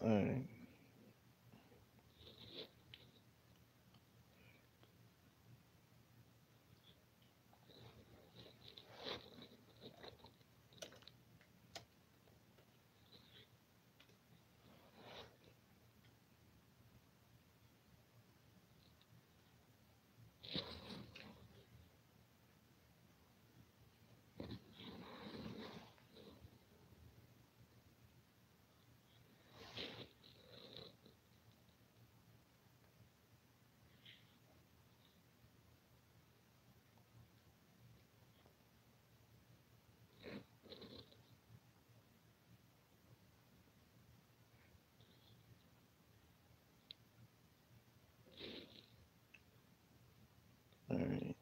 All right. All right.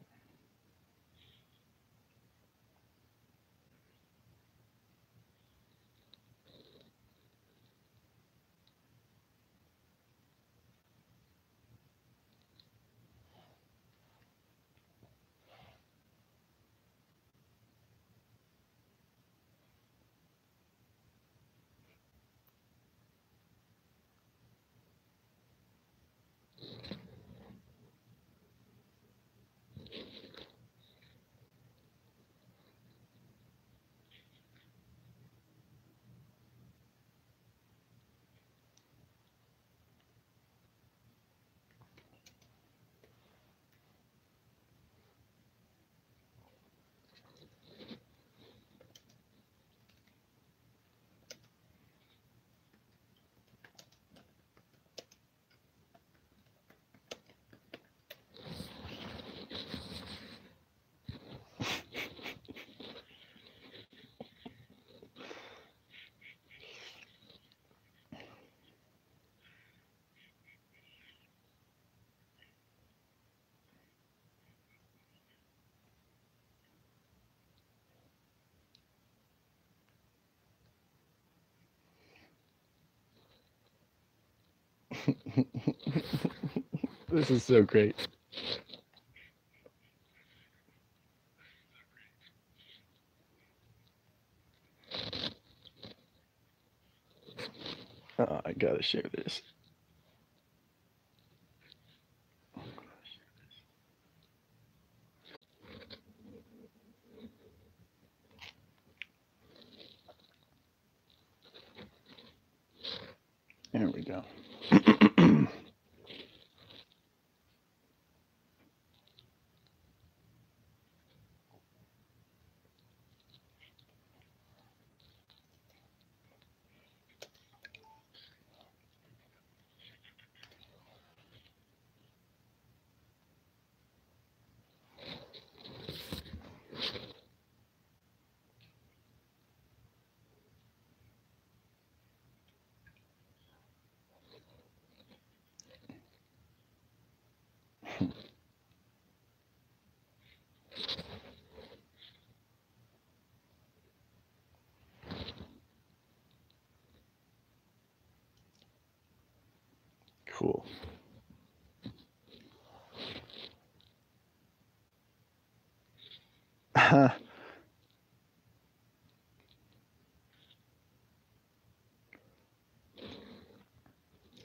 This is so great. I gotta share this. There we go. Cool.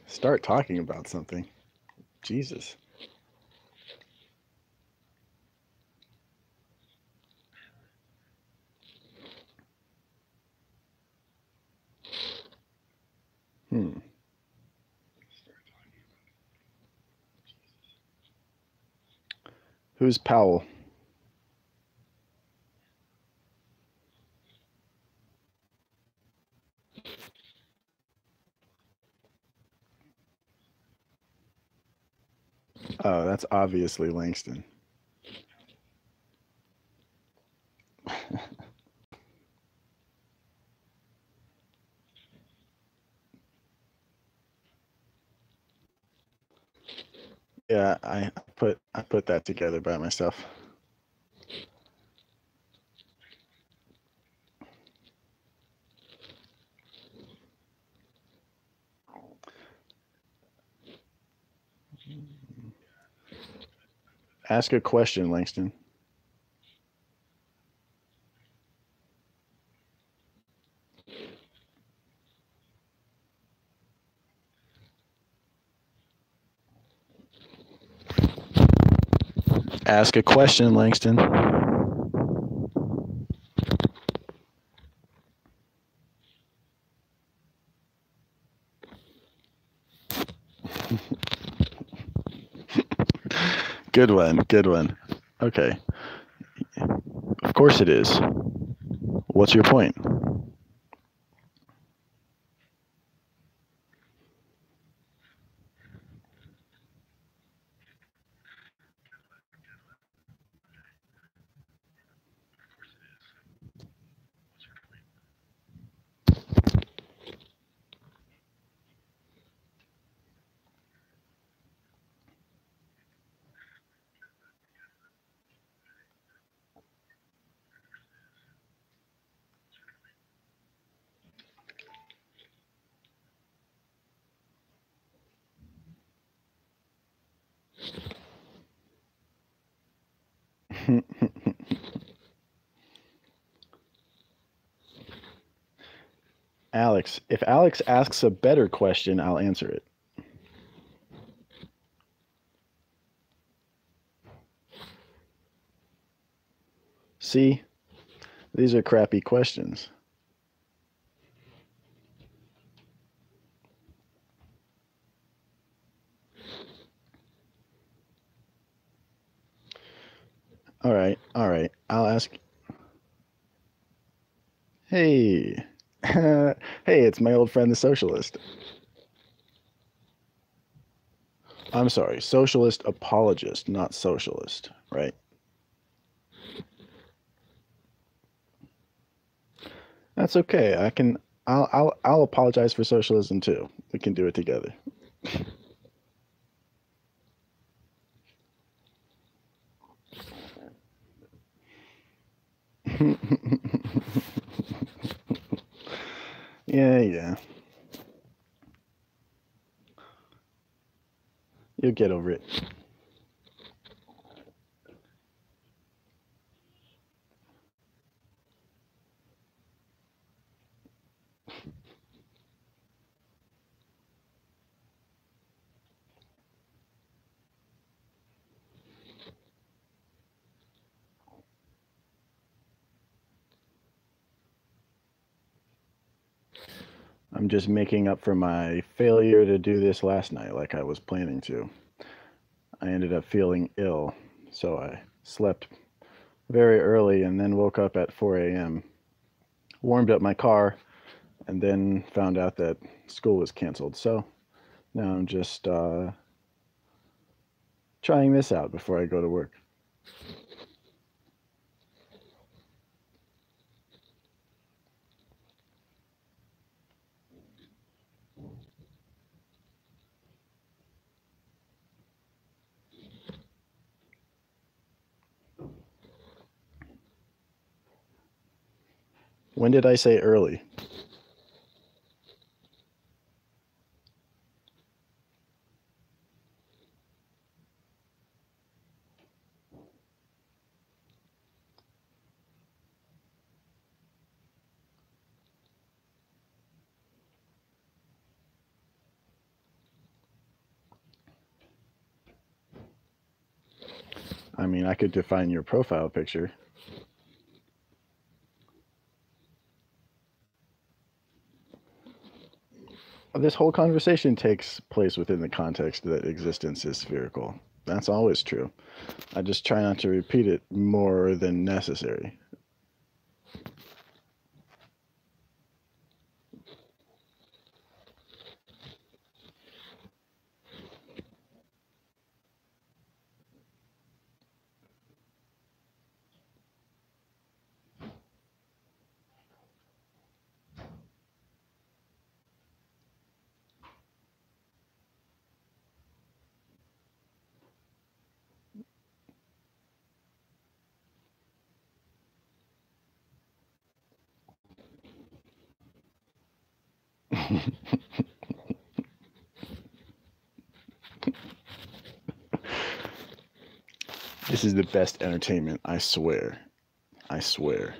Start talking about something. Jesus. Hmm. Who's Powell? Oh, that's obviously Langston. Yeah, I put that together by myself. Ask a question, Langston. Ask a question, Langston. Good one, good one. Okay. Of course it is. What's your point? Alex, if Alex asks a better question, I'll answer it. See, these are crappy questions. All right, all right. I'll ask. Hey, hey, it's my old friend, the socialist. I'm sorry, socialist apologist, not socialist, right? That's okay. I'll apologize for socialism too. We can do it together. Yeah, yeah. You'll get over it. I'm just making up for my failure to do this last night like I was planning to. I ended up feeling ill, so I slept very early and then woke up at 4 a.m., warmed up my car, and then found out that school was canceled. So now I'm just trying this out before I go to work. When did I say early? I mean, I could define your profile picture. This whole conversation takes place within the context that existence is spherical. That's always true. I just try not to repeat it more than necessary. This is the best entertainment, I swear. I swear.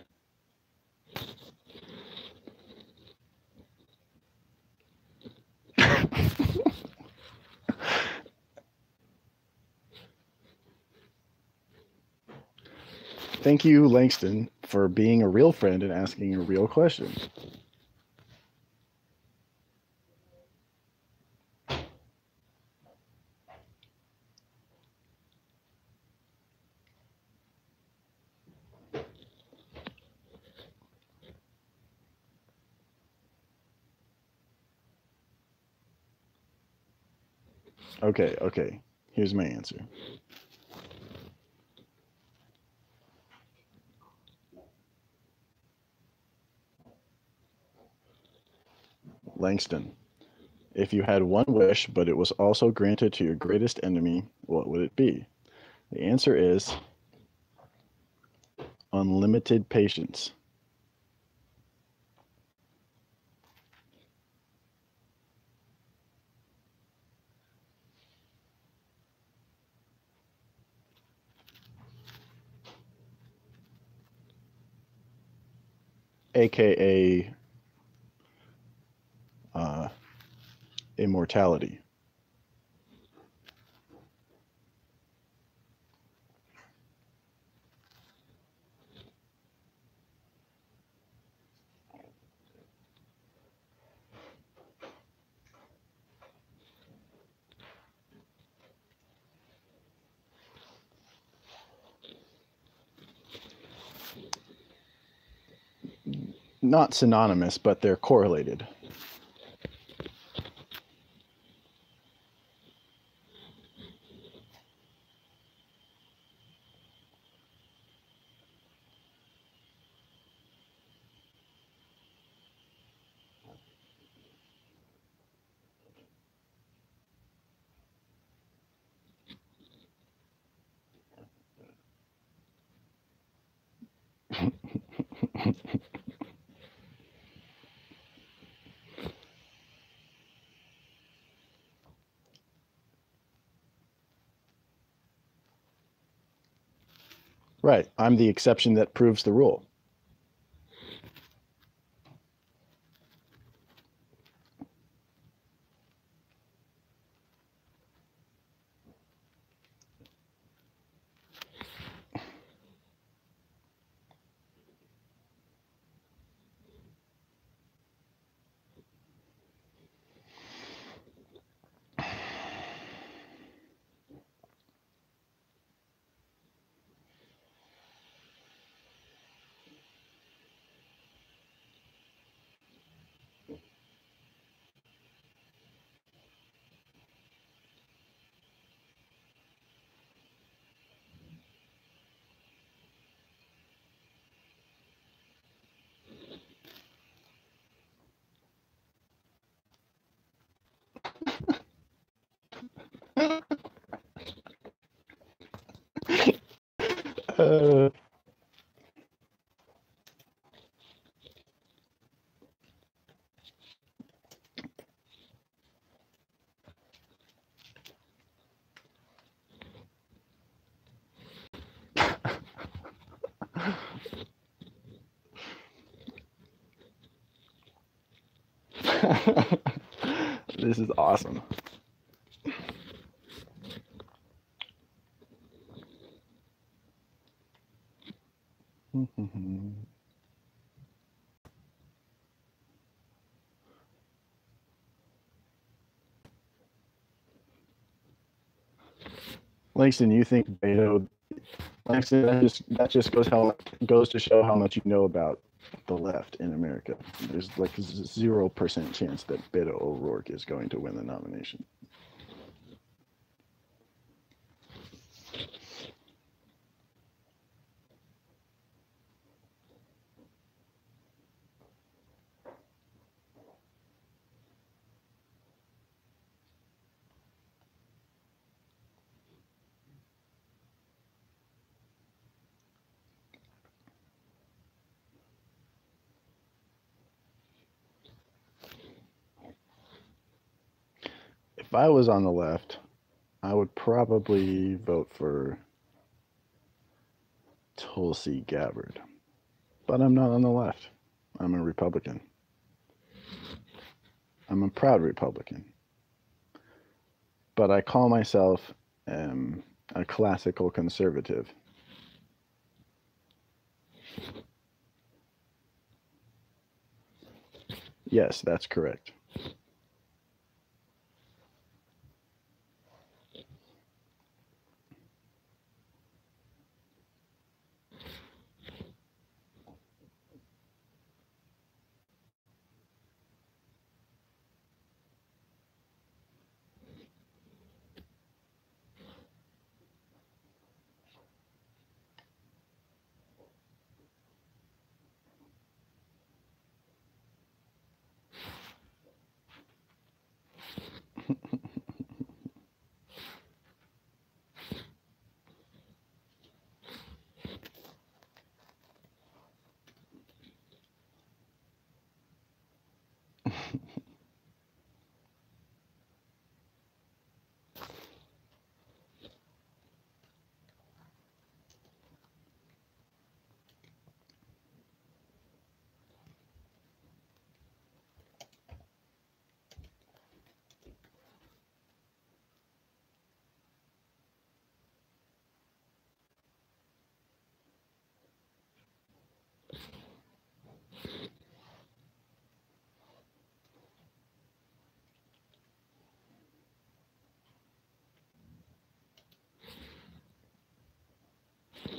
thank you, Langston, for being a real friend and asking a real question. Okay. Here's my answer. Langston, if you had one wish, but it was also granted to your greatest enemy, what would it be? The answer is unlimited patience. AKA uh, immortality. Not synonymous, but they're correlated. Right. I'm the exception that proves the rule. Uh, this is awesome. Langston, you think Beto? Langston, that just goes to show how much you know about the left in America. There's like 0% chance that Beto O'Rourke is going to win the nomination. If I was on the left, I would probably vote for Tulsi Gabbard. But I'm not on the left. I'm a Republican. I'm a proud Republican. But I call myself a classical conservative. Yes, that's correct.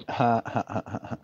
Ha ha ha ha.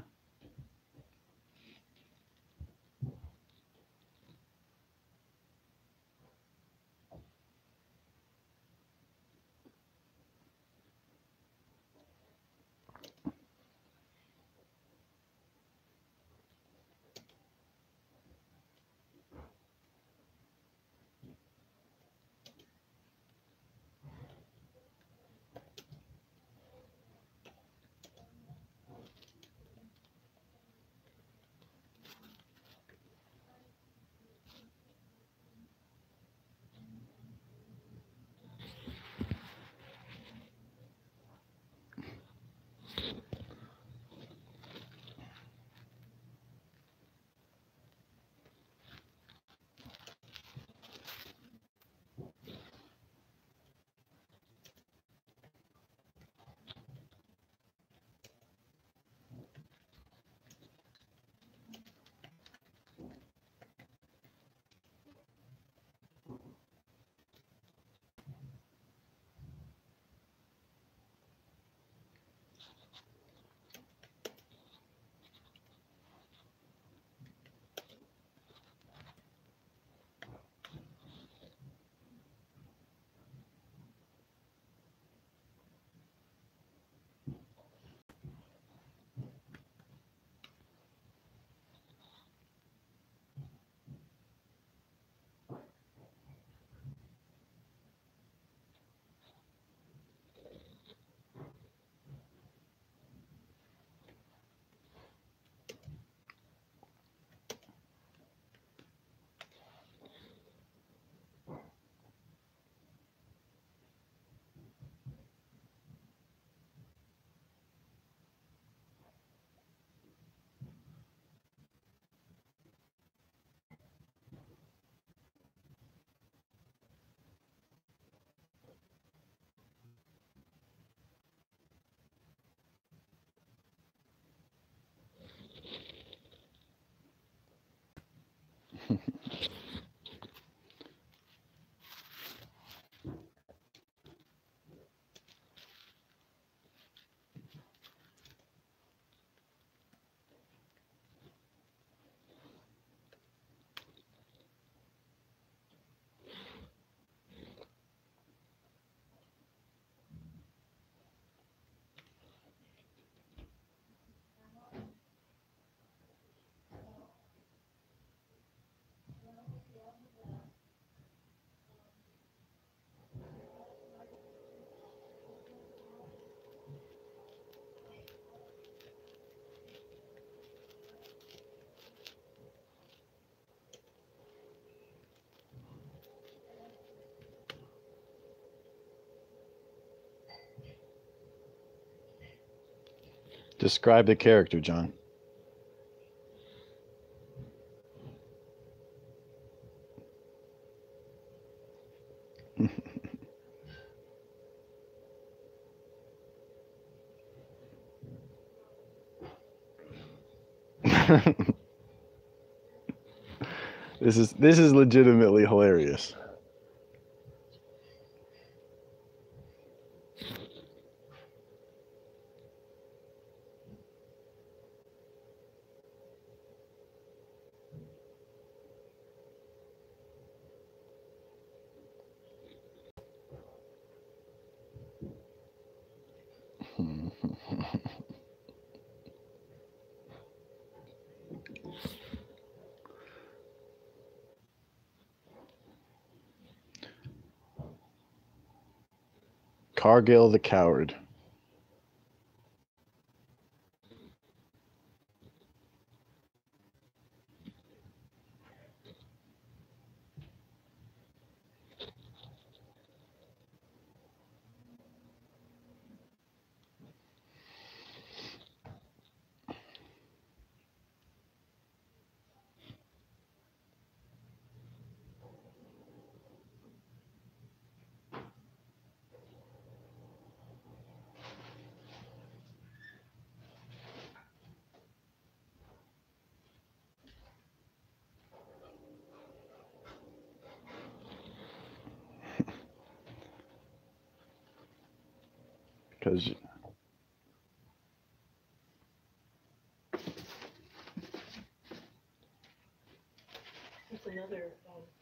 Describe the character, John. This is legitimately hilarious. Cargill the coward. Because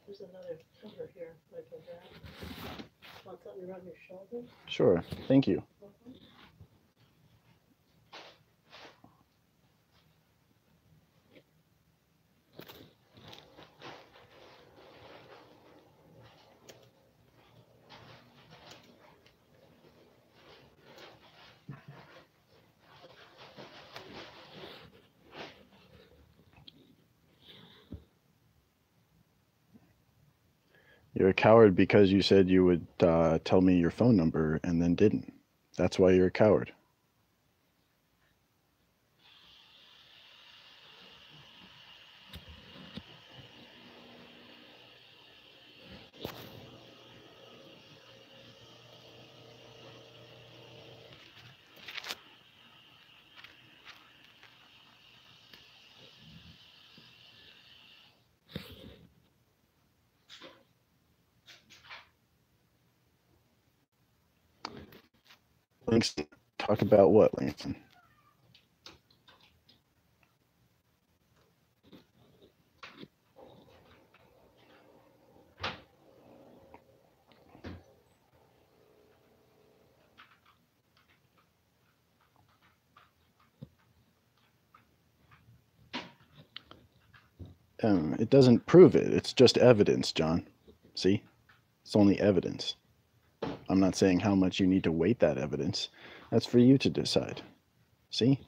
there's another cover here, like a that. Want something around your shoulder? sure, thank you. You're a coward because you said you would tell me your phone number and then didn't. That's why you're a coward. Langston, talk about what, Langston? It doesn't prove it. It's just evidence, John. See? It's only evidence. I'm not saying how much you need to weight that evidence. That's for you to decide. See?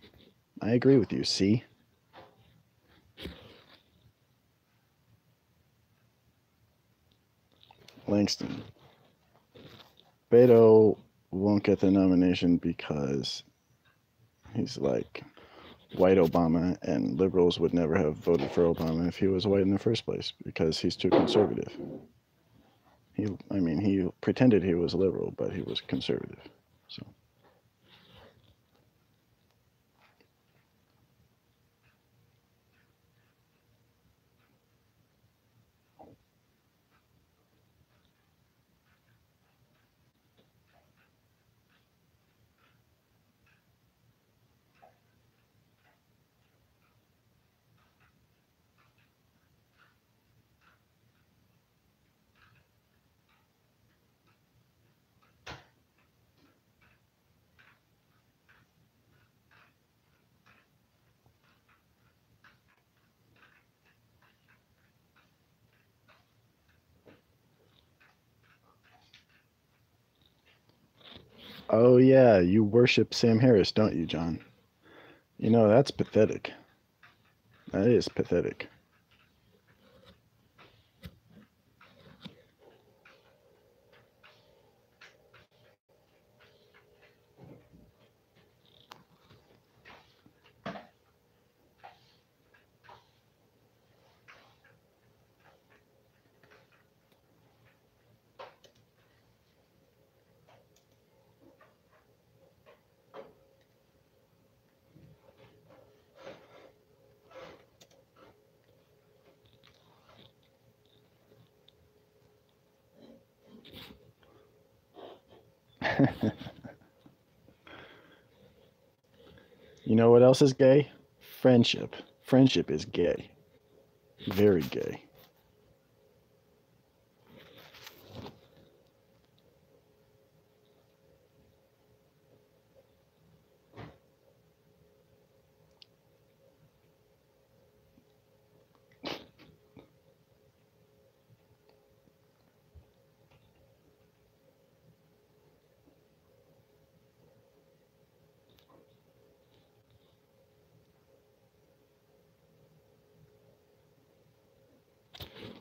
I agree with you. See? Langston, Beto won't get the nomination because he's like white Obama, and liberals would never have voted for Obama if he was white in the first place because he's too conservative. He pretended he was liberal, but he was conservative. So. Oh yeah, you worship Sam Harris, don't you, John? You know, that's pathetic. That is pathetic. You know what else is gay? Friendship. Friendship is gay. Very gay.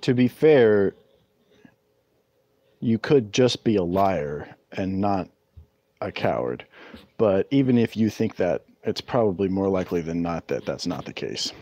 To be fair, you could just be a liar and not a coward. But even if you think that, it's probably more likely than not that that's not the case.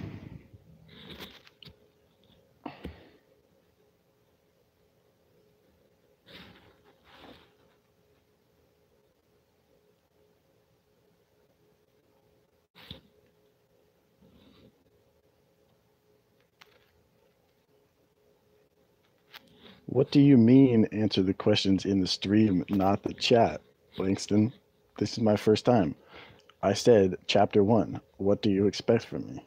What do you mean answer the questions in the stream, not the chat, Langston? This is my first time. I said, chapter 1, what do you expect from me?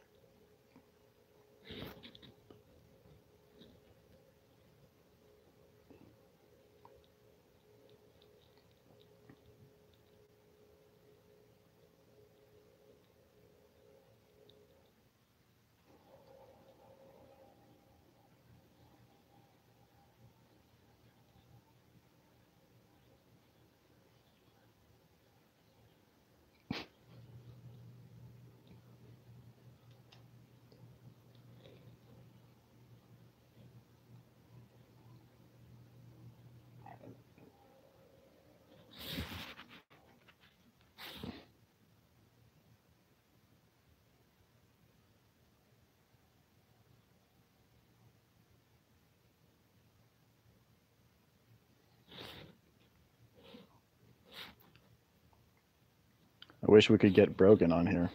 I wish we could get Brogan on here.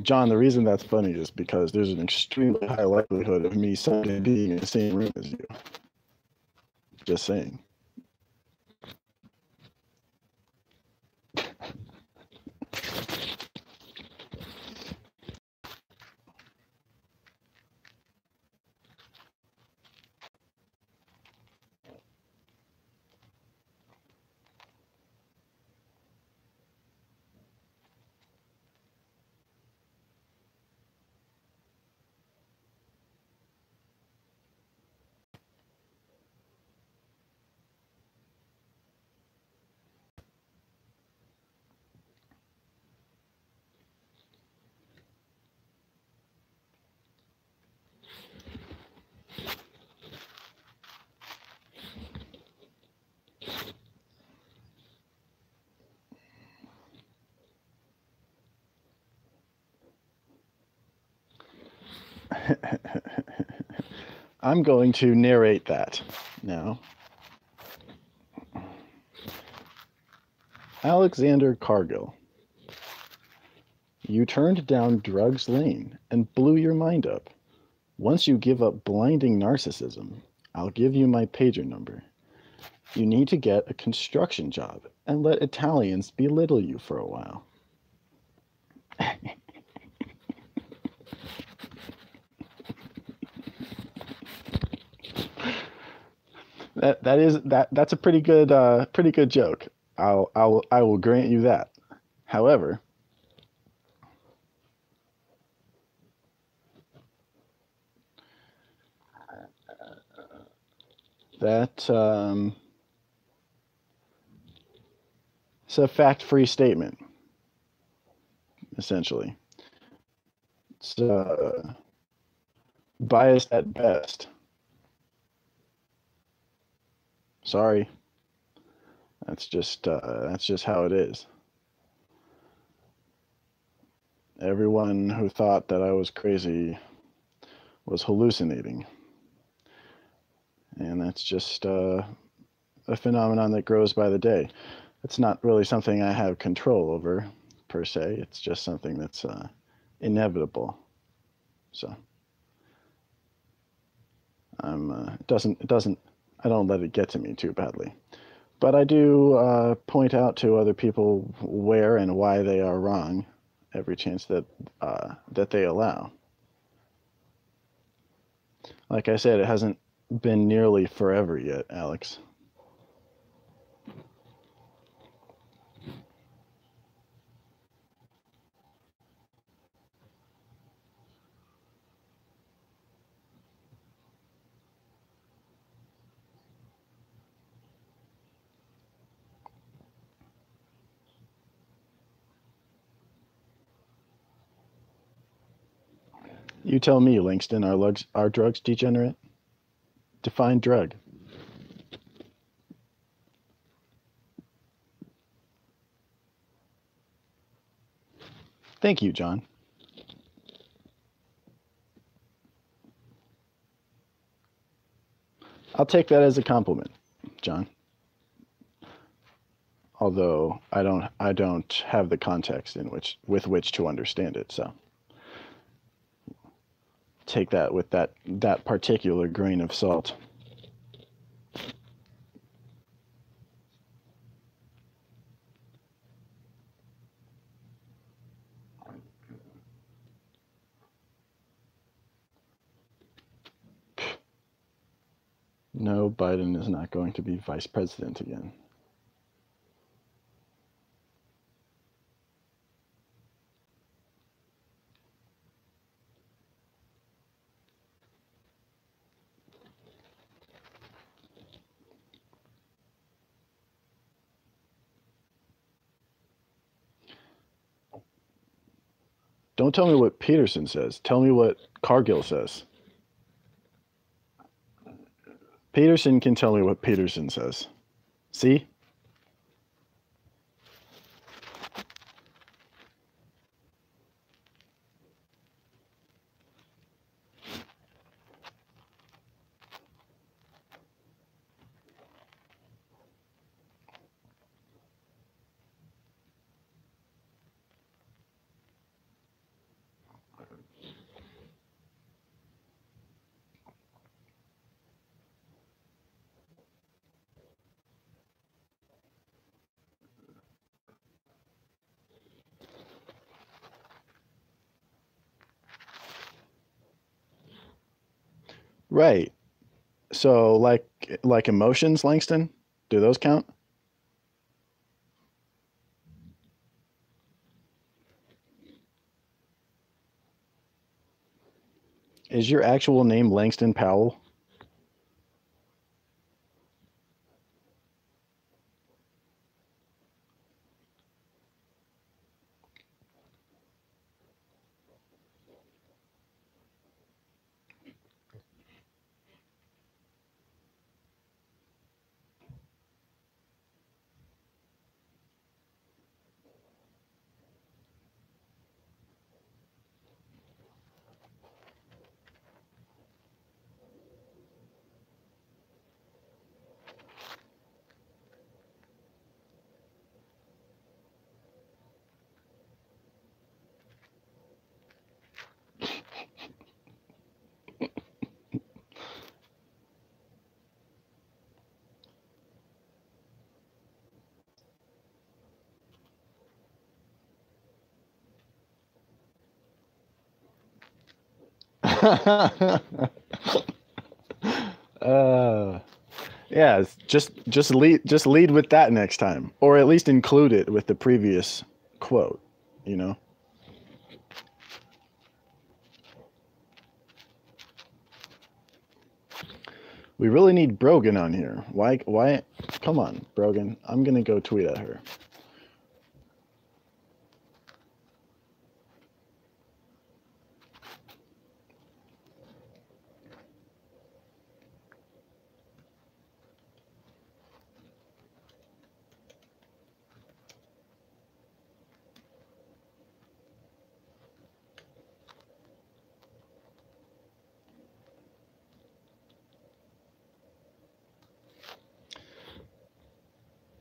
John, the reason that's funny is because there's an extremely high likelihood of me someday being in the same room as you. Just saying. I'm going to narrate that now. Alexander Cargill, you turned down Drugs Lane and blew your mind up. Once you give up blinding narcissism, I'll give you my pager number. You need to get a construction job and let Italians belittle you for a while. That's a pretty good joke. I will grant you that. However, that it's a fact-free statement, essentially. It's biased at best. Sorry. That's just how it is. Everyone who thought that I was crazy was hallucinating. And that's just a phenomenon that grows by the day. It's not really something I have control over, per se. It's just something that's inevitable. So I don't let it get to me too badly. But I do point out to other people where and why they are wrong every chance that that they allow. Like I said, it hasn't been nearly forever yet, Alex. You tell me, Langston, are drugs degenerate? Define drug. Thank you, John. I'll take that as a compliment, John. Although I don't have the context with which to understand it, so take that with that particular grain of salt. No, Biden is not going to be vice president again. Don't tell me what Peterson says. Tell me what Cargill says. Peterson can tell me what Peterson says. See? Right. So like emotions, Langston? Do those count? Is your actual name Langston Powell? uh, yeah, just lead with that next time, or at least include it with the previous quote. You know. We really need Brogan on here. Why? Why? Come on, Brogan. I'm gonna go tweet at her.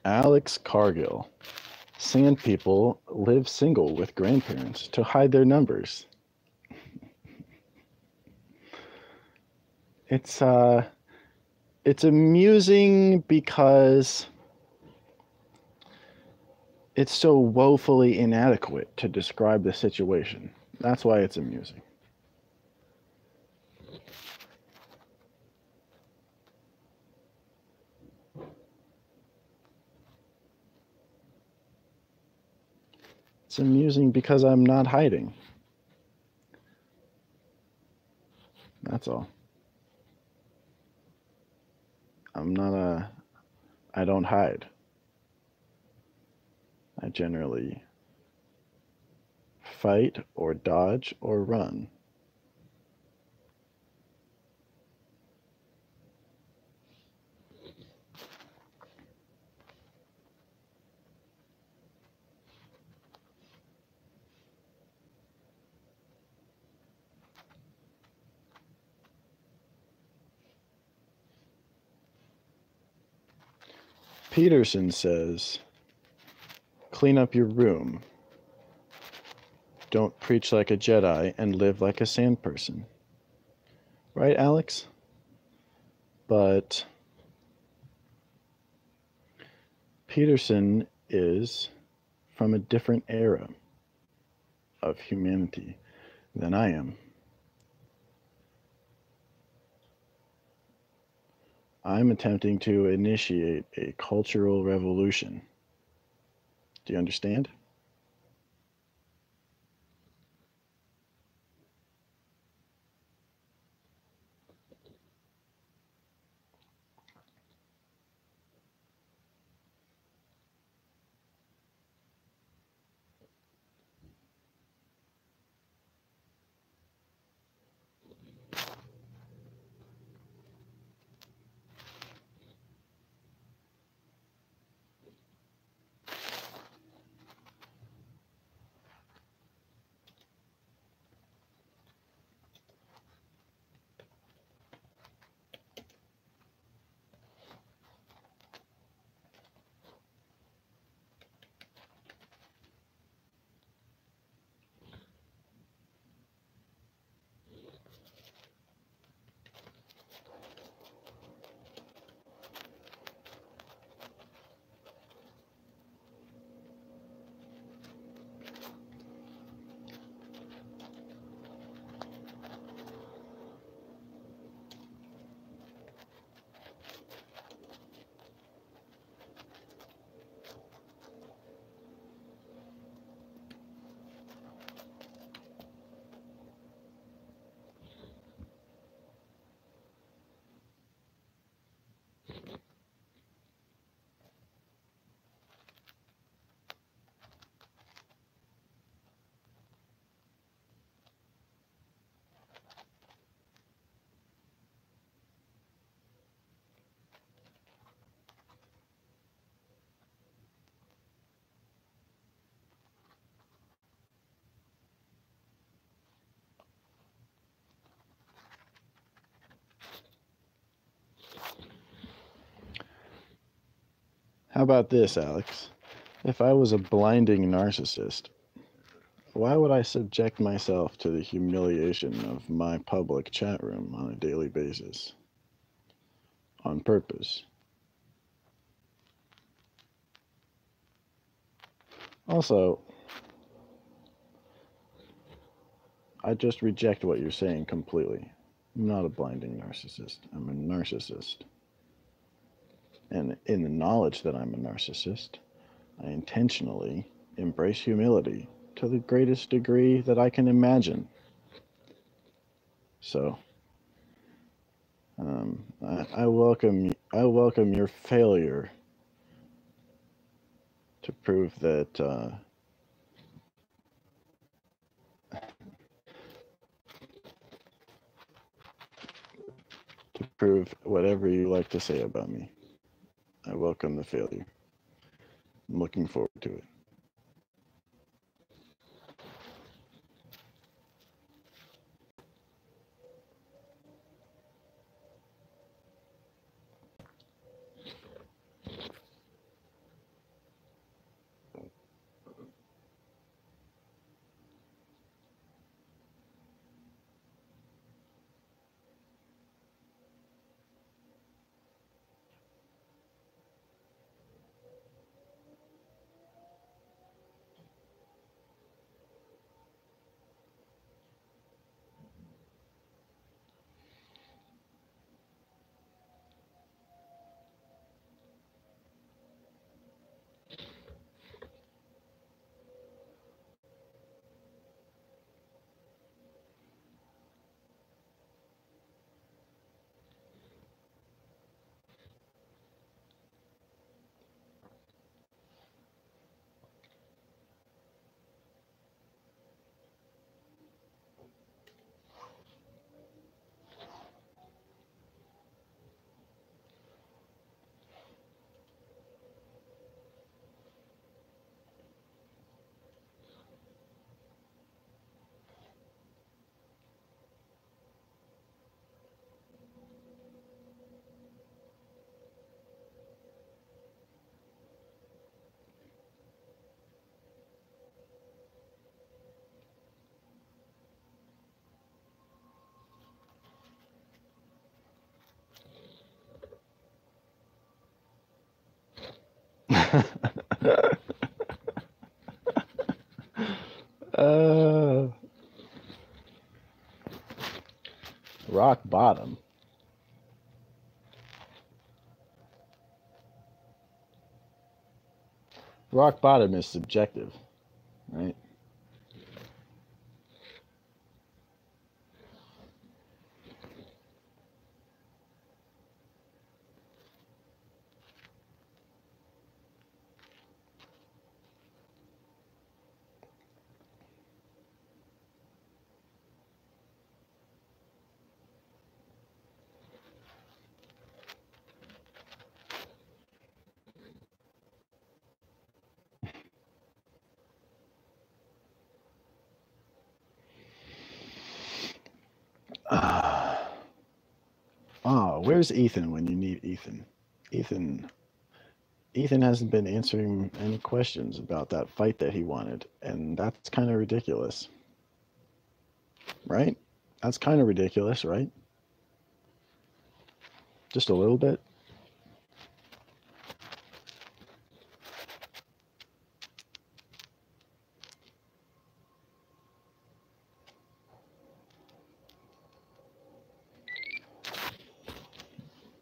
Alex Cargill. Sand people live single with grandparents to hide their numbers. It's uh it's amusing because it's so woefully inadequate to describe the situation. That's why it's amusing. It's amusing because I'm not hiding. That's all. I don't hide. I generally fight or dodge or run. Peterson says, clean up your room. Don't preach like a Jedi and live like a sand person. Right, Alex? But Peterson is from a different era of humanity than I am. I'm attempting to initiate a cultural revolution. Do you understand? How about this, Alex? If I was a blinding narcissist, why would I subject myself to the humiliation of my public chat room on a daily basis? On purpose. Also, I just reject what you're saying completely. I'm not a blinding narcissist. I'm a narcissist. And in the knowledge that I'm a narcissist, I intentionally embrace humility to the greatest degree that I can imagine. So, I welcome your failure to prove that to prove whatever you like to say about me. I welcome the failure. I'm looking forward to it. Rock bottom. Rock bottom is subjective, right? Where's Ethan when you need Ethan? Ethan Ethan hasn't been answering any questions about that fight that he wanted, and that's kind of ridiculous, right? That's kind of ridiculous, right? Just a little bit.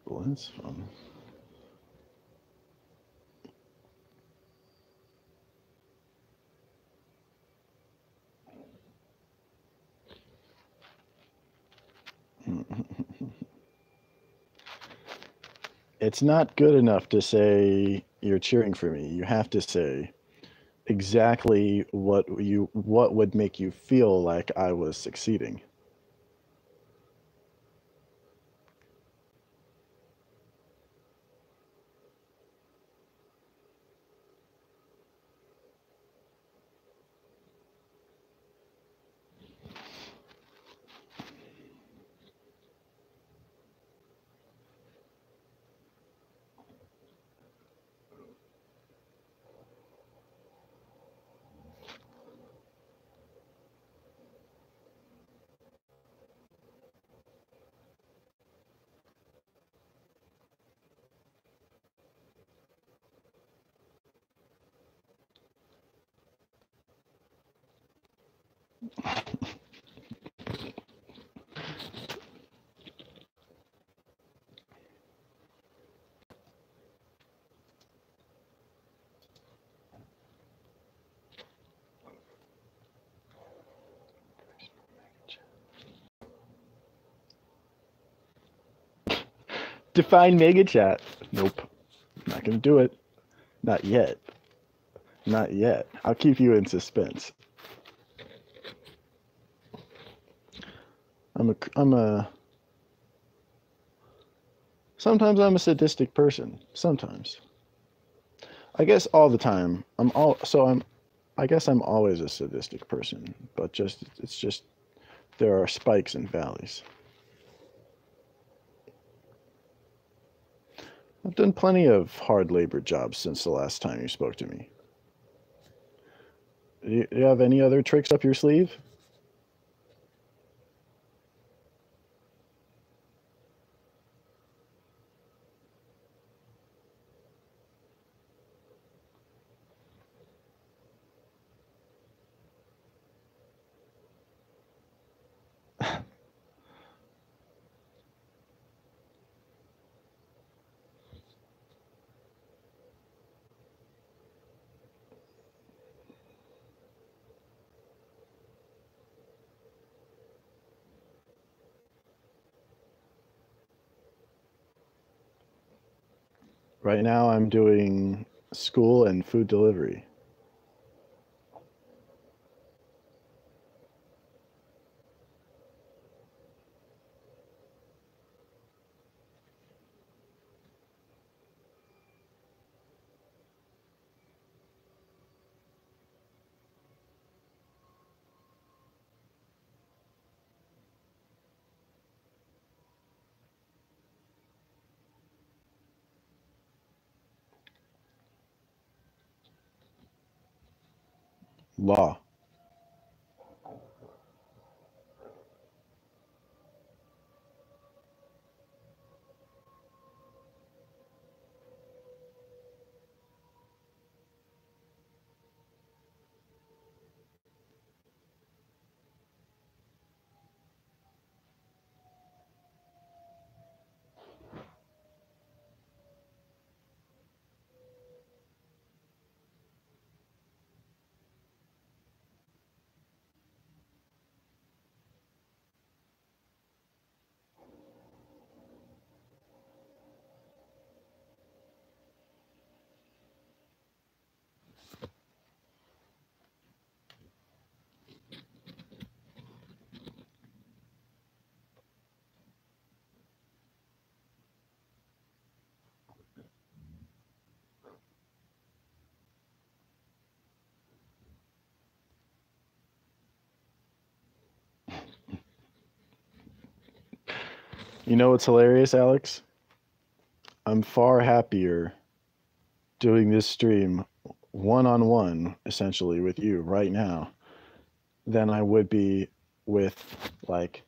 Well, that's fun. It's not good enough to say you're cheering for me. You have to say exactly what would make you feel like I was succeeding. Define mega chat. Nope. Not gonna do it. Not yet. Not yet. I'll keep you in suspense. Sometimes I'm a sadistic person. Sometimes. I guess all the time. I guess I'm always a sadistic person, but it's just there are spikes and valleys. I've done plenty of hard labor jobs since the last time you spoke to me. Do you have any other tricks up your sleeve? Right now I'm doing school and food delivery. Law. You know what's hilarious, Alex? I'm far happier doing this stream one on one, essentially, with you right now than I would be with like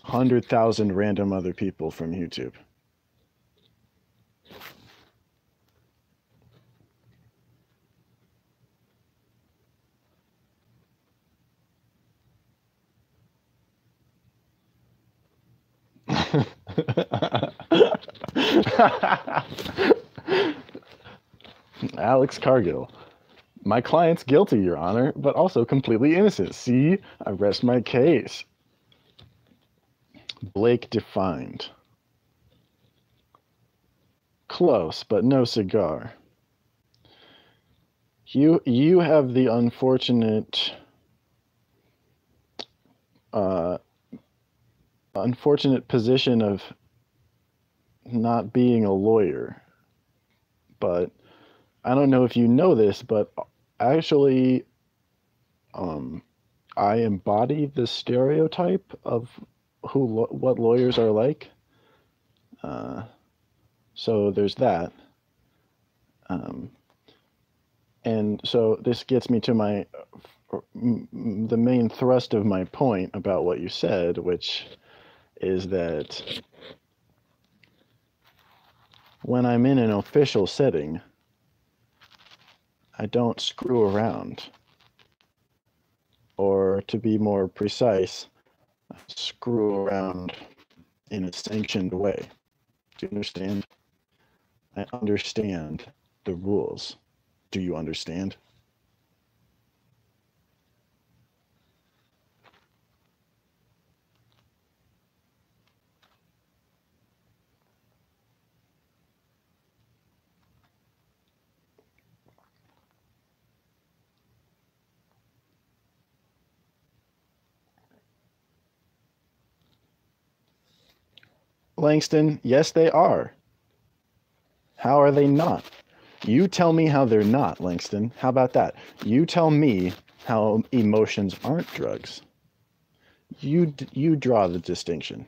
100,000 random other people from YouTube. Alex Cargill. My client's guilty, Your Honor, but also completely innocent. See, I rest my case. Blake defined. Close, but no cigar. You have the uh, unfortunate position of not being a lawyer. But I don't know if you know this, but actually, I embody the stereotype of what lawyers are like. So there's that. And so this gets me to the main thrust of my point about what you said, which is that when I'm in an official setting, I don't screw around. Or to be more precise, screw around in a sanctioned way. Do you understand? I understand the rules. Do you understand? Langston, yes, they are. How are they not? You tell me how they're not, Langston. How about that? You tell me how emotions aren't drugs. You draw the distinction.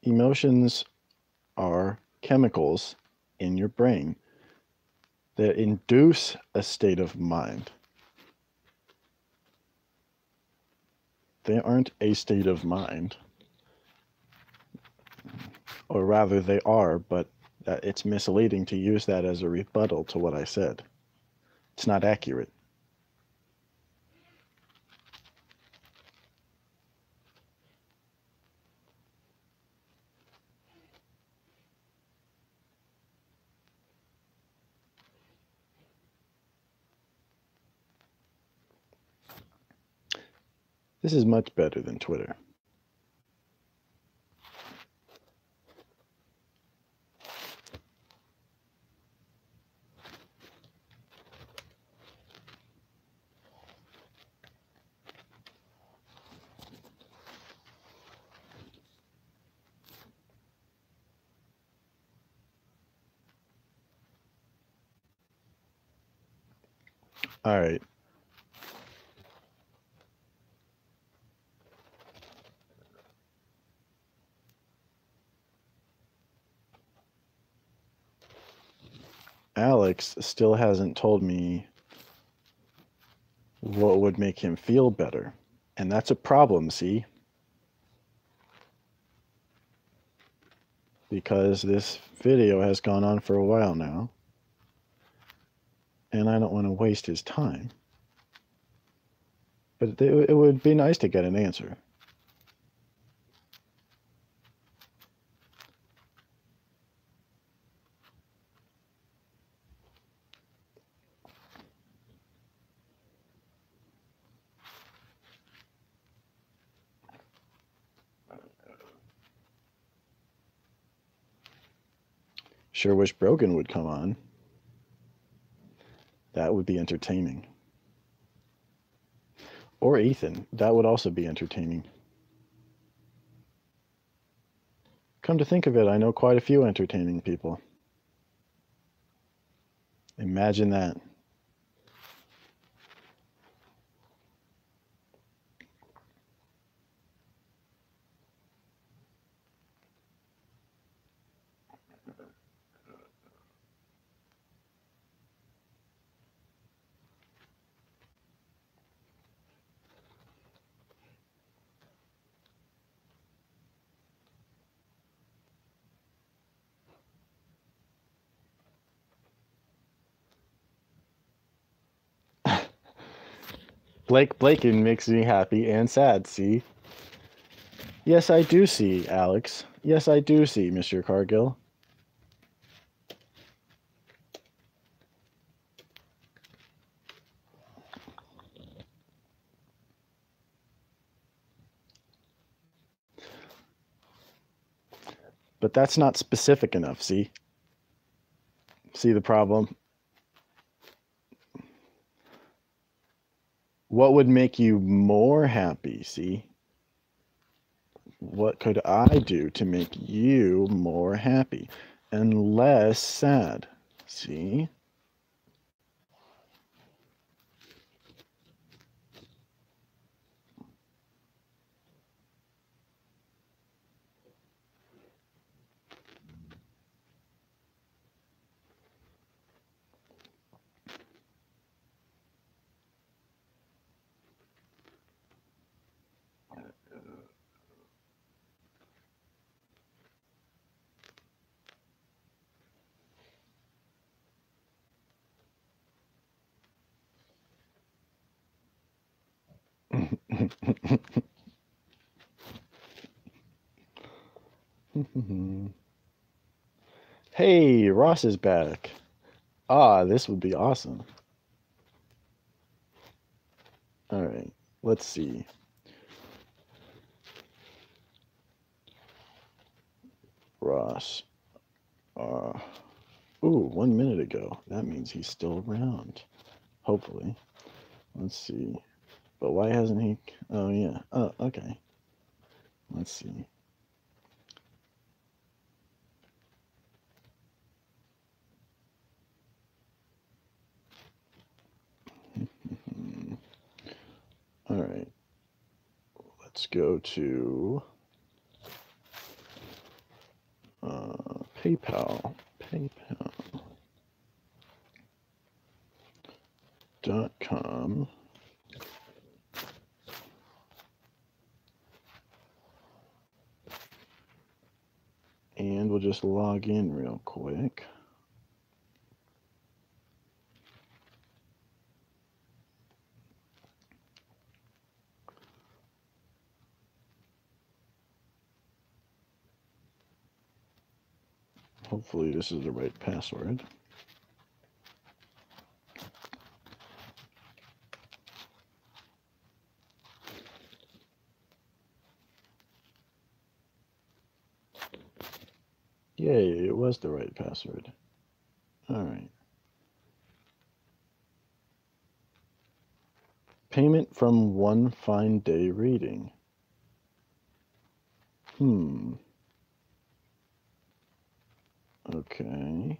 Emotions are chemicals in your brain that induce a state of mind. They aren't a state of mind. Or rather, they are, but it's misleading to use that as a rebuttal to what I said. It's not accurate. This is much better than Twitter. All right. Alex still hasn't told me what would make him feel better. And that's a problem, see? Because this video has gone on for a while now. And I don't want to waste his time. But it would be nice to get an answer. Sure wish Brogan would come on. That would be entertaining. Or Ethan. That would also be entertaining. Come to think of it, I know quite a few entertaining people. Imagine that. Blake Blaken makes me happy and sad, see? Yes, I do see, Alex. Yes, I do see, Mr. Cargill. But that's not specific enough, see? See the problem? What would make you more happy, see? What could I do to make you more happy and less sad, see? Hey, Ross is back. Ah, this would be awesome. All right, let's see. Ross. Ooh, 1 minute ago. That means he's still around. Hopefully. Let's see. But why hasn't he? Oh, yeah. Oh, okay. Let's see. All right. Let's go to PayPal. PayPal.com. And we'll just log in real quick. Hopefully this is the right password. Yay, it was the right password. All right. Payment from One Fine Day Reading. Okay.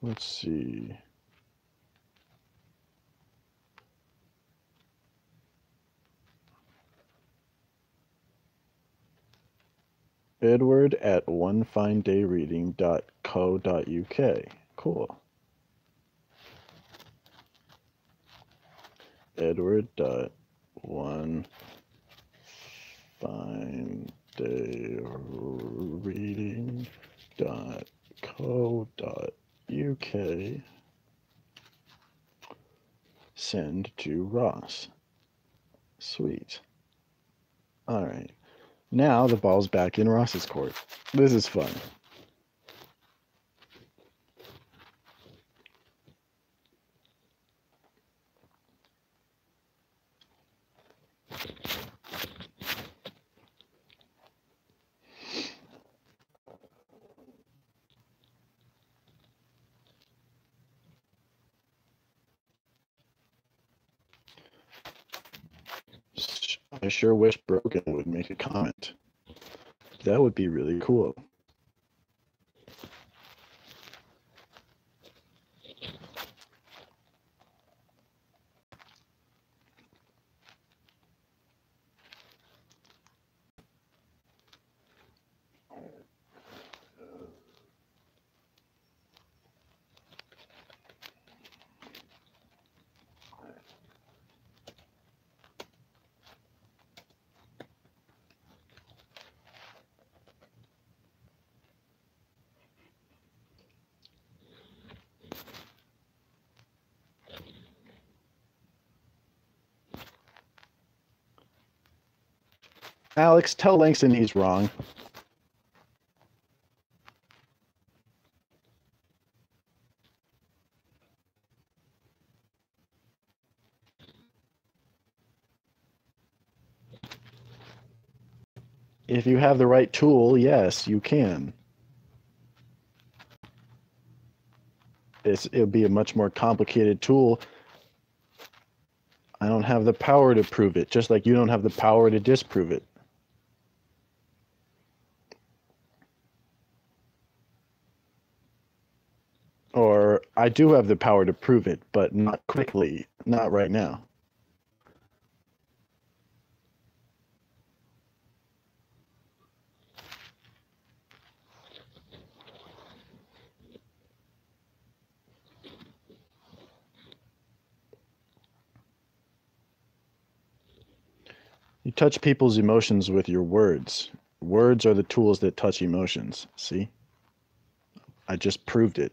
Let's see. Edward at onefindayreading.co.uk. Cool. Edward.onefindayreading.co.uk. Send to Ross. Sweet. All right. Now the ball's back in Ross's court. This is fun. I sure wish Broken would make a comment. That would be really cool. Alex, tell Langston he's wrong. If you have the right tool, yes, you can. It would be a much more complicated tool. I don't have the power to prove it, just like you don't have the power to disprove it. Or I do have the power to prove it, but not quickly, not right now. You touch people's emotions with your words. Words are the tools that touch emotions. See? I just proved it,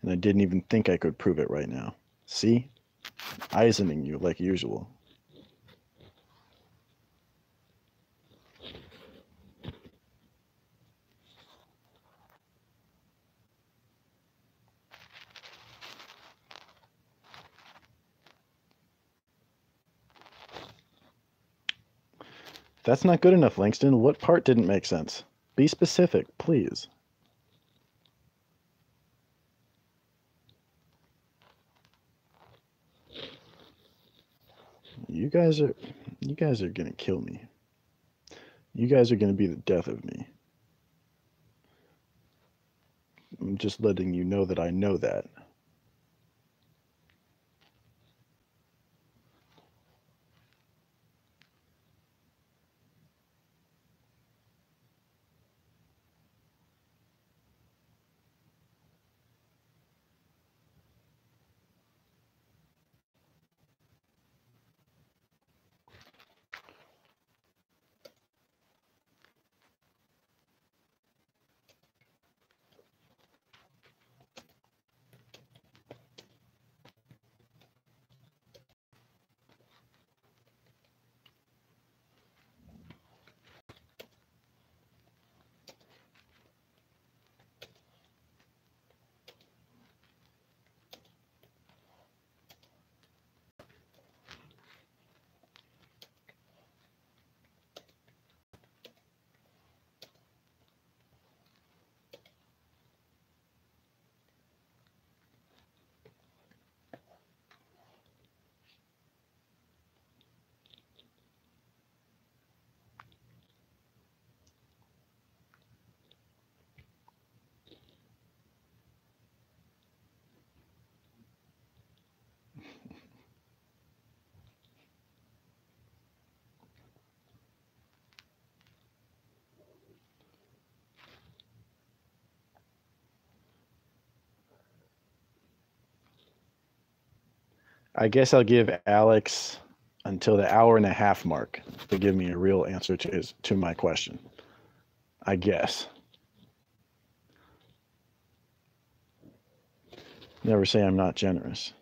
and I didn't even think I could prove it right now. See? Eisening you like usual. That's not good enough, Langston. What part didn't make sense? Be specific, please. You guys are gonna kill me. You guys are gonna be the death of me. I'm just letting you know that I know that. I guess I'll give Alex until the hour and a half mark to give me a real answer to my question. I guess. Never say I'm not generous.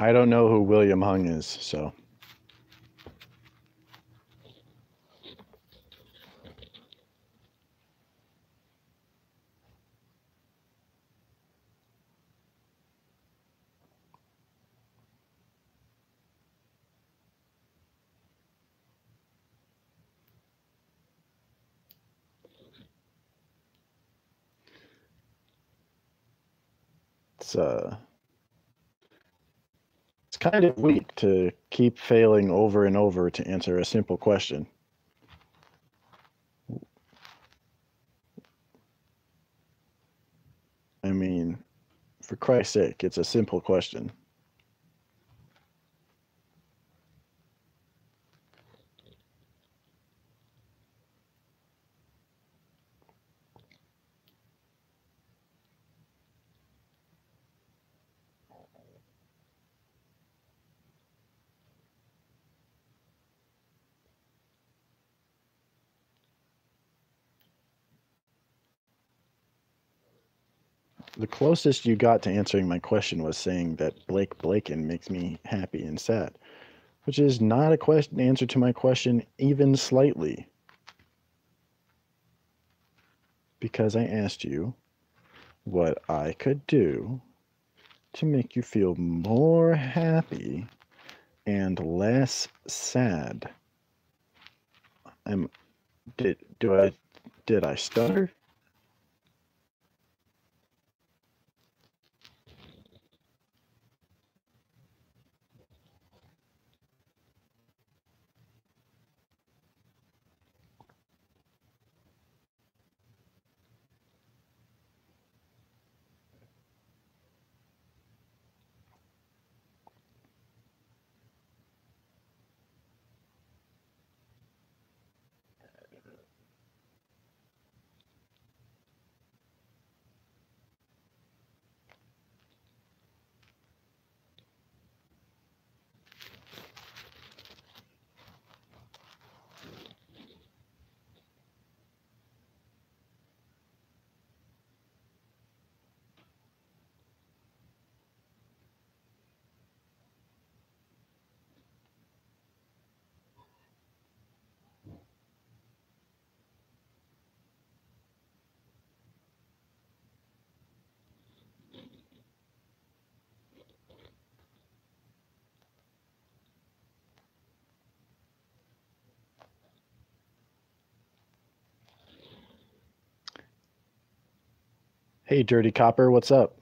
I don't know who William Hung is, so. It's kind of weak to keep failing over and over to answer a simple question. I mean, for Christ's sake, it's a simple question. The closest you got to answering my question was saying that Blake Blaken makes me happy and sad, which is not a answer to my question even slightly. Because I asked you what I could do to make you feel more happy and less sad. Did I stutter? Hey, Dirty Copper, what's up?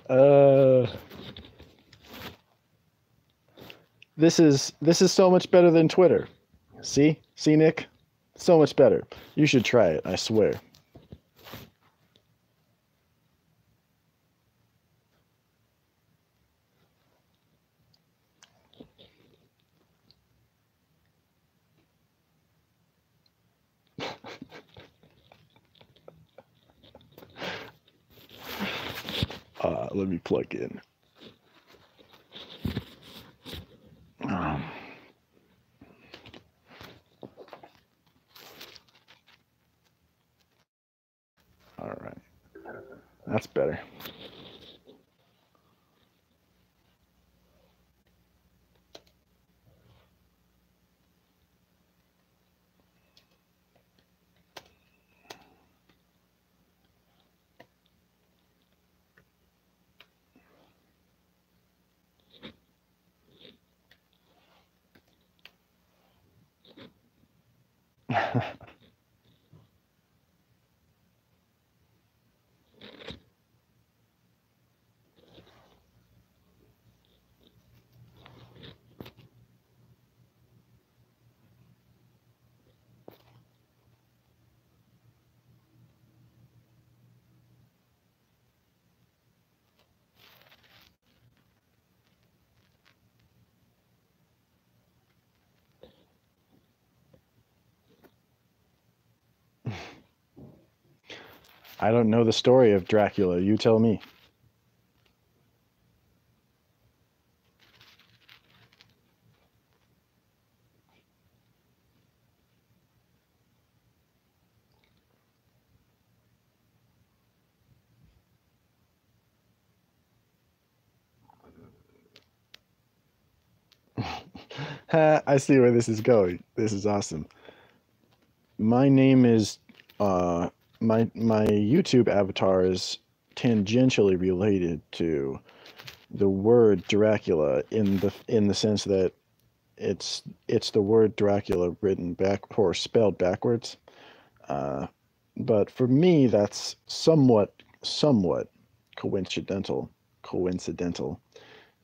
Uh, this is so much better than Twitter. See, Nick, so much better. You should try it. I swear. Let me plug in. All right. That's better. I don't know the story of Dracula. You tell me. I see where this is going. This is awesome. My name is my YouTube avatar is tangentially related to the word Dracula in the sense that it's the word Dracula written back or spelled backwards. Uh, but for me, that's somewhat coincidental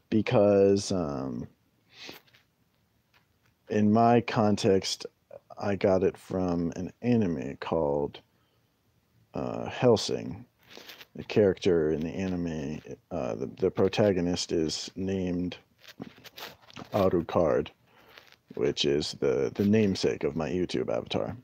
because in my context, I got it from an anime called Hellsing. The character in the anime, the protagonist is named Alucard, which is the namesake of my YouTube avatar.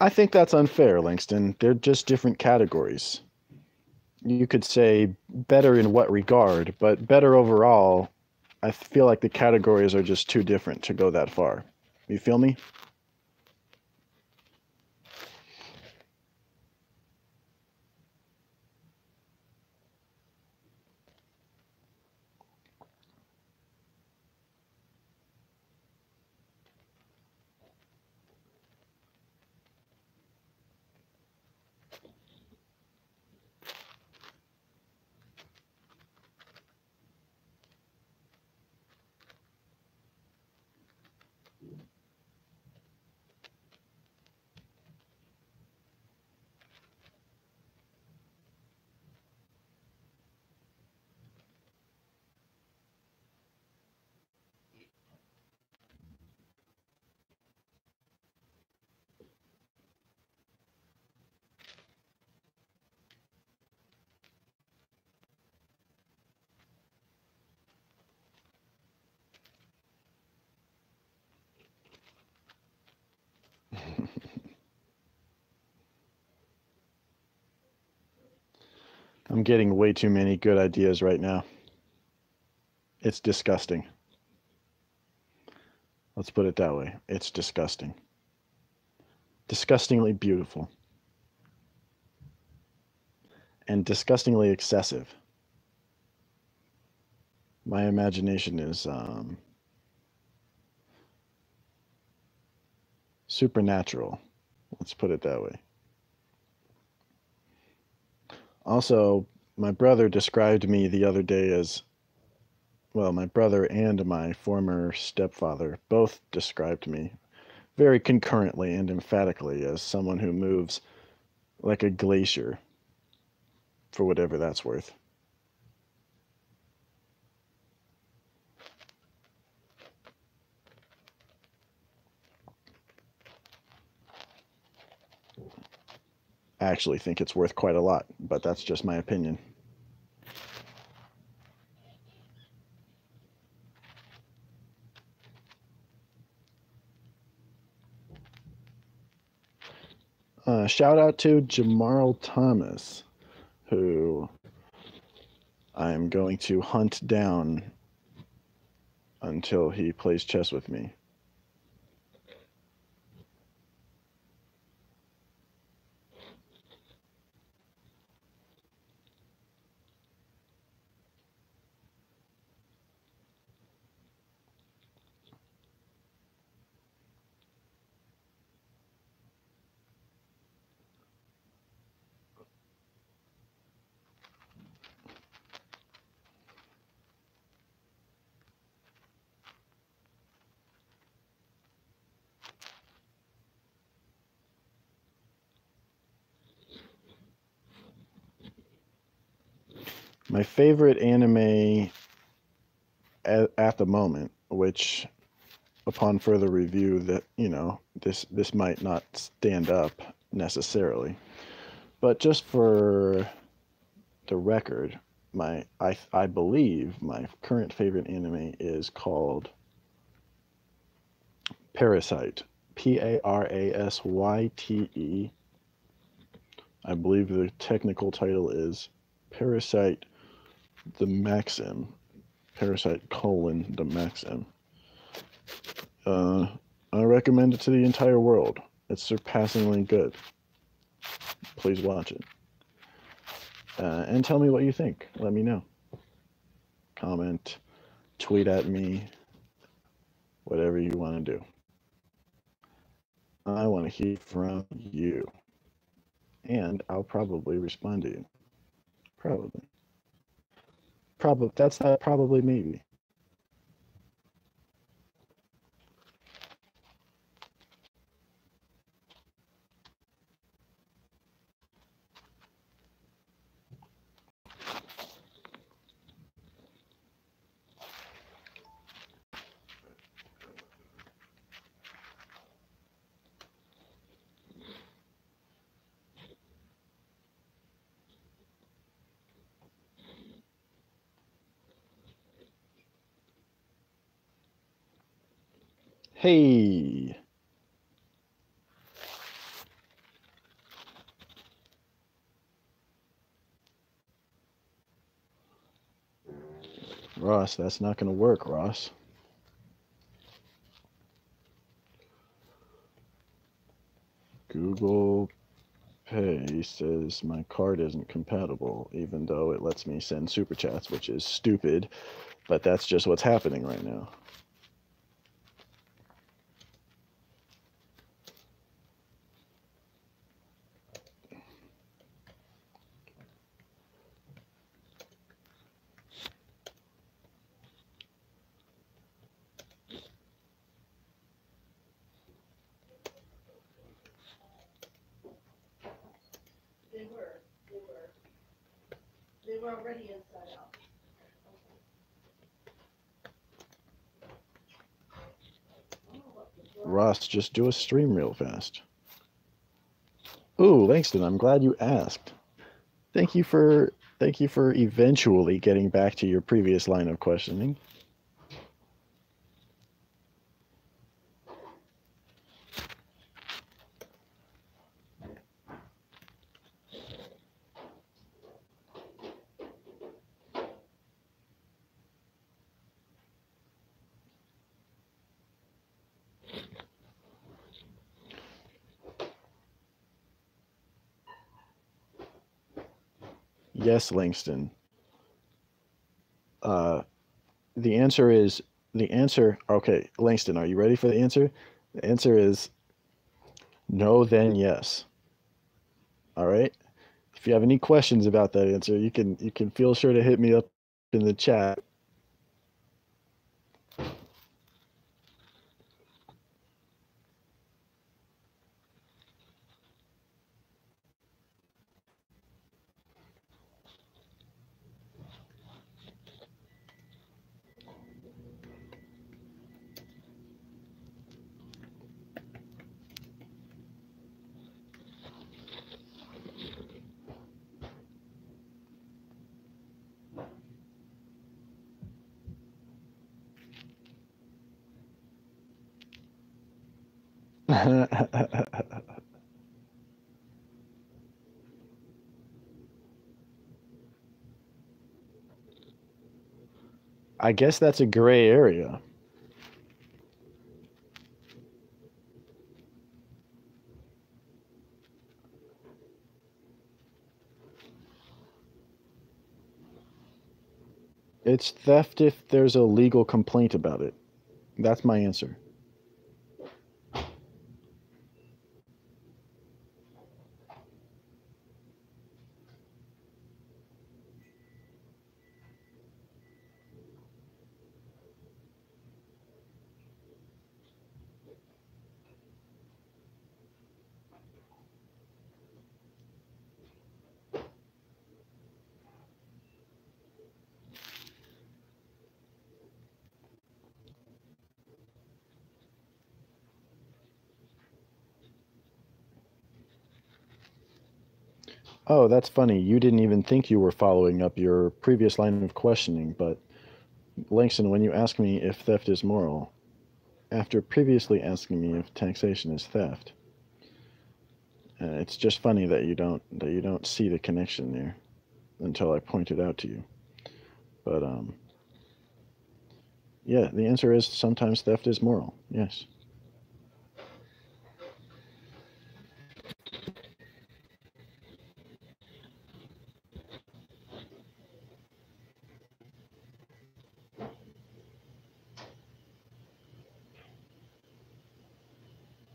I think that's unfair, Langston. They're just different categories. You could say better in what regard, but better overall. I feel like the categories are just too different to go that far. You feel me? I'm getting way too many good ideas right now. It's disgusting. Let's put it that way. It's disgusting. Disgustingly beautiful. And disgustingly excessive. My imagination is supernatural. Let's put it that way. Also, my brother described me the other day as well, my brother and my former stepfather both described me very concurrently and emphatically as someone who moves like a glacier, for whatever that's worth. I actually think it's worth quite a lot, but that's just my opinion. Shout out to Jamarl Thomas, who I'm going to hunt down until he plays chess with me. My favorite anime at the moment, which upon further review that, this might not stand up necessarily, but just for the record, I believe my current favorite anime is called Parasite. Parasyte. I believe the technical title is Parasite the Maxim. Parasite colon the Maxim. I recommend it to the entire world. It's surpassingly good. Please watch it. And tell me what you think. Let me know. Comment, tweet at me, whatever you want to do. I want to hear from you. And I'll probably respond to you. Probably. That's not probably maybe. Hey. Ross, that's not going to work, Ross. Google Pay says my card isn't compatible, even though it lets me send super chats, which is stupid, but that's just what's happening right now. They were already inside out. Ross, just do a stream real fast. Ooh, Langston, I'm glad you asked. Thank you for eventually getting back to your previous line of questioning. Yes, Langston. The answer. Okay, Langston, are you ready for the answer? The answer is no, then yes. All right. If you have any questions about that answer, you can feel sure to hit me up in the chat. I guess that's a gray area. It's theft if there's a legal complaint about it. That's my answer. Oh, that's funny. You didn't even think you were following up your previous line of questioning, but Langston, when you ask me if theft is moral, after previously asking me if taxation is theft, it's just funny that you don't see the connection there until I point it out to you. But yeah, the answer is sometimes theft is moral. Yes.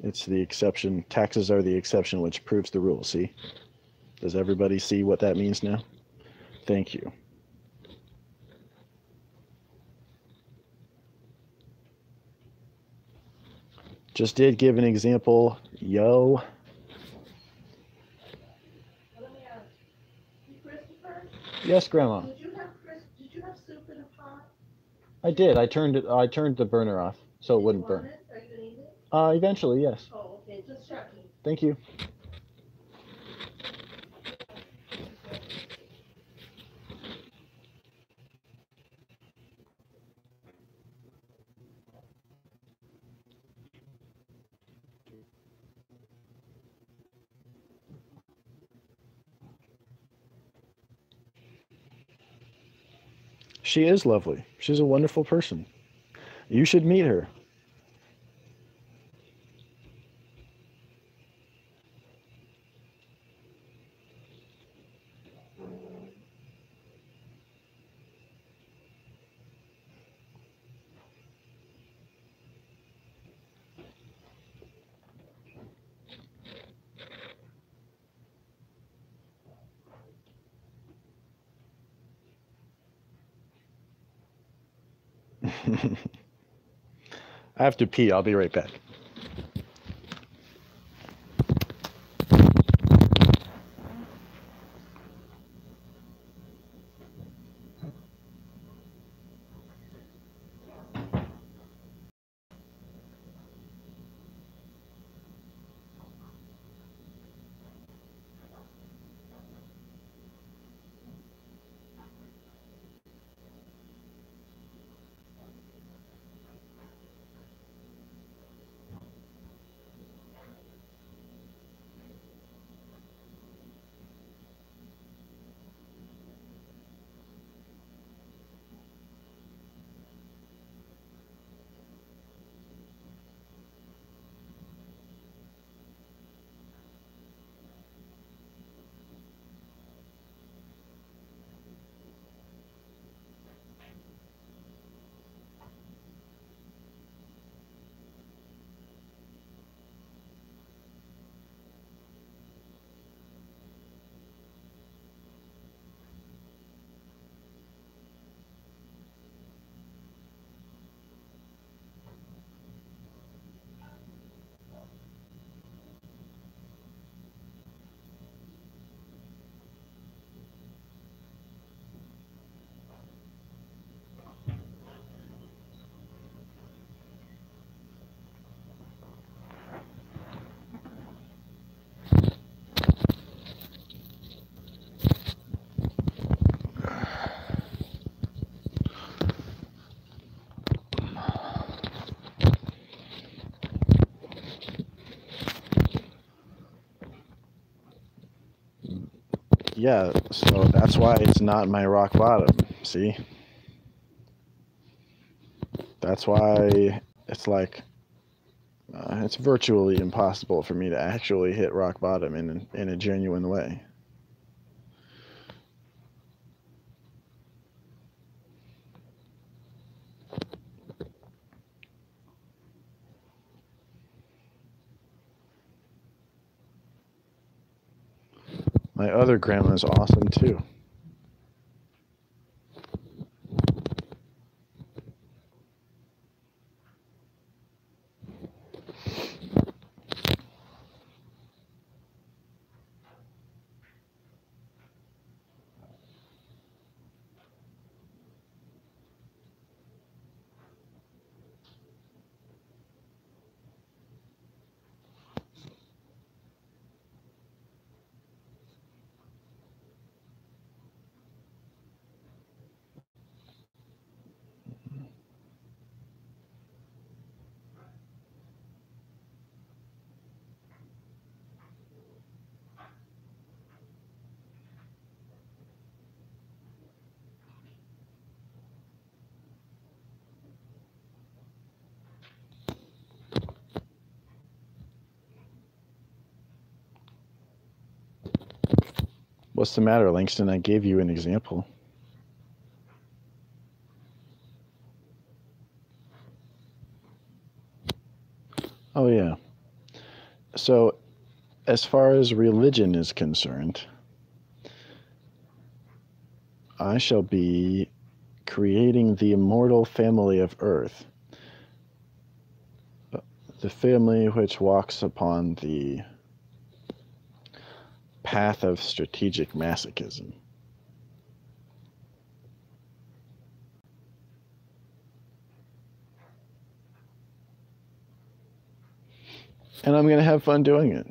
It's the exception. Taxes are the exception which proves the rule. See? Does everybody see what that means now? Thank you. Just did give an example. Yo. Let me ask, you Christopher, Yes, Grandma. did you have soup in a pot? I did. I turned the burner off so it Did you wouldn't want burn. it? Are you gonna eat it? Eventually, yes. Oh, okay, just checking. Thank you. She is lovely. She's a wonderful person. You should meet her. I have to pee. I'll be right back. Yeah, so that's why it's not my rock bottom. See? That's why it's like it's virtually impossible for me to actually hit rock bottom in a genuine way. My other grandma is awesome too. What's the matter, Langston? I gave you an example. Oh, yeah. So, as far as religion is concerned, I shall be creating the immortal family of Earth, the family which walks upon the path of strategic masochism. And I'm going to have fun doing it.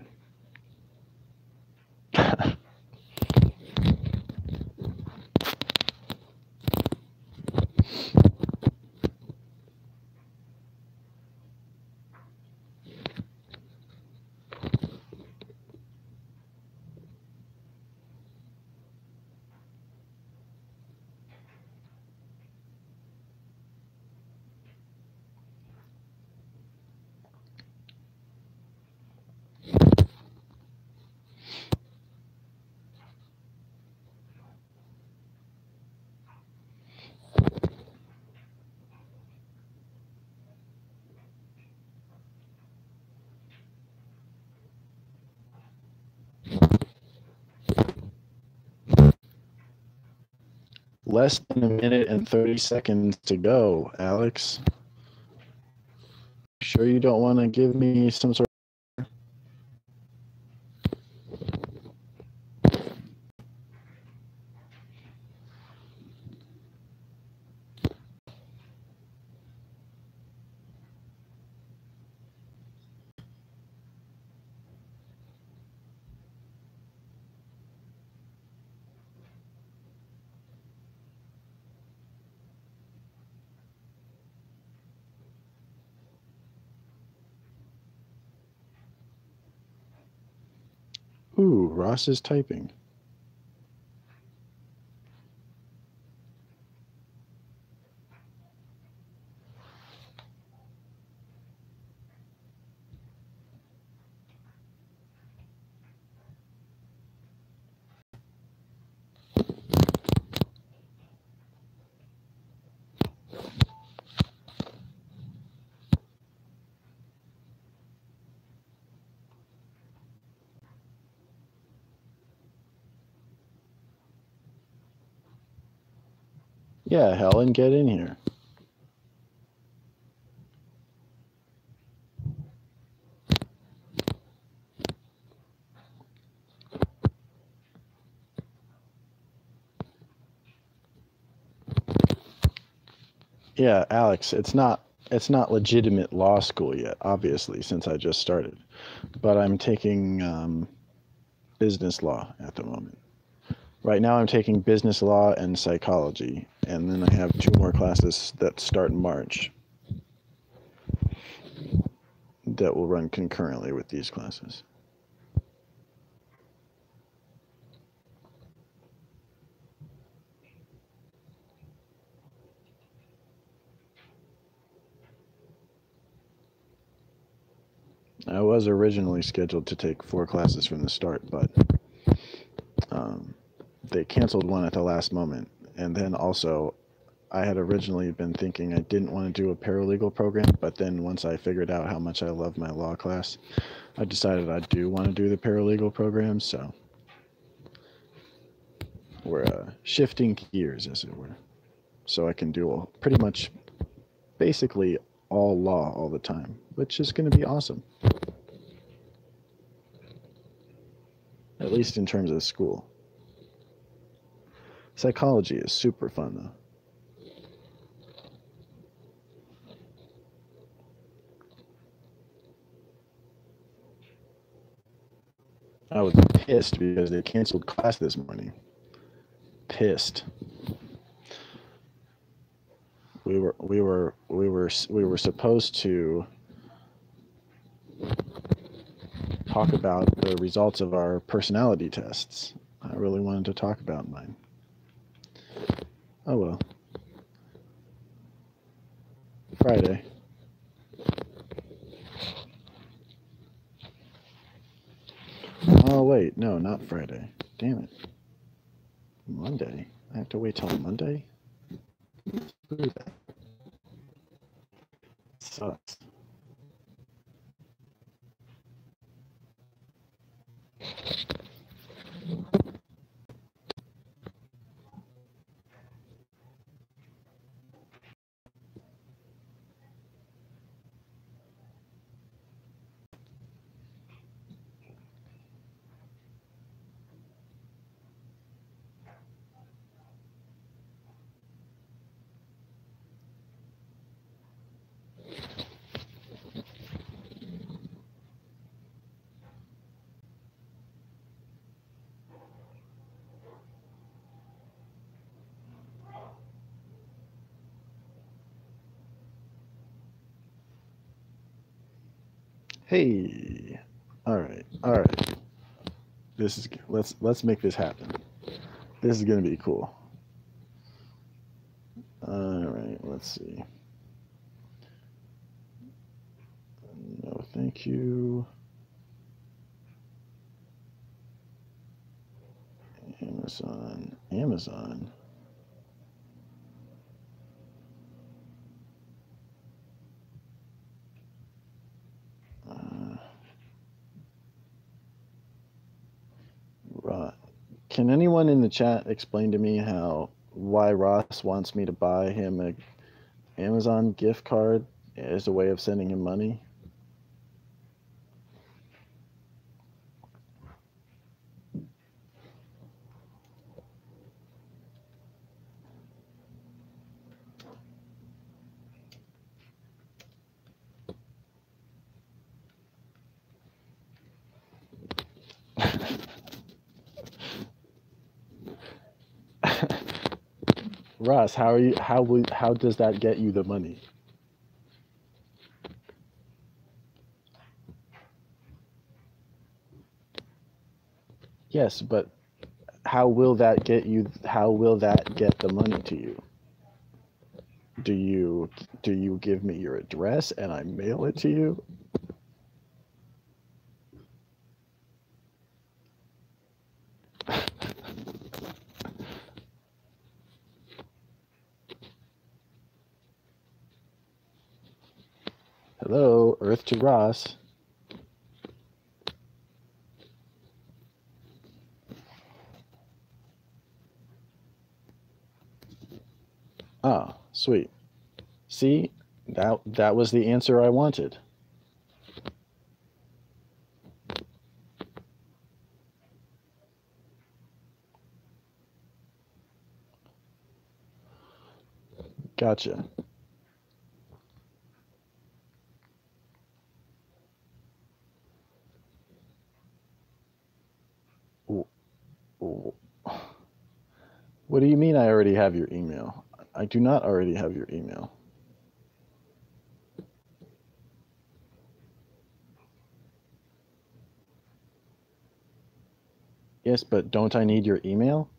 Less than a minute and 30 seconds to go, Alex. Sure you don't want to give me some sort of... Ooh, Ross is typing. Yeah, Helen, get in here. Yeah, Alex, it's not legitimate law school yet, obviously, since I just started. But I'm taking business law at the moment. Right now I'm taking business law and psychology, and then I have 2 more classes that start in March that will run concurrently with these classes. I was originally scheduled to take 4 classes from the start, but they canceled one at the last moment. And then also, I had originally been thinking I didn't want to do a paralegal program, but then once I figured out how much I love my law class, I decided I do want to do the paralegal program, so we're shifting gears, as it were. So I can do pretty much basically all law all the time, which is going to be awesome. At least in terms of school. Psychology is super fun, though. I was pissed because they canceled class this morning. Pissed. We were supposed to talk about the results of our personality tests. I really wanted to talk about mine. Oh well. Friday. Oh wait, no, not Friday. Damn it. Monday? I have to wait till Monday? Screw that. Sucks. Hey. All right. All right. This is let's make this happen. This is gonna be cool. All right. Let's see. No, thank you. Amazon. Amazon. Right. Can anyone in the chat explain to me why Ross wants me to buy him a Amazon gift card as a way of sending him money? Ross, how does that get you the money? Yes, but how will that get the money to you? Do you give me your address and I mail it to you? Hello, Earth to Ross. Ah, sweet. See, that was the answer I wanted. Gotcha. What do you mean I already have your email? I do not already have your email. Yes, but don't I need your email?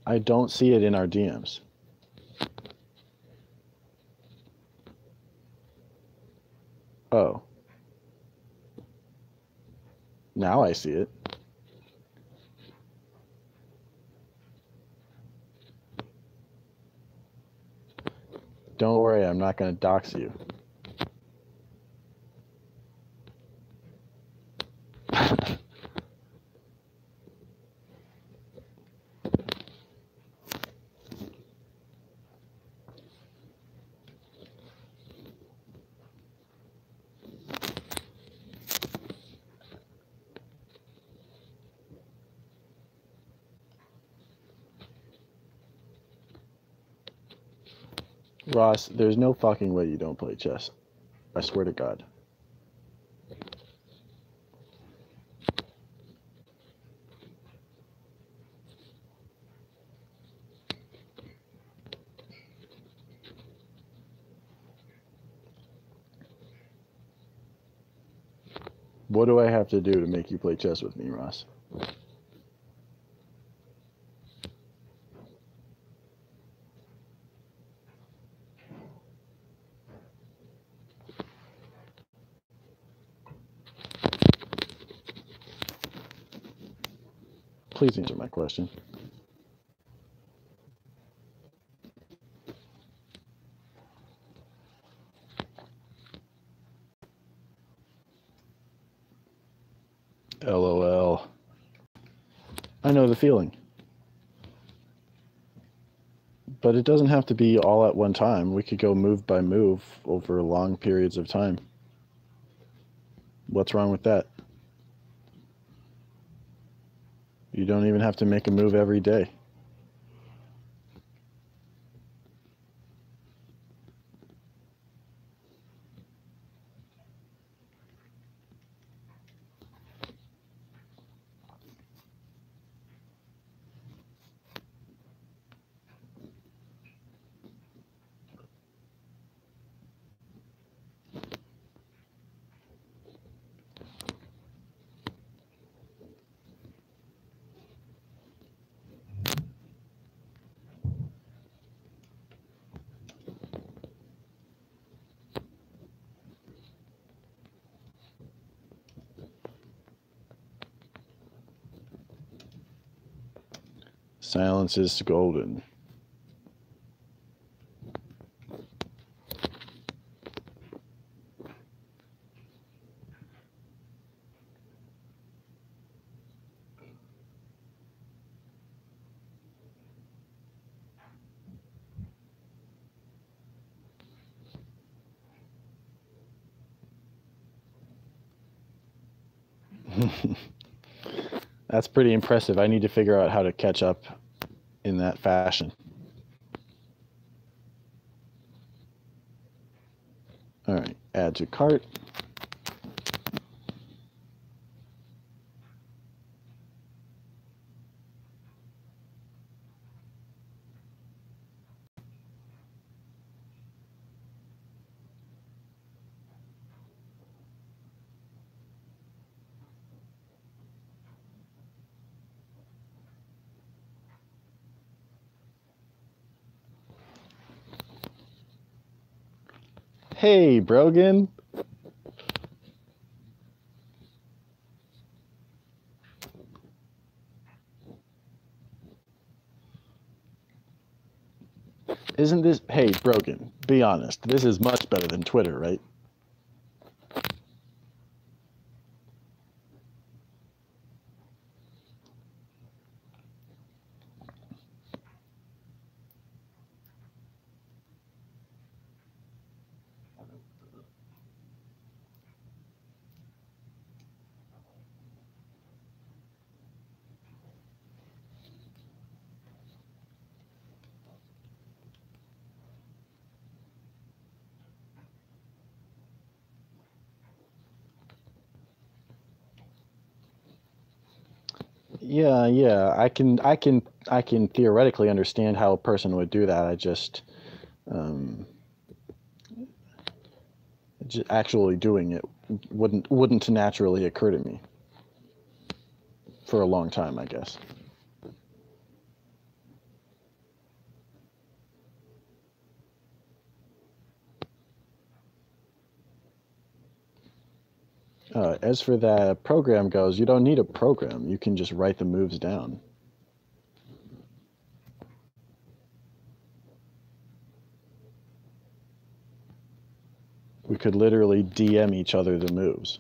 I don't see it in our DMs. Oh. Now I see it. Don't worry, I'm not going to dox you. Ross, there's no fucking way you don't play chess. I swear to God. What do I have to do to make you play chess with me, Ross? Please answer my question. LOL. I know the feeling. But it doesn't have to be all at one time. We could go move by move over long periods of time. What's wrong with that? You don't even have to make a move every day. Silence is golden. That's pretty impressive. I need to figure out how to catch up in that fashion. All right, add to cart. Hey, Brogan. Isn't this, hey, Brogan, be honest. This is much better than Twitter, right? Yeah. I can theoretically understand how a person would do that. I just, um, actually doing it wouldn't naturally occur to me for a long time, I guess. As for that program goes, you don't need a program. You can just write the moves down. We could literally DM each other the moves.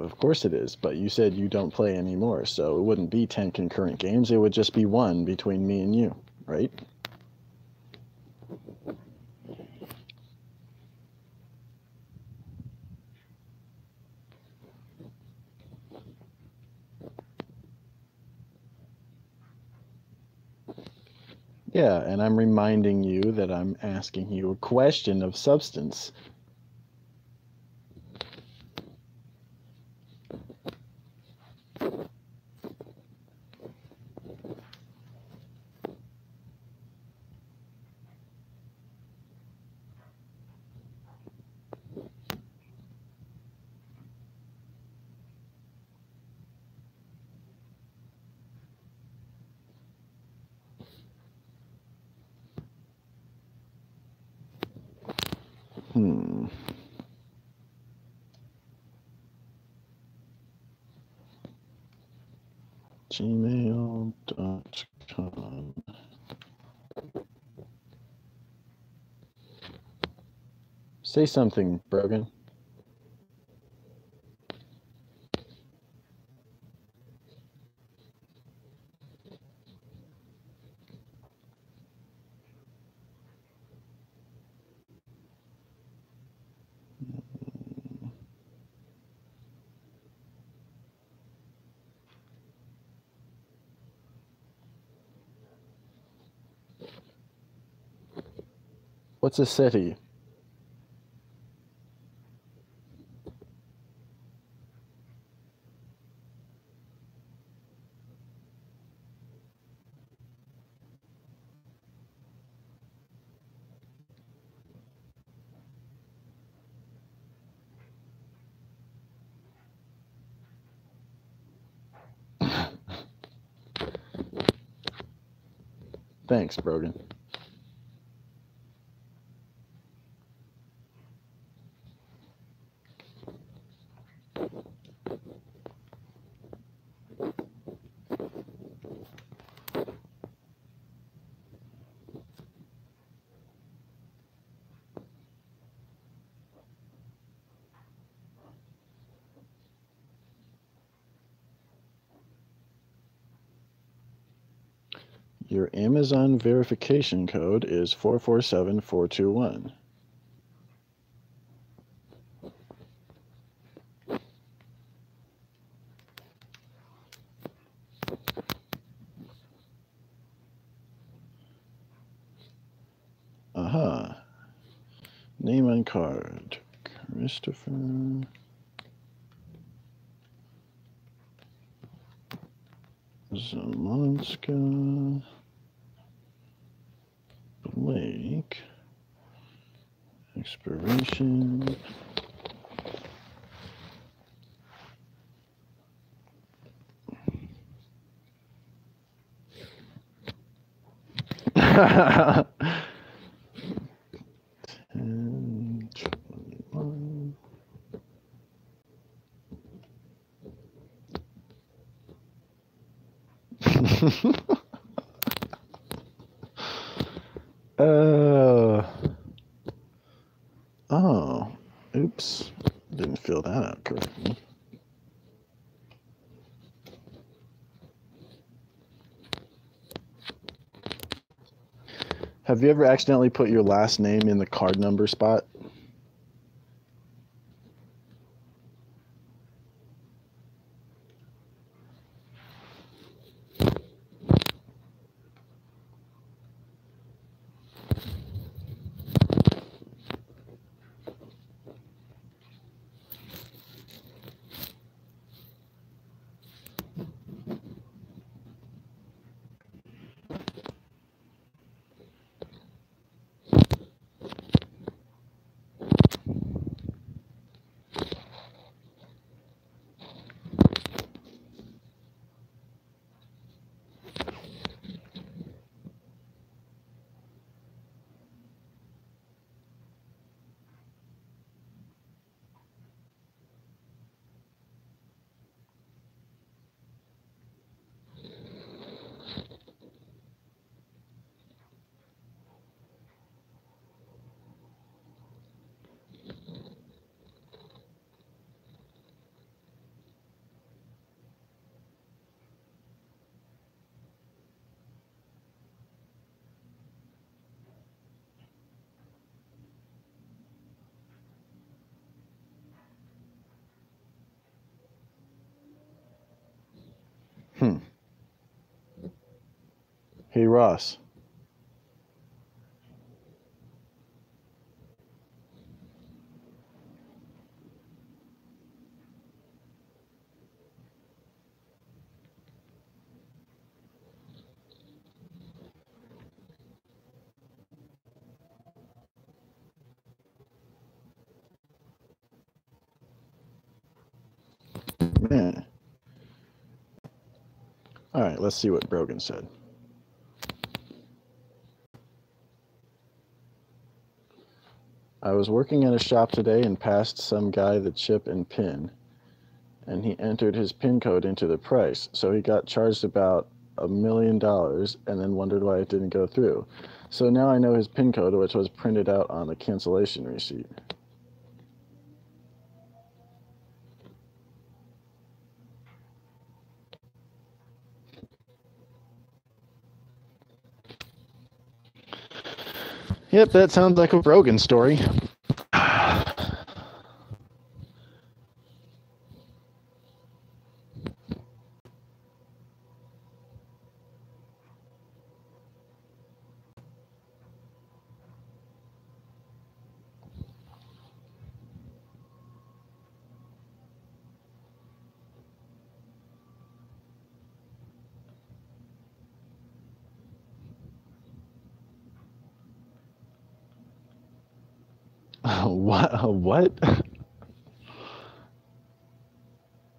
Of course it is, but you said you don't play anymore, so it wouldn't be 10 concurrent games. It would just be one between me and you, right? Yeah, and I'm reminding you that I'm asking you a question of substance. Gmail.com. Say something, Brogan. What's a SETI? Thanks, Brogan. Your Amazon verification code is 447421. Aha. Name on card. Christopher Zamonska Blake. Expiration. And 21. Oh, oops. Didn't fill that out correctly. Have you ever accidentally put your last name in the card number spot? Hey, Ross. Man. All right, let's see what Brogan said. I was working at a shop today and passed some guy the chip and pin, and he entered his pin code into the price, so he got charged about $1 million and then wondered why it didn't go through. So now I know his pin code, which was printed out on the cancellation receipt. Yep, that sounds like a Brogan story. What? What?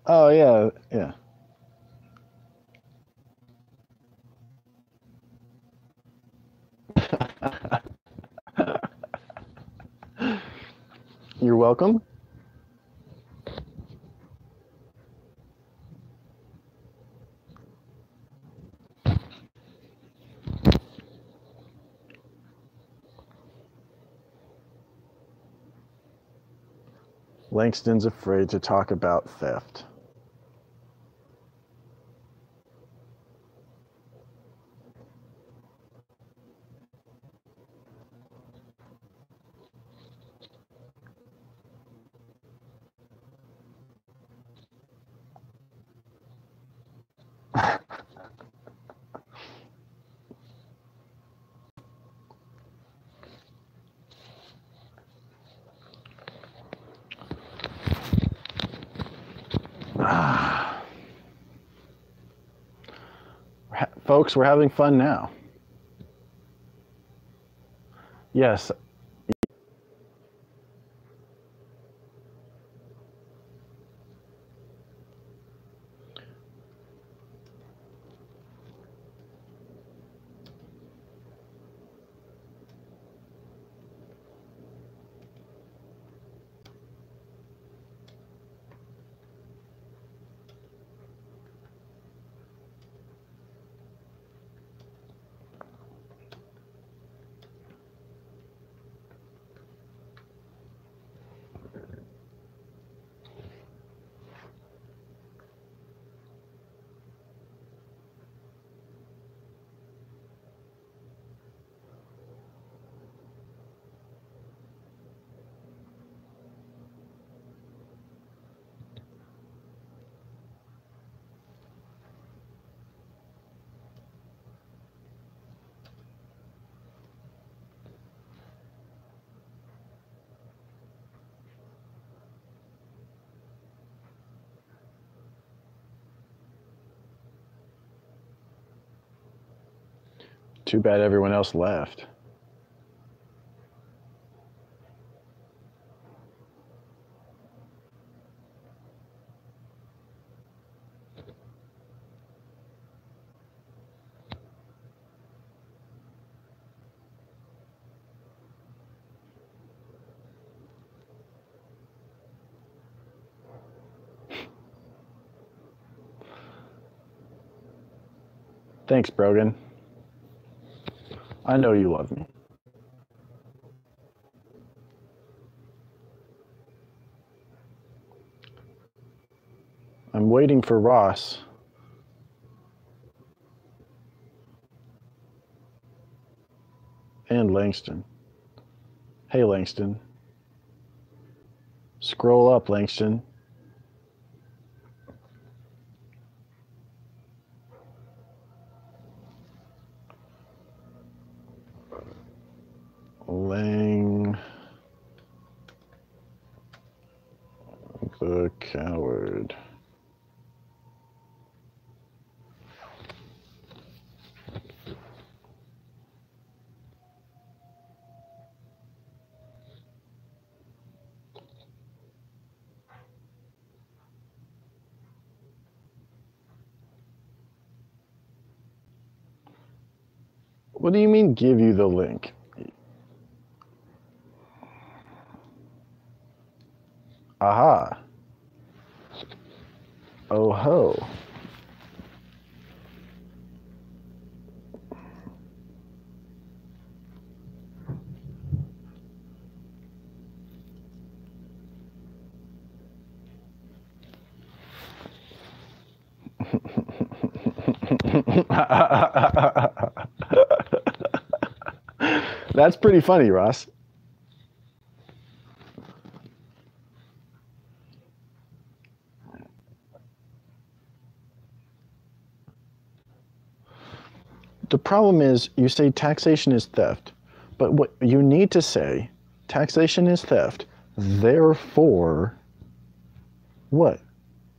Oh, yeah, yeah. You're welcome. Langston's afraid to talk about theft. Folks, we're having fun now. Yes. Too bad everyone else left. Thanks, Brogan. I know you love me. I'm waiting for Ross. And Langston. Hey, Langston. Scroll up, Langston. Lang the coward. What do you mean give you the link? Aha. Oh ho. That's pretty funny, Ross. The problem is you say taxation is theft, but what you need to say, taxation is theft, therefore, what?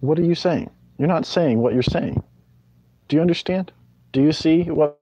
What are you saying? You're not saying what you're saying. Do you understand? Do you see what?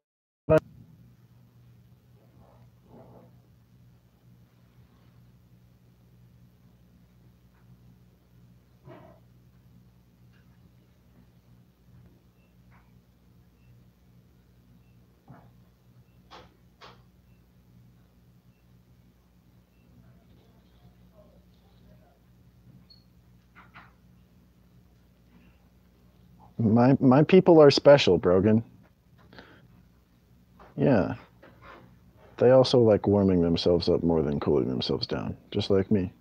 My people are special, Brogan. Yeah. They also like warming themselves up more than cooling themselves down, just like me.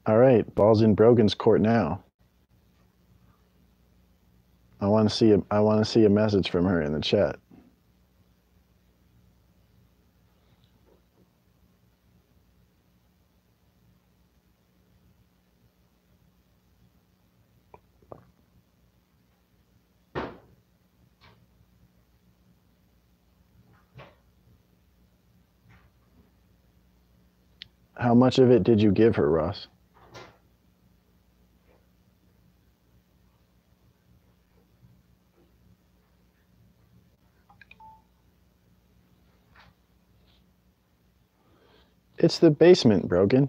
All right, ball's in Brogan's court now. I want to see a message from her in the chat. How much of it did you give her, Ross? It's the basement, Brogan.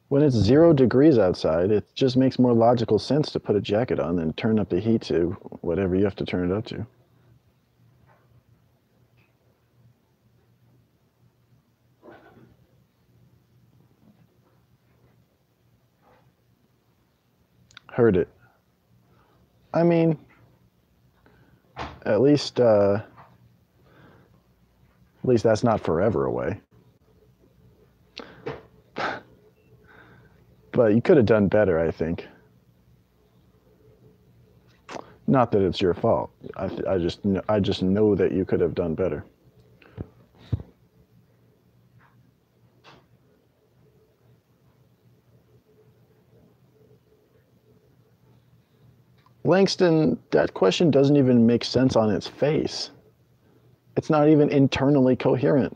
When it's 0 degrees outside, it just makes more logical sense to put a jacket on than turn up the heat to whatever you have to turn it up to. Heard it. I mean, at least that's not forever away. But you could have done better, I think. Not that it's your fault. I just know that you could have done better. Langston, that question doesn't even make sense on its face. It's not even internally coherent.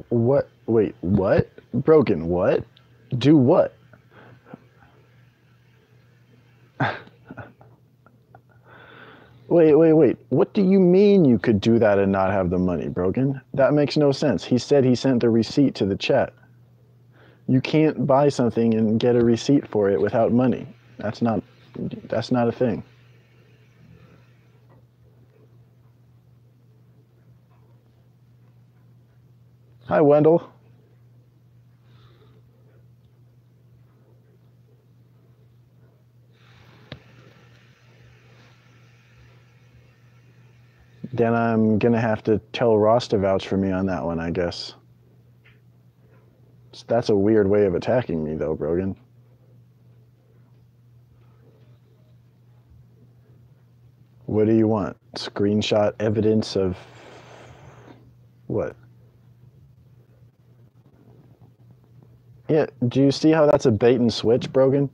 What? Wait, what? Brogan, what? Do what? Wait. What do you mean you could do that and not have the money, Brogan? That makes no sense. He said he sent the receipt to the chat. You can't buy something and get a receipt for it without money. That's not a thing. Hi, Wendell. Then I'm gonna have to tell Ross to vouch for me on that one, I guess. That's a weird way of attacking me, though, Brogan. What do you want? Screenshot evidence of what? Yeah, do you see how that's a bait and switch, Brogan?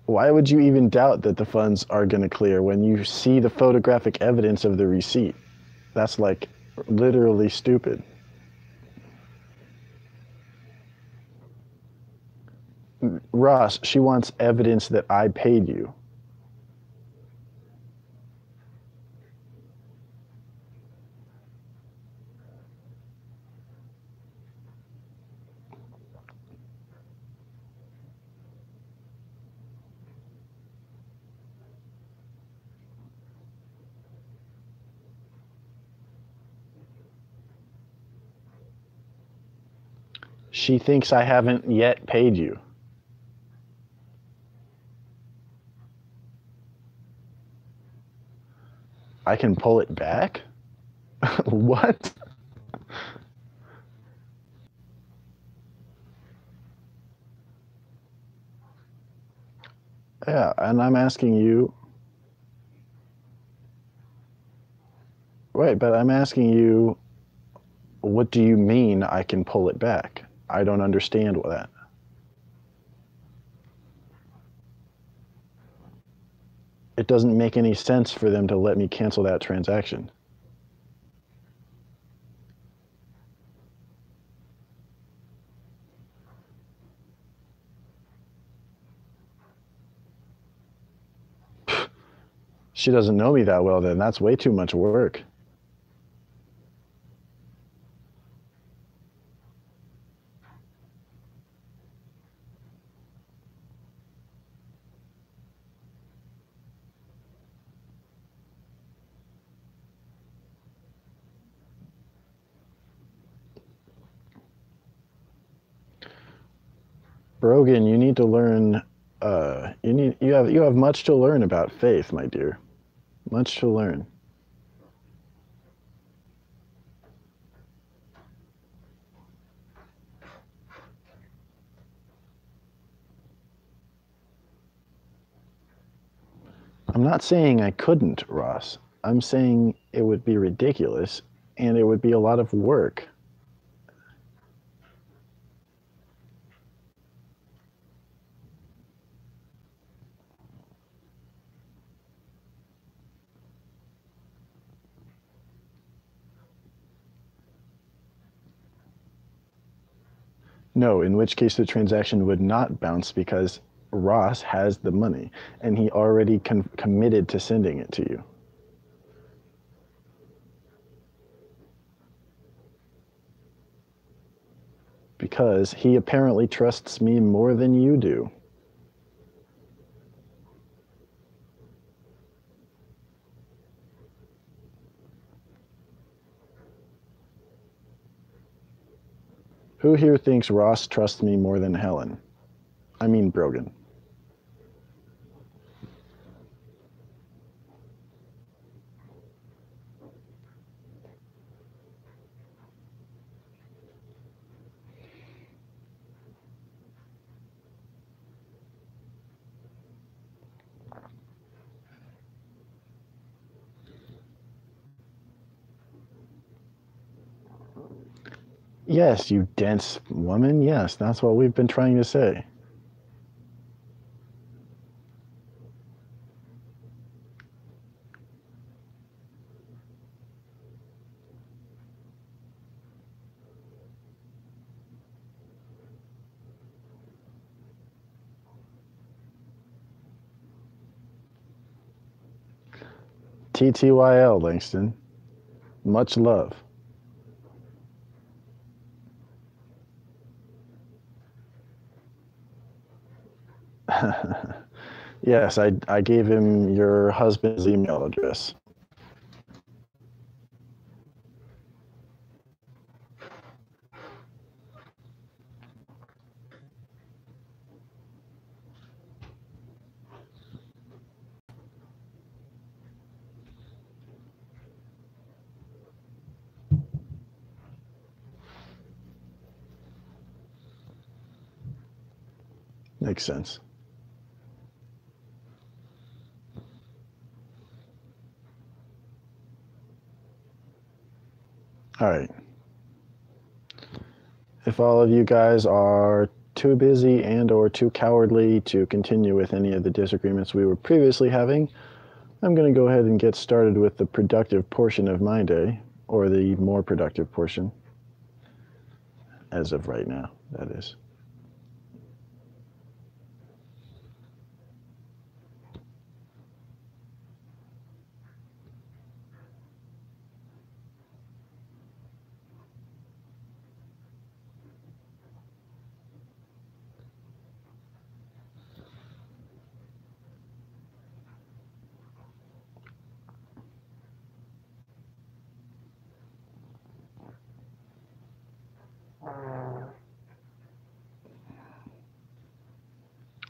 Why would you even doubt that the funds are going to clear when you see the photographic evidence of the receipt? That's like literally stupid. Ross, she wants evidence that I paid you. She thinks I haven't yet paid you. I can pull it back? What? Yeah, and I'm asking you. Right, but I'm asking you, what do you mean I can pull it back? I don't understand that. It doesn't make any sense for them to let me cancel that transaction. She doesn't know me that well, then. That's way too much work. Brogan, you need to learn. You have much to learn about faith, my dear. Much to learn. I'm not saying I couldn't, Ross. I'm saying it would be ridiculous, and it would be a lot of work. No, in which case the transaction would not bounce because Ross has the money, and he already committed to sending it to you. Because he apparently trusts me more than you do. Who here thinks Ross trusts me more than Helen? I mean Brogan. Yes, you dense woman. Yes, that's what we've been trying to say. TTYL, Langston. Much love. Yes, I gave him your husband's email address. Makes sense. All right. If all of you guys are too busy and or too cowardly to continue with any of the disagreements we were previously having, I'm going to go ahead and get started with the productive portion of my day, or the more productive portion, as of right now, that is.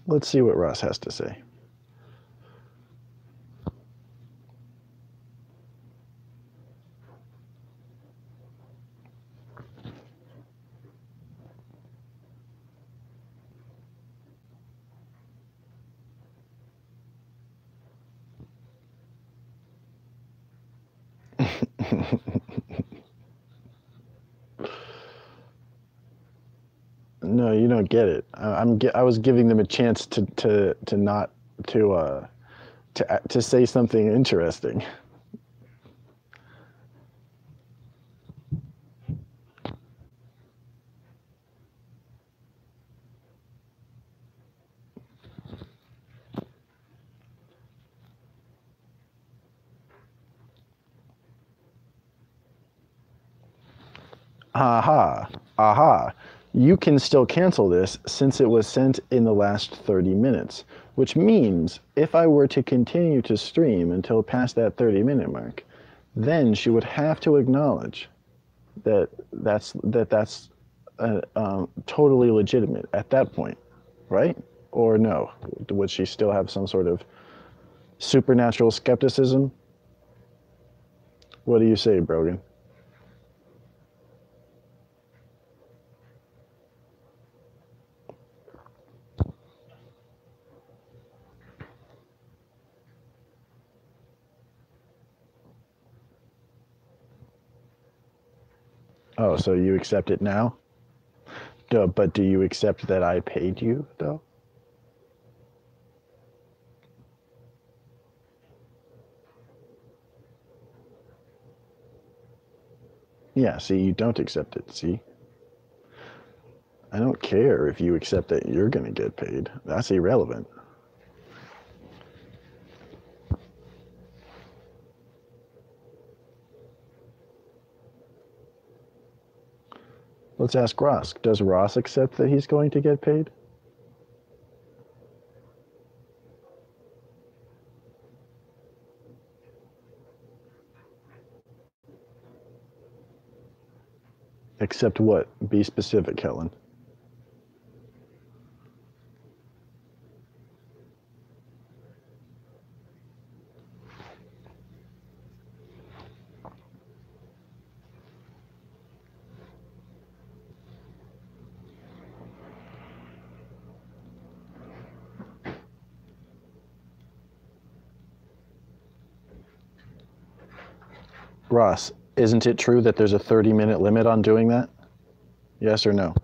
Let's see what Ross has to say. No, you don't get it. I was giving them a chance to not to say something interesting. Aha, aha. You can still cancel this since it was sent in the last 30 minutes, which means if I were to continue to stream until past that 30-minute mark, then she would have to acknowledge that that's totally legitimate at that point, right? Or no? Would she still have some sort of supernatural skepticism? What do you say, Brogan? Oh, so you accept it now? Duh, but do you accept that I paid you, though? Yeah, see, you don't accept it, see? I don't care if you accept that you're going to get paid. That's irrelevant. Let's ask Ross. Does Ross accept that he's going to get paid? Accept what? Be specific, Helen. Ross, isn't it true that there's a 30-minute limit on doing that? Yes or no?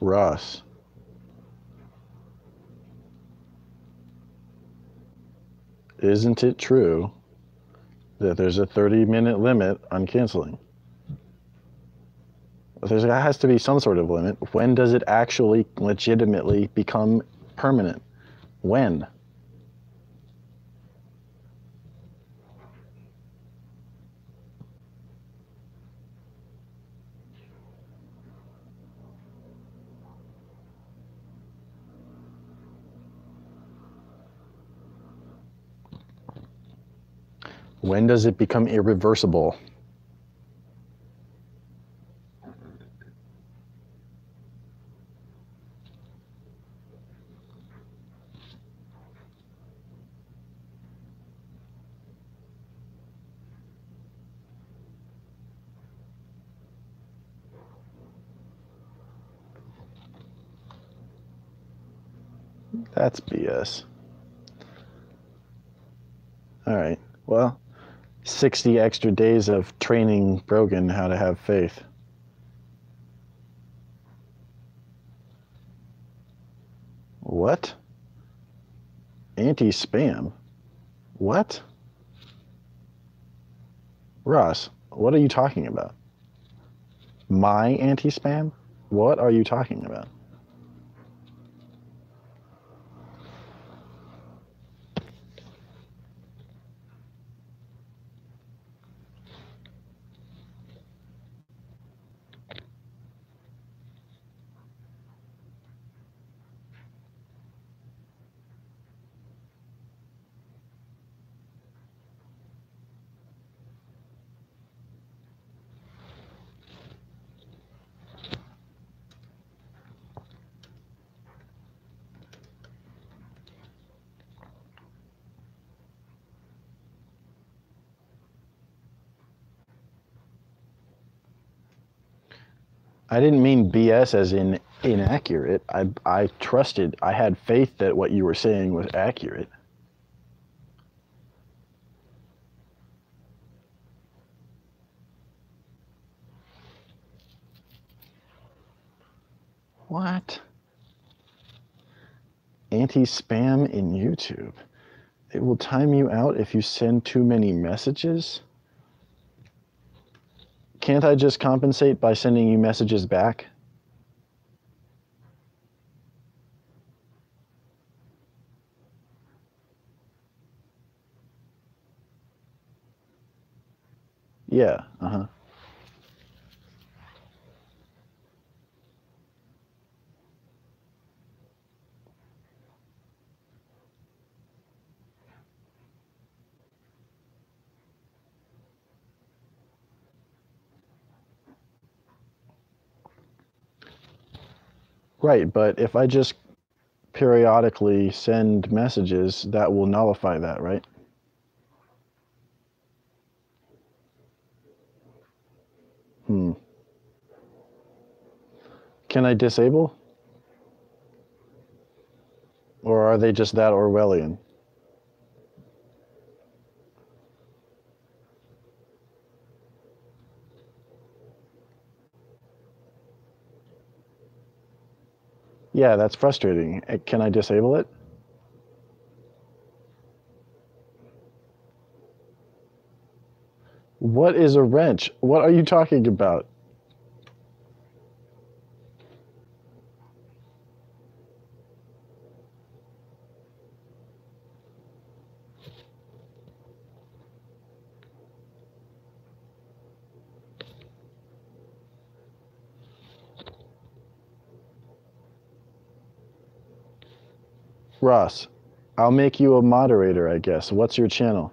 Ross. Isn't it true that there's a 30-minute limit on canceling? There has to be some sort of limit. When does it actually legitimately become permanent? When? When does it become irreversible? That's BS. All right. Well, 60 extra days of training Brogan how to have faith. What? Anti-spam? What? Ross, what are you talking about? My anti-spam? What are you talking about? I didn't mean BS as in inaccurate. I trusted, I had faith that what you were saying was accurate. What? Anti-spam in YouTube. It will time you out if you send too many messages? Can't I just compensate by sending you messages back? Yeah, uh-huh. Right, but if I just periodically send messages, that will nullify that, right? Can I disable? Or are they just that Orwellian? Yeah, that's frustrating. Can I disable it? What is a wrench? What are you talking about? Ross, I'll make you a moderator, I guess. What's your channel?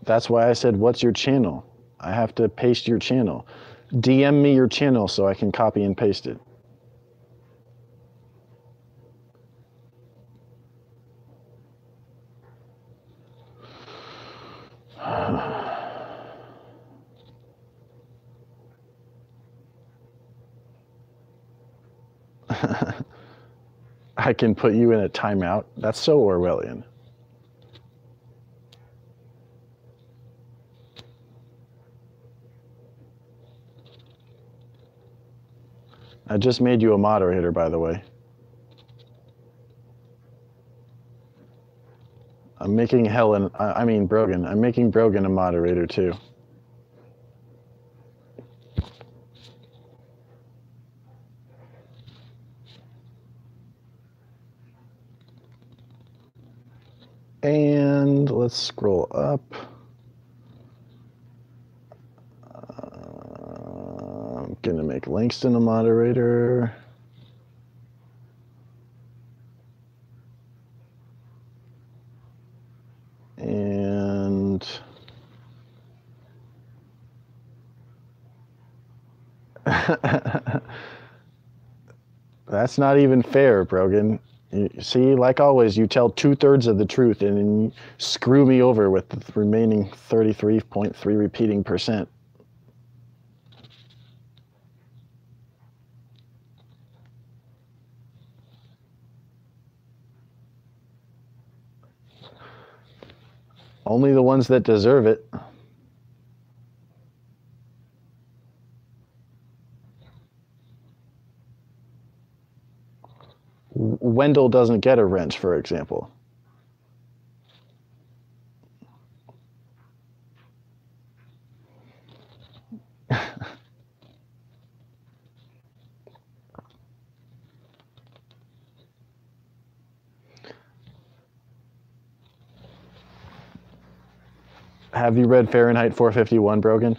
That's why I said, what's your channel? I have to paste your channel. DM me your channel so I can copy and paste it. I can put you in a timeout. That's so Orwellian. I just made you a moderator, by the way. I'm making Brogan. I'm making Brogan a moderator too. And let's scroll up. I'm going to make Langston a moderator. And that's not even fair, Brogan. You see, like always, you tell 2/3 of the truth and then you screw me over with the remaining 33.3 repeating percent. Only the ones that deserve it. Wendell doesn't get a wrench, for example. Have you read Fahrenheit 451, Brogan?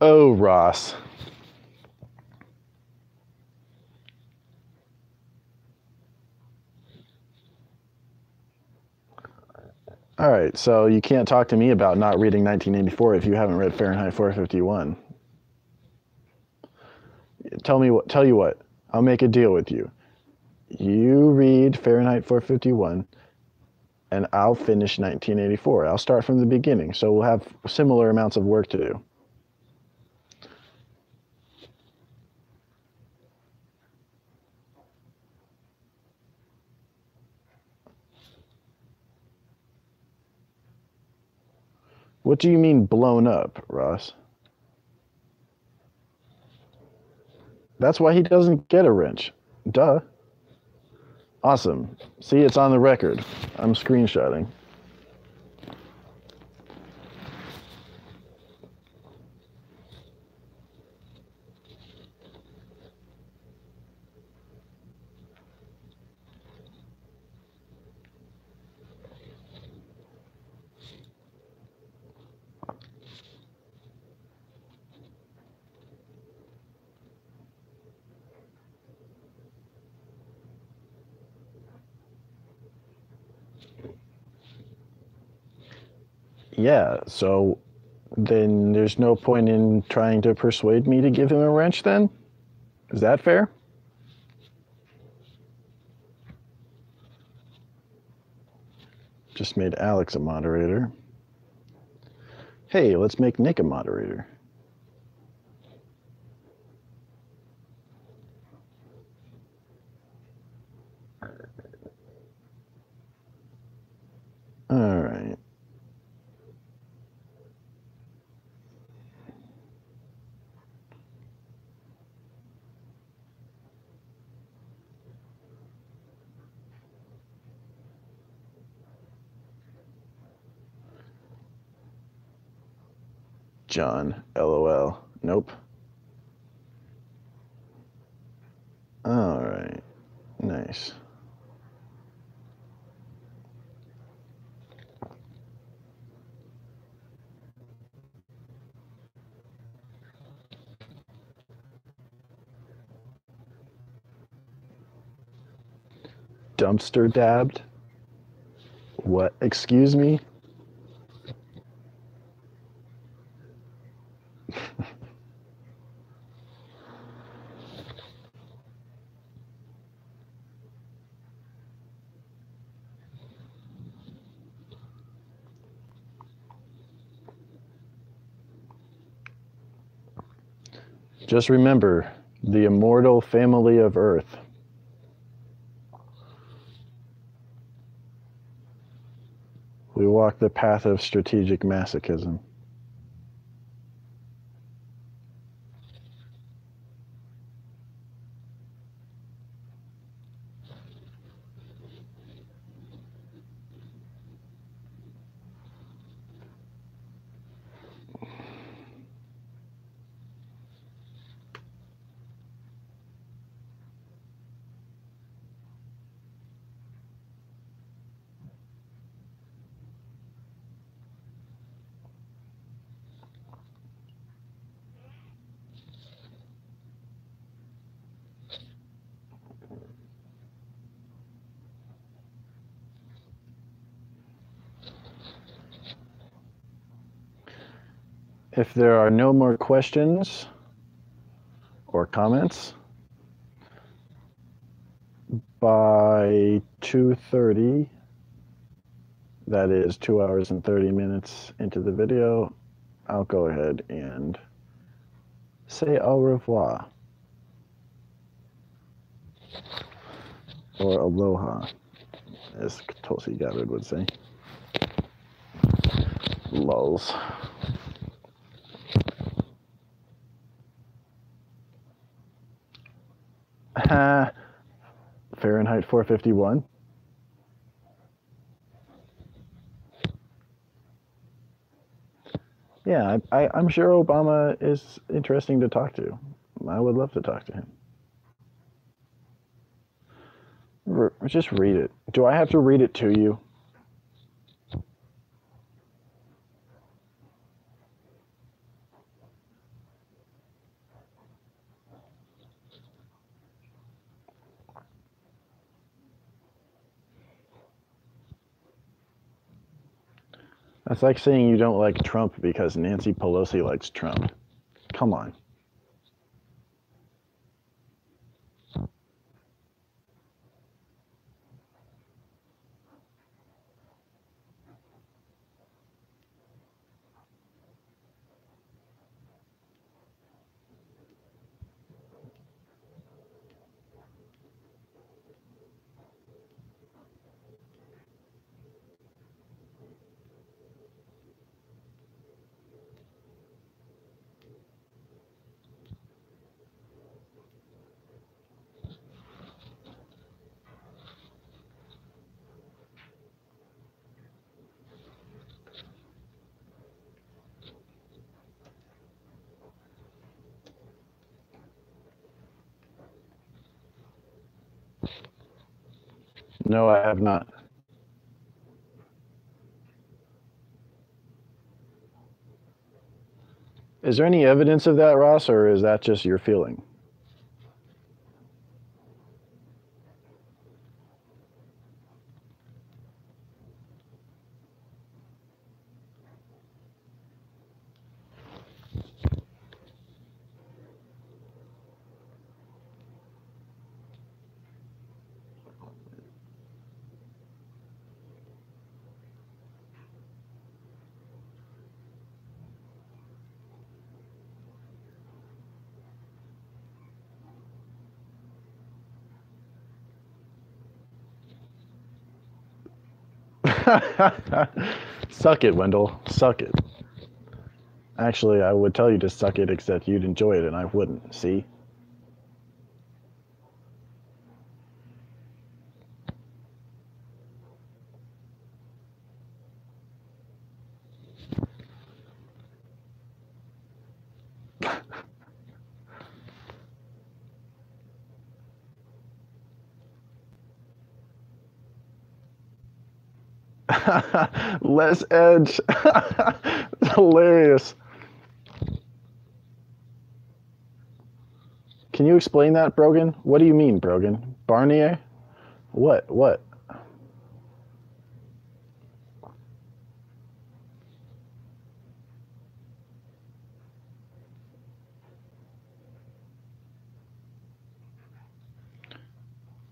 Oh, Ross. All right, so you can't talk to me about not reading 1984 if you haven't read Fahrenheit 451. Tell you what, I'll make a deal with you. You read Fahrenheit 451, and I'll finish 1984. I'll start from the beginning, so we'll have similar amounts of work to do. What do you mean blown up, Ross? That's why he doesn't get a wrench. Duh. Awesome. See, it's on the record. I'm screenshotting. Yeah, so then there's no point in trying to persuade me to give him a wrench then? Is that fair? Just made Alex a moderator. Hey, let's make Nick a moderator. All right. John, LOL. Nope. All right. Nice. Dumpster dabbed? What? Excuse me? Just remember, the immortal family of Earth. We walk the path of strategic masochism. If there are no more questions or comments by 2:30, that is 2 hours and 30 minutes into the video, I'll go ahead and say au revoir. Or aloha, as Tulsi Gabbard would say. Lulz. Fahrenheit 451. Yeah, I'm sure Obama is interesting to talk to. I would love to talk to him. Just read it. Do I have to read it to you? That's like saying you don't like Trump because Nancy Pelosi likes Trump. Come on. No, I have not. Is there any evidence of that, Ross, or is that just your feeling? Suck it, Wendell. Suck it. Actually, I would tell you to suck it, except you'd enjoy it and I wouldn't. See? Less edge. Hilarious. Can you explain that, Brogan? What do you mean, Brogan? Barnier? What? What?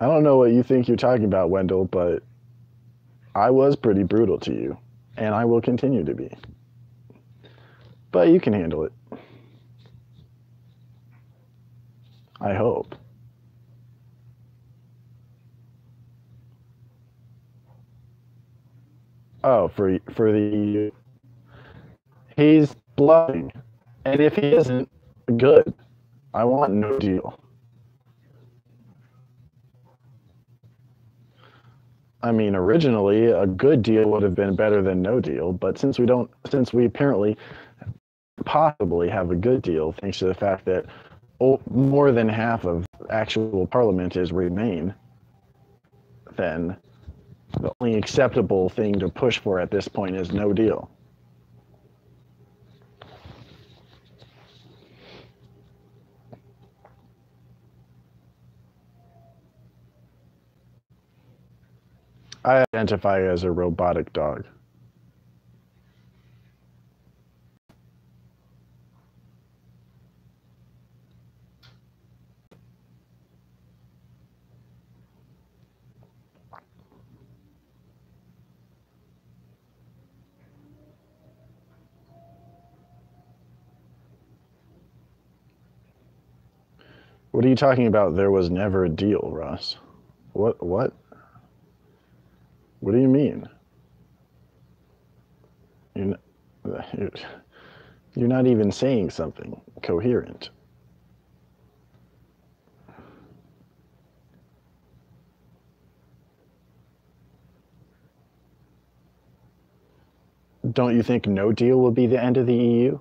I don't know what you think you're talking about, Wendell, but I was pretty brutal to you, and I will continue to be. But you can handle it. I hope. Oh, for the he's bluffing, and if he isn't, good. I want no deal. I mean, originally a good deal would have been better than no deal, but since we apparently possibly have a good deal, thanks to the fact that more than half of actual parliament is Remain, then the only acceptable thing to push for at this point is no deal. I identify as a robotic dog. What are you talking about? There was never a deal, Ross. What? What? What do you mean? You're you're, you're not even saying something coherent. Don't you think no deal will be the end of the EU?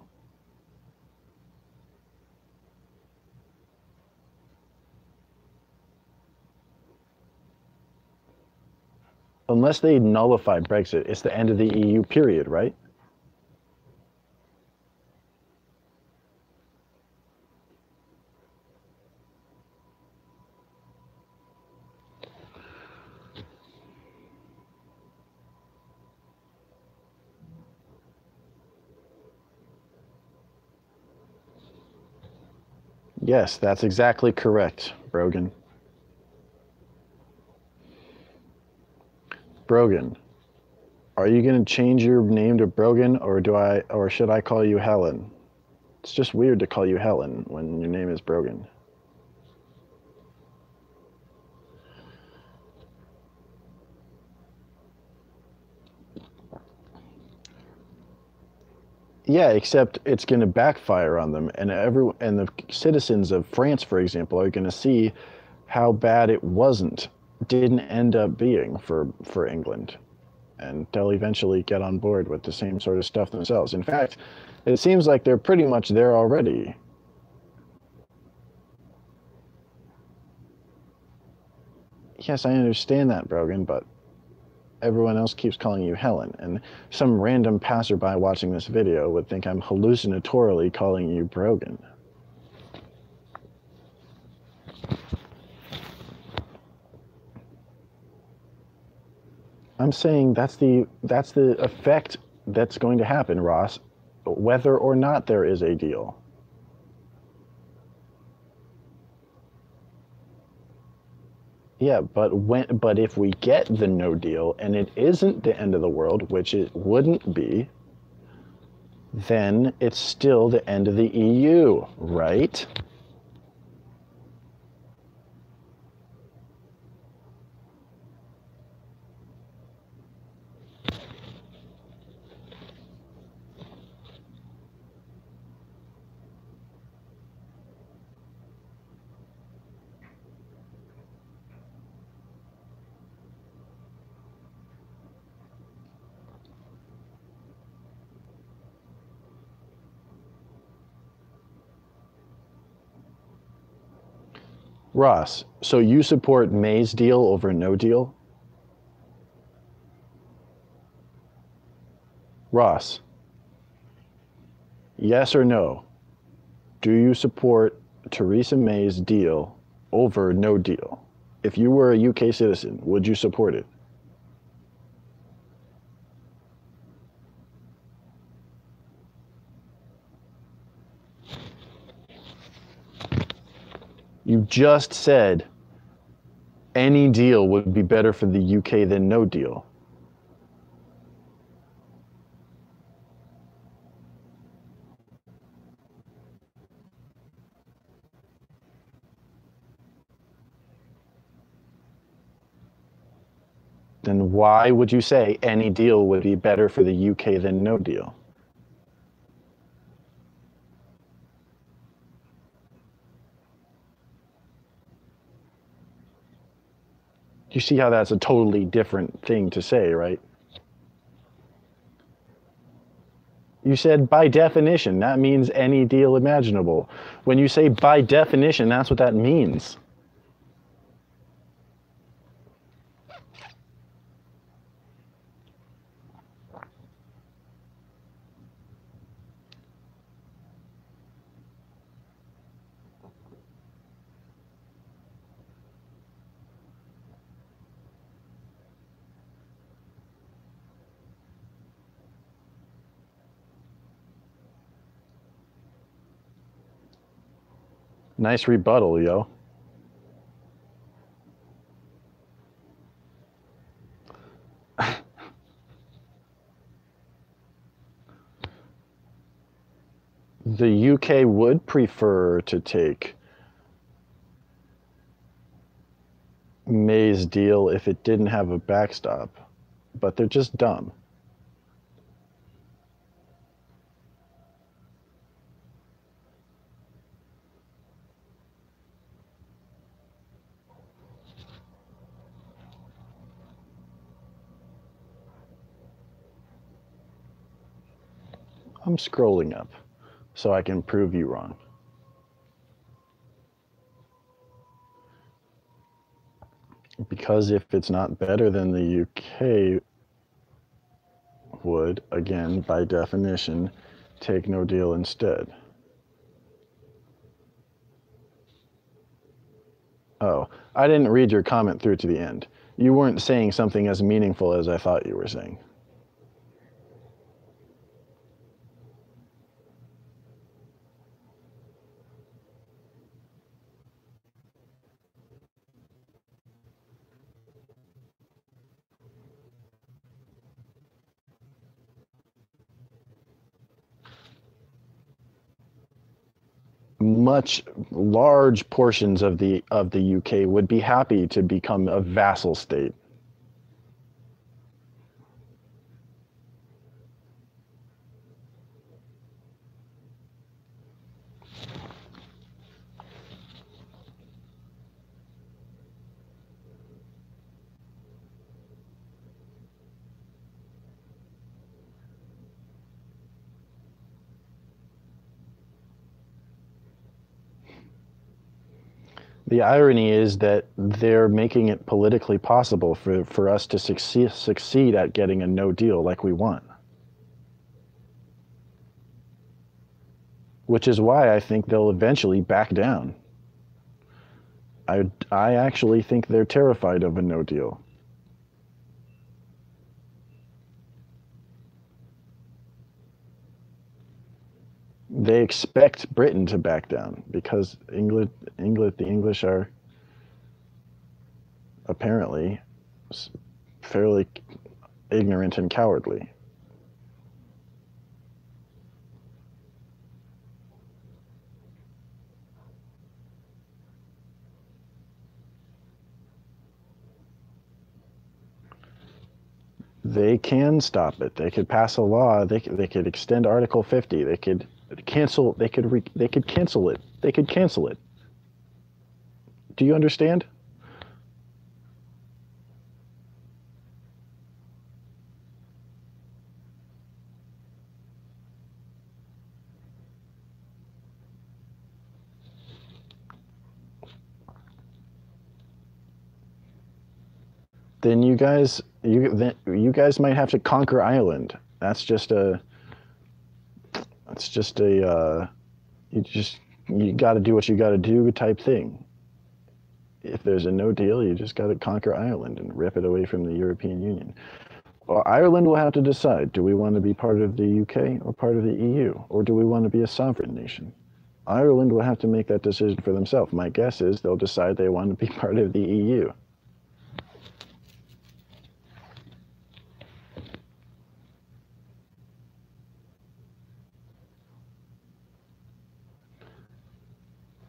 Unless they nullify Brexit, it's the end of the EU, period, right? Yes, that's exactly correct, Brogan. Brogan, are you going to change your name to Brogan, or should I call you Helen? It's just weird to call you Helen when your name is Brogan. Yeah, except it's going to backfire on them, and the citizens of France, for example, are going to see how bad it didn't end up being for England, and they'll eventually get on board with the same sort of stuff themselves. In fact, it seems like they're pretty much there already. Yes, I understand that, Brogan, but everyone else keeps calling you Helen, and some random passerby watching this video would think I'm hallucinatorily calling you Brogan. I'm saying that's the effect that's going to happen, Ross, whether or not there is a deal. Yeah, but if we get the no deal and it isn't the end of the world, which it wouldn't be, then it's still the end of the EU, right? Ross, so you support May's deal over no deal? Ross, yes or no? Do you support Theresa May's deal over no deal? If you were a UK citizen, would you support it? You just said any deal would be better for the UK than no deal. Then why would you say any deal would be better for the UK than no deal? You see how that's a totally different thing to say, right? You said by definition, that means any deal imaginable. When you say by definition, that's what that means. Nice rebuttal, yo. The UK would prefer to take May's deal if it didn't have a backstop, but they're just dumb. I'm scrolling up so I can prove you wrong. Because if it's not better than the UK would, again, by definition, take no deal instead. Oh, I didn't read your comment through to the end. You weren't saying something as meaningful as I thought you were saying. Much large portions of the UK would be happy to become a vassal state. The irony is that they're making it politically possible for us to succeed at getting a no deal like we want. Which is why I think they'll eventually back down. I actually think they're terrified of a no deal. They expect Britain to back down because the English are apparently fairly ignorant and cowardly. They can stop it. They could pass a law. They could extend Article 50. They could cancel. They could cancel it. They could cancel it. Do you understand? Then you guys might have to conquer Ireland. That's just a you got to do what you got to do type thing. If there's a no deal, you just got to conquer Ireland and rip it away from the European Union. Well, Ireland will have to decide, do we want to be part of the UK or part of the EU, or do we want to be a sovereign nation? Ireland will have to make that decision for themselves. My guess is they'll decide they want to be part of the EU.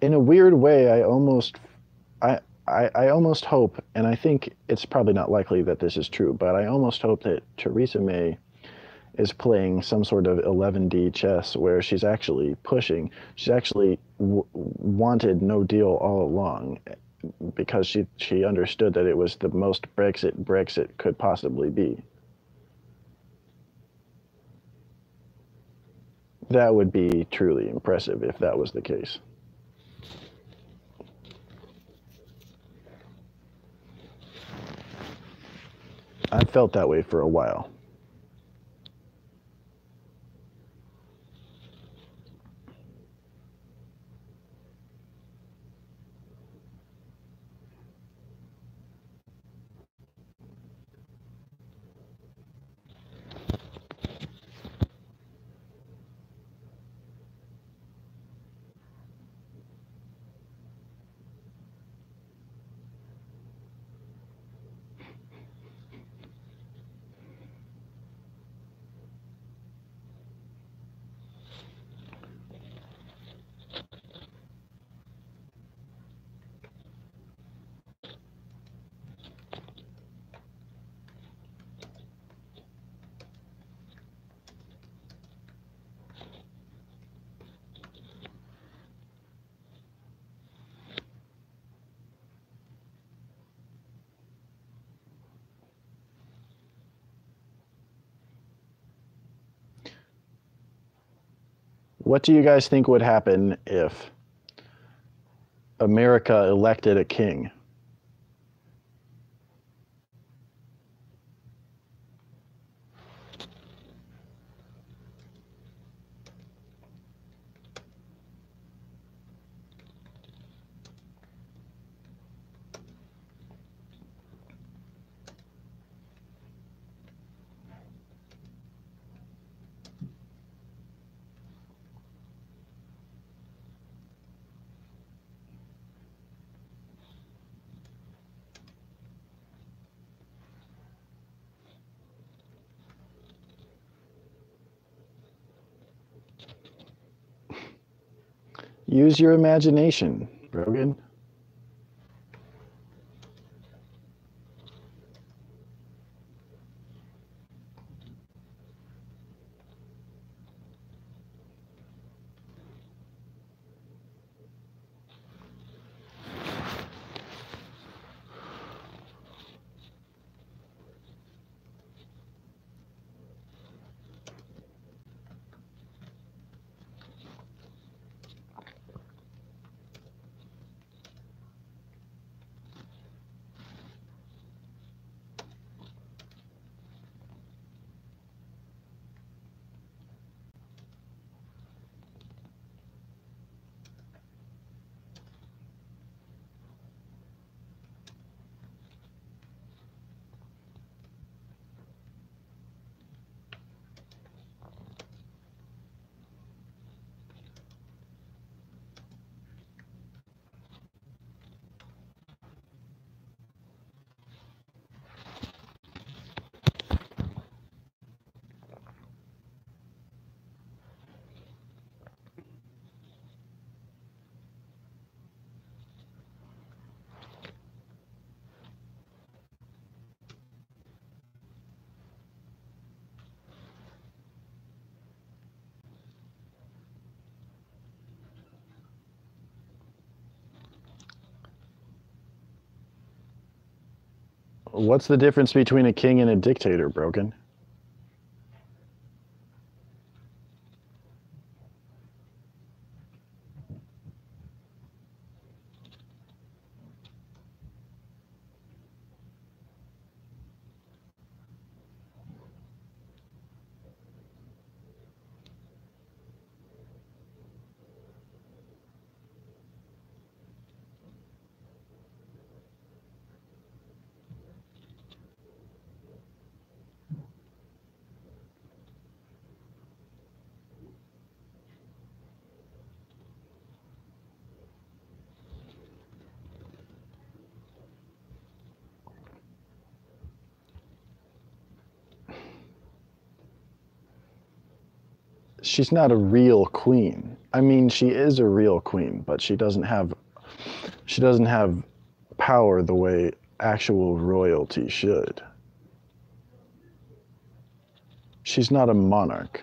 In a weird way, I almost hope, and I think it's probably not likely that this is true, but I almost hope that Theresa May is playing some sort of 11D chess where she's actually pushing. She's actually wanted no deal all along because she understood that it was the most Brexit could possibly be. That would be truly impressive if that was the case. I've felt that way for a while. What do you guys think would happen if America elected a king? Use your imagination, Brogan. What's the difference between a king and a dictator, Brogan? She's not a real queen. I mean, she is a real queen, but she doesn't have power the way actual royalty should. She's not a monarch,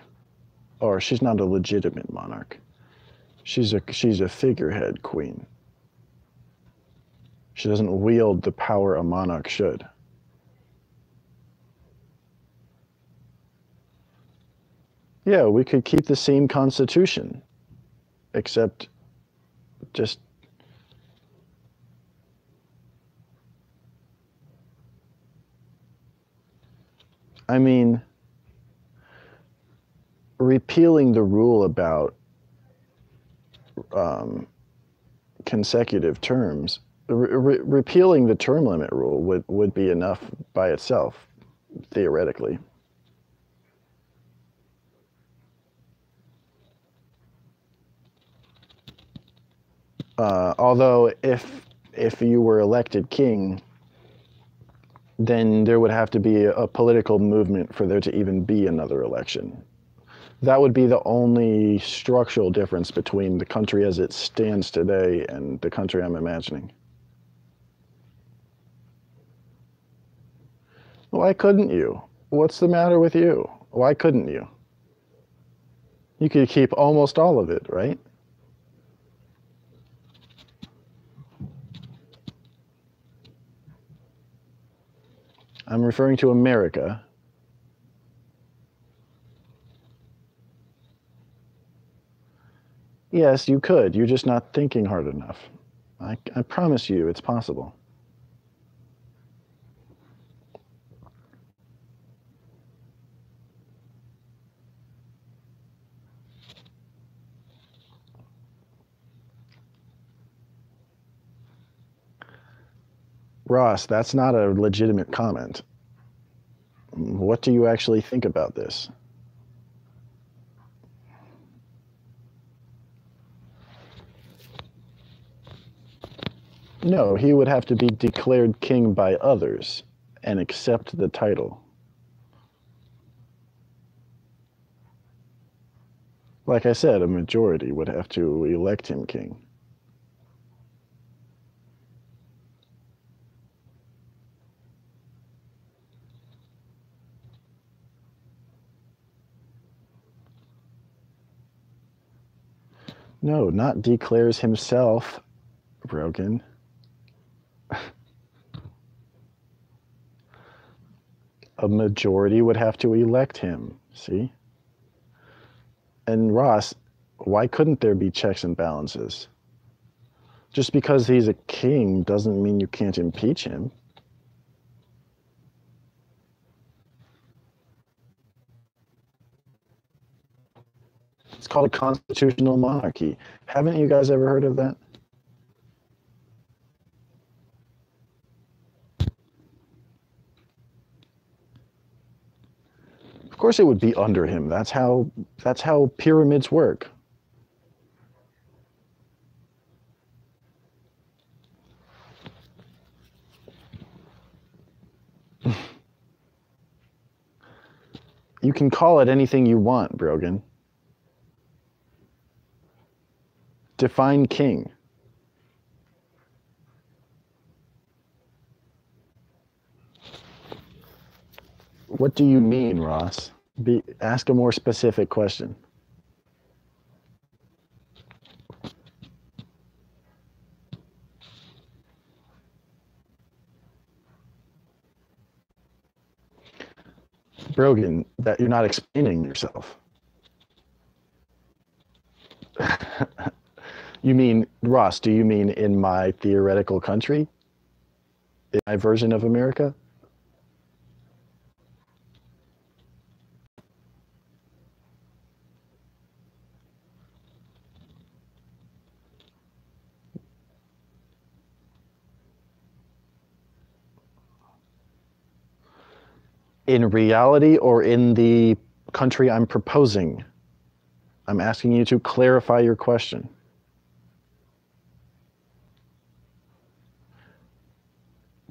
or she's not a legitimate monarch. She's a figurehead queen. She doesn't wield the power a monarch should. Yeah, we could keep the same constitution, except just I mean, repealing the rule about consecutive terms, repealing the term limit rule would be enough by itself, theoretically. Although if you were elected king, then there would have to be a political movement for there to even be another election. That would be the only structural difference between the country as it stands today and the country I'm imagining. Why couldn't you? What's the matter with you? Why couldn't you? You could keep almost all of it, right? I'm referring to America. Yes, you could. You're just not thinking hard enough. I promise you it's possible. Ross, that's not a legitimate comment. What do you actually think about this? No, he would have to be declared king by others and accept the title. Like I said, a majority would have to elect him king. No, not declares himself, Brogan. A majority would have to elect him, see? And Ross, why couldn't there be checks and balances? Just because he's a king doesn't mean you can't impeach him. It's called a constitutional monarchy. Haven't you guys ever heard of that? Of course it would be under him. That's how pyramids work. You can call it anything you want, Brogan. Define king. What do you mean, Ross? Ask a more specific question. Brogan, that you're not explaining yourself. You mean, Ross, do you mean in my theoretical country? In my version of America? In reality or in the country I'm proposing? I'm asking you to clarify your question.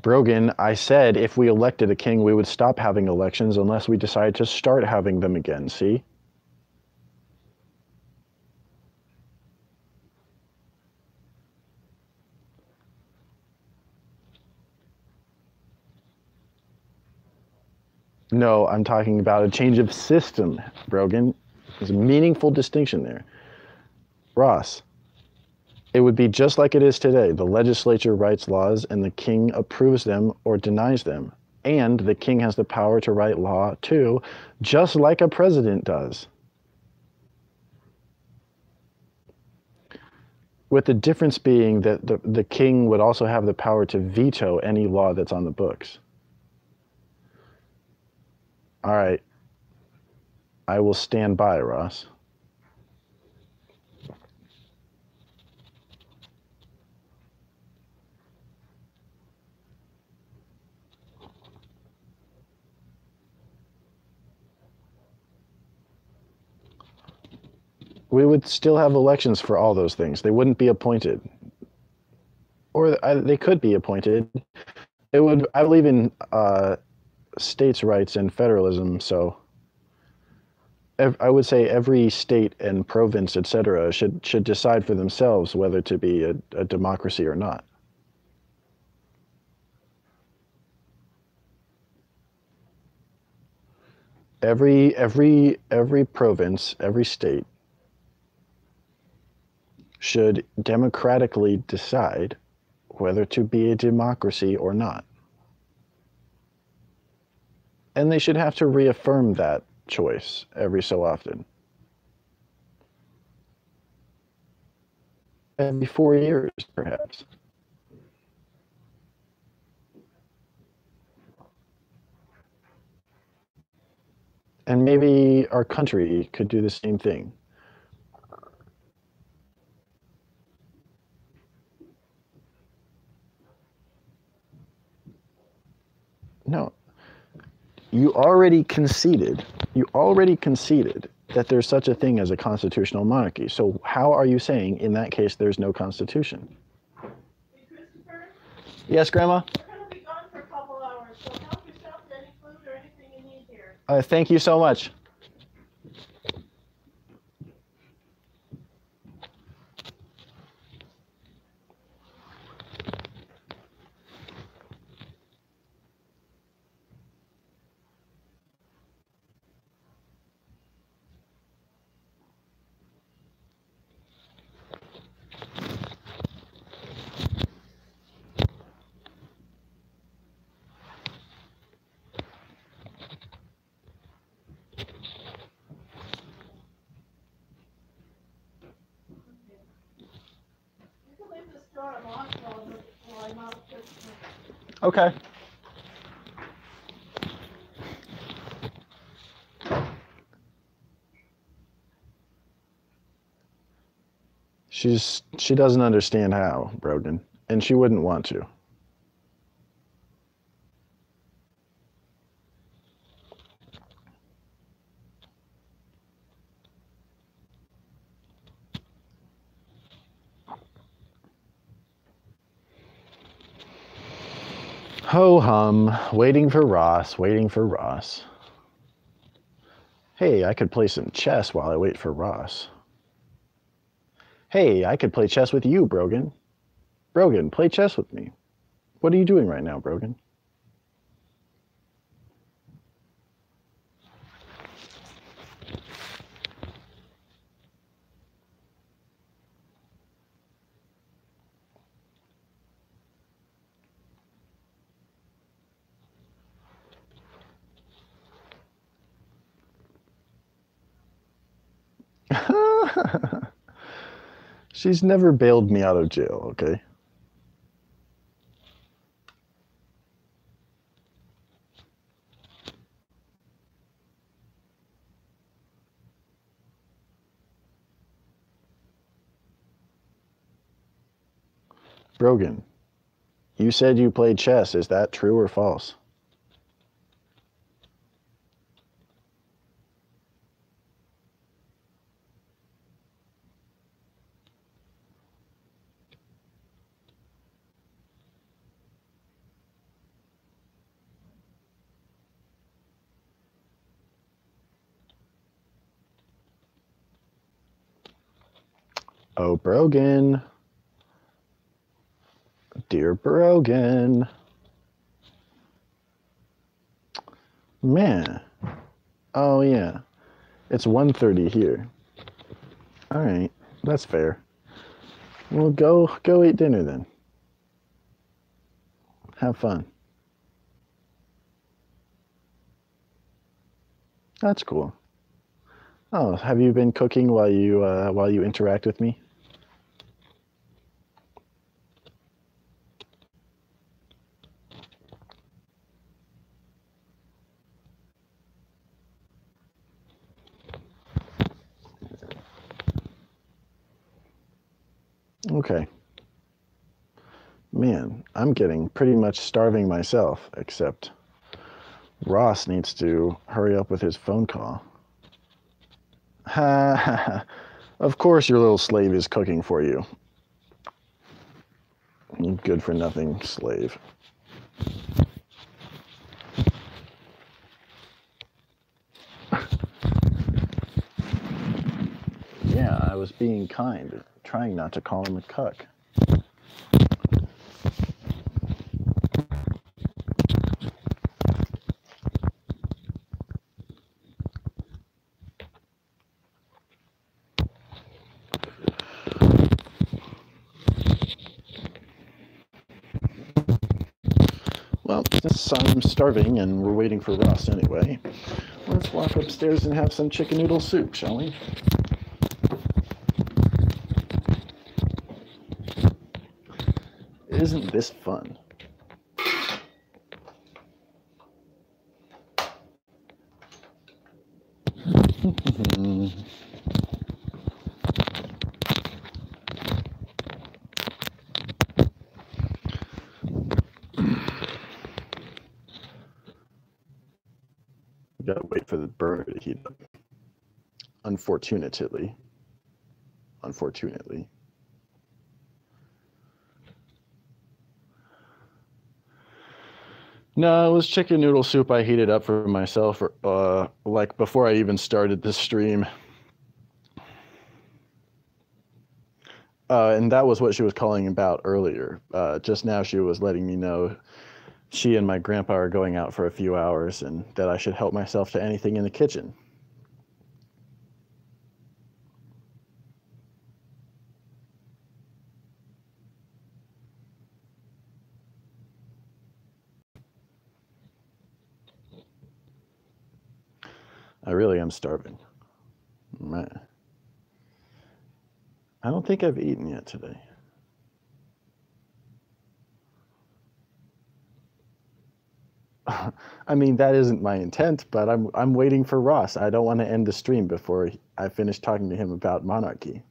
Brogan, I said if we elected a king, we would stop having elections unless we decide to start having them again, see? No, I'm talking about a change of system, Brogan. There's a meaningful distinction there. Ross, it would be just like it is today. The legislature writes laws and the king approves them or denies them. And the king has the power to write law too, just like a president does. With the difference being that the king would also have the power to veto any law that's on the books. All right. I will stand by, Ross. We would still have elections for all those things. They wouldn't be appointed. Or they could be appointed. It would. I believe in states' rights and federalism, so I would say every state and province, etc., should decide for themselves whether to be a democracy or not. Every province, every state should democratically decide whether to be a democracy or not. And they should have to reaffirm that choice every so often. Maybe 4 years, perhaps. And maybe our country could do the same thing. No, you already conceded that there's such a thing as a constitutional monarchy. So how are you saying in that case there's no constitution? Hey, Christopher, Yes, Grandma? we're gonna be gone for a couple hours, so help yourself to any food or anything you need here. Thank you so much. You can leave this door unlocked while I'm out of Christmas. Okay. She doesn't understand how, Brogan, and she wouldn't want to. Ho hum, waiting for Ross, waiting for Ross. Hey, I could play some chess while I wait for Ross. Hey, I could play chess with you, Brogan. Brogan, play chess with me. What are you doing right now, Brogan? She's never bailed me out of jail, okay? Brogan, you said you played chess. Is that true or false? Oh, Brogan. Dear Brogan. Man. Oh, yeah. It's 1:30 here. All right. That's fair. Well, go eat dinner then. Have fun. That's cool. Oh, have you been cooking while you interact with me? Okay. Man, I'm getting pretty much starving myself, except Ross needs to hurry up with his phone call. Ha ha ha. Of course your little slave is cooking for you. You good for nothing slave. Yeah, I was being kind, trying not to call him a cuck. Well, since I'm starving and we're waiting for Ross anyway, let's walk upstairs and have some chicken noodle soup, shall we? Isn't this fun? We gotta wait for the burner to heat up. Unfortunately. No, it was chicken noodle soup I heated up for myself, like before I even started this stream. And that was what she was calling about earlier. Just now she was letting me know she and my grandpa are going out for a few hours and that I should help myself to anything in the kitchen. I really am starving. Right. I don't think I've eaten yet today. I mean, that isn't my intent, but I'm waiting for Ross. I don't want to end the stream before I finish talking to him about monarchy.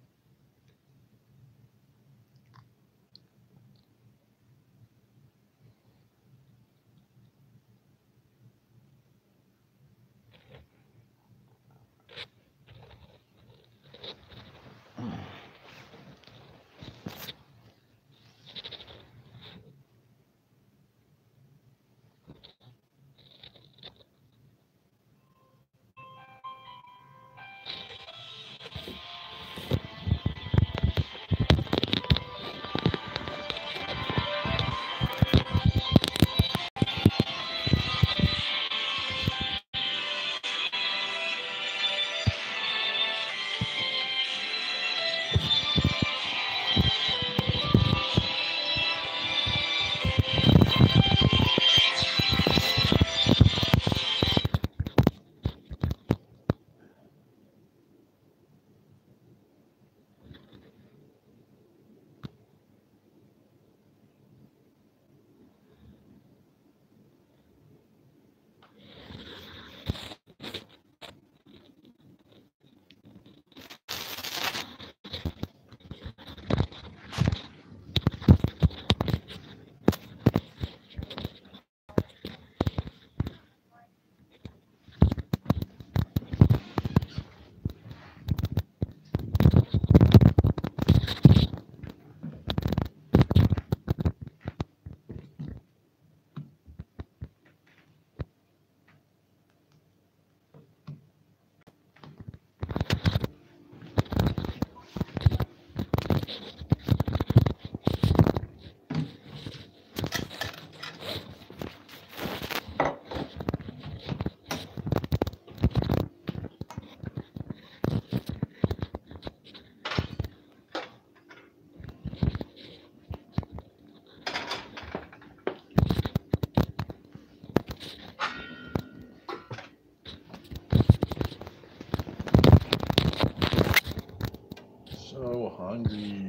So hungry.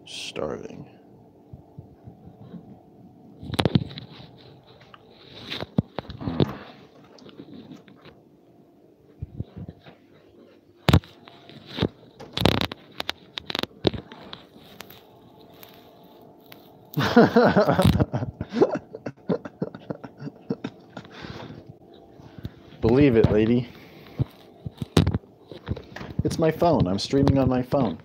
Starving. Believe it, lady. It's my phone. I'm streaming on my phone.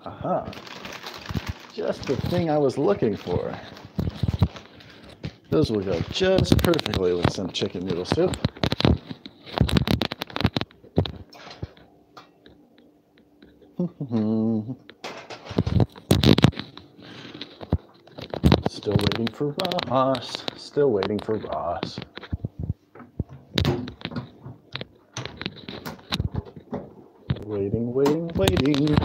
Aha. Just the thing I was looking for. Those will go just perfectly with some chicken noodle soup. Still waiting for Ross. Still waiting for Ross. Waiting, waiting, waiting.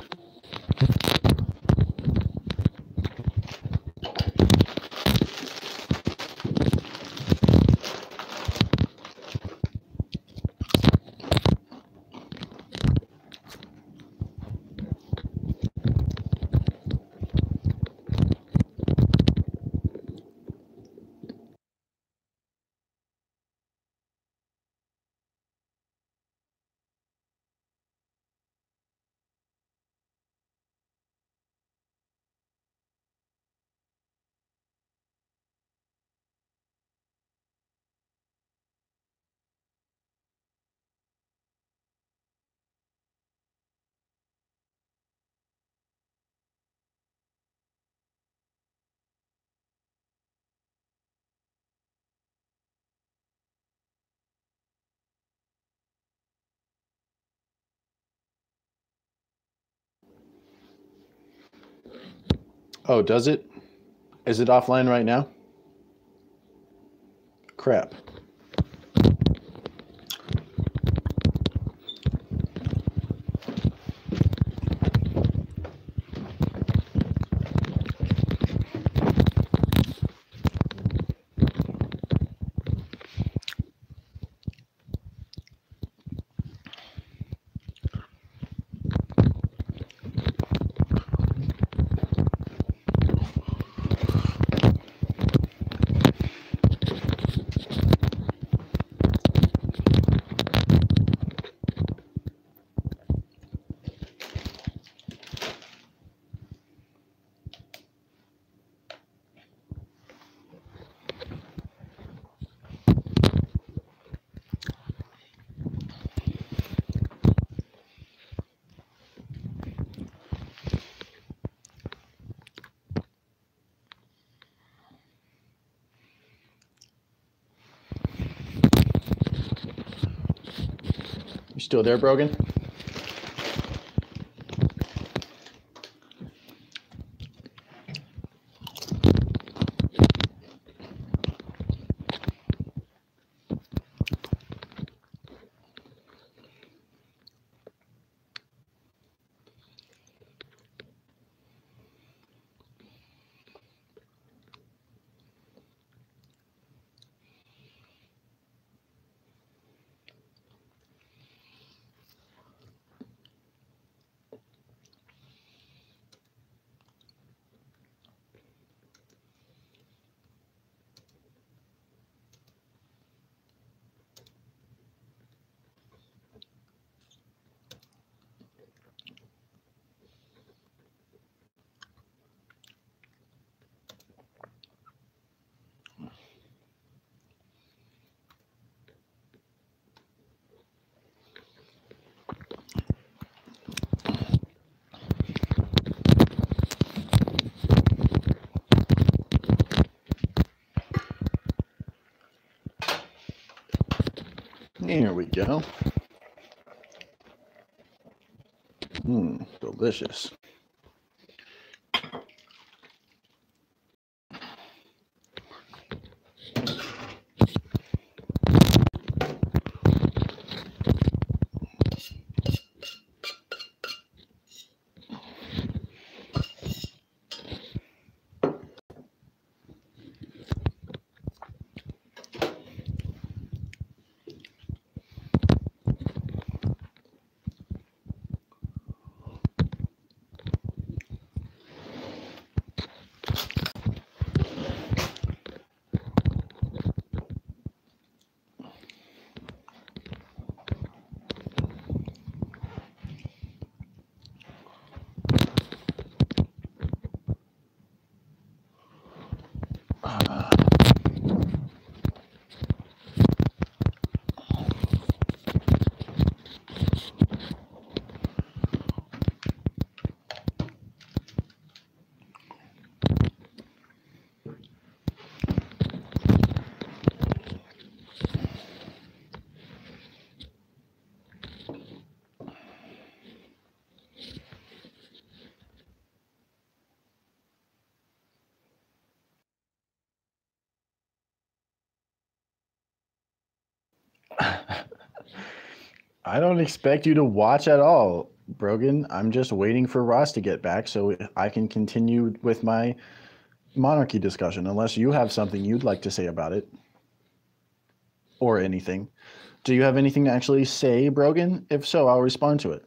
Oh, does it? Is it offline right now? Crap. You still there, Brogan? Here we go. Delicious. I don't expect you to watch at all. Brogan, I'm just waiting for Ross to get back so I can continue with my monarchy discussion, unless you have something you'd like to say about it or anything. Do you have anything to actually say, Brogan? If so, I'll respond to it.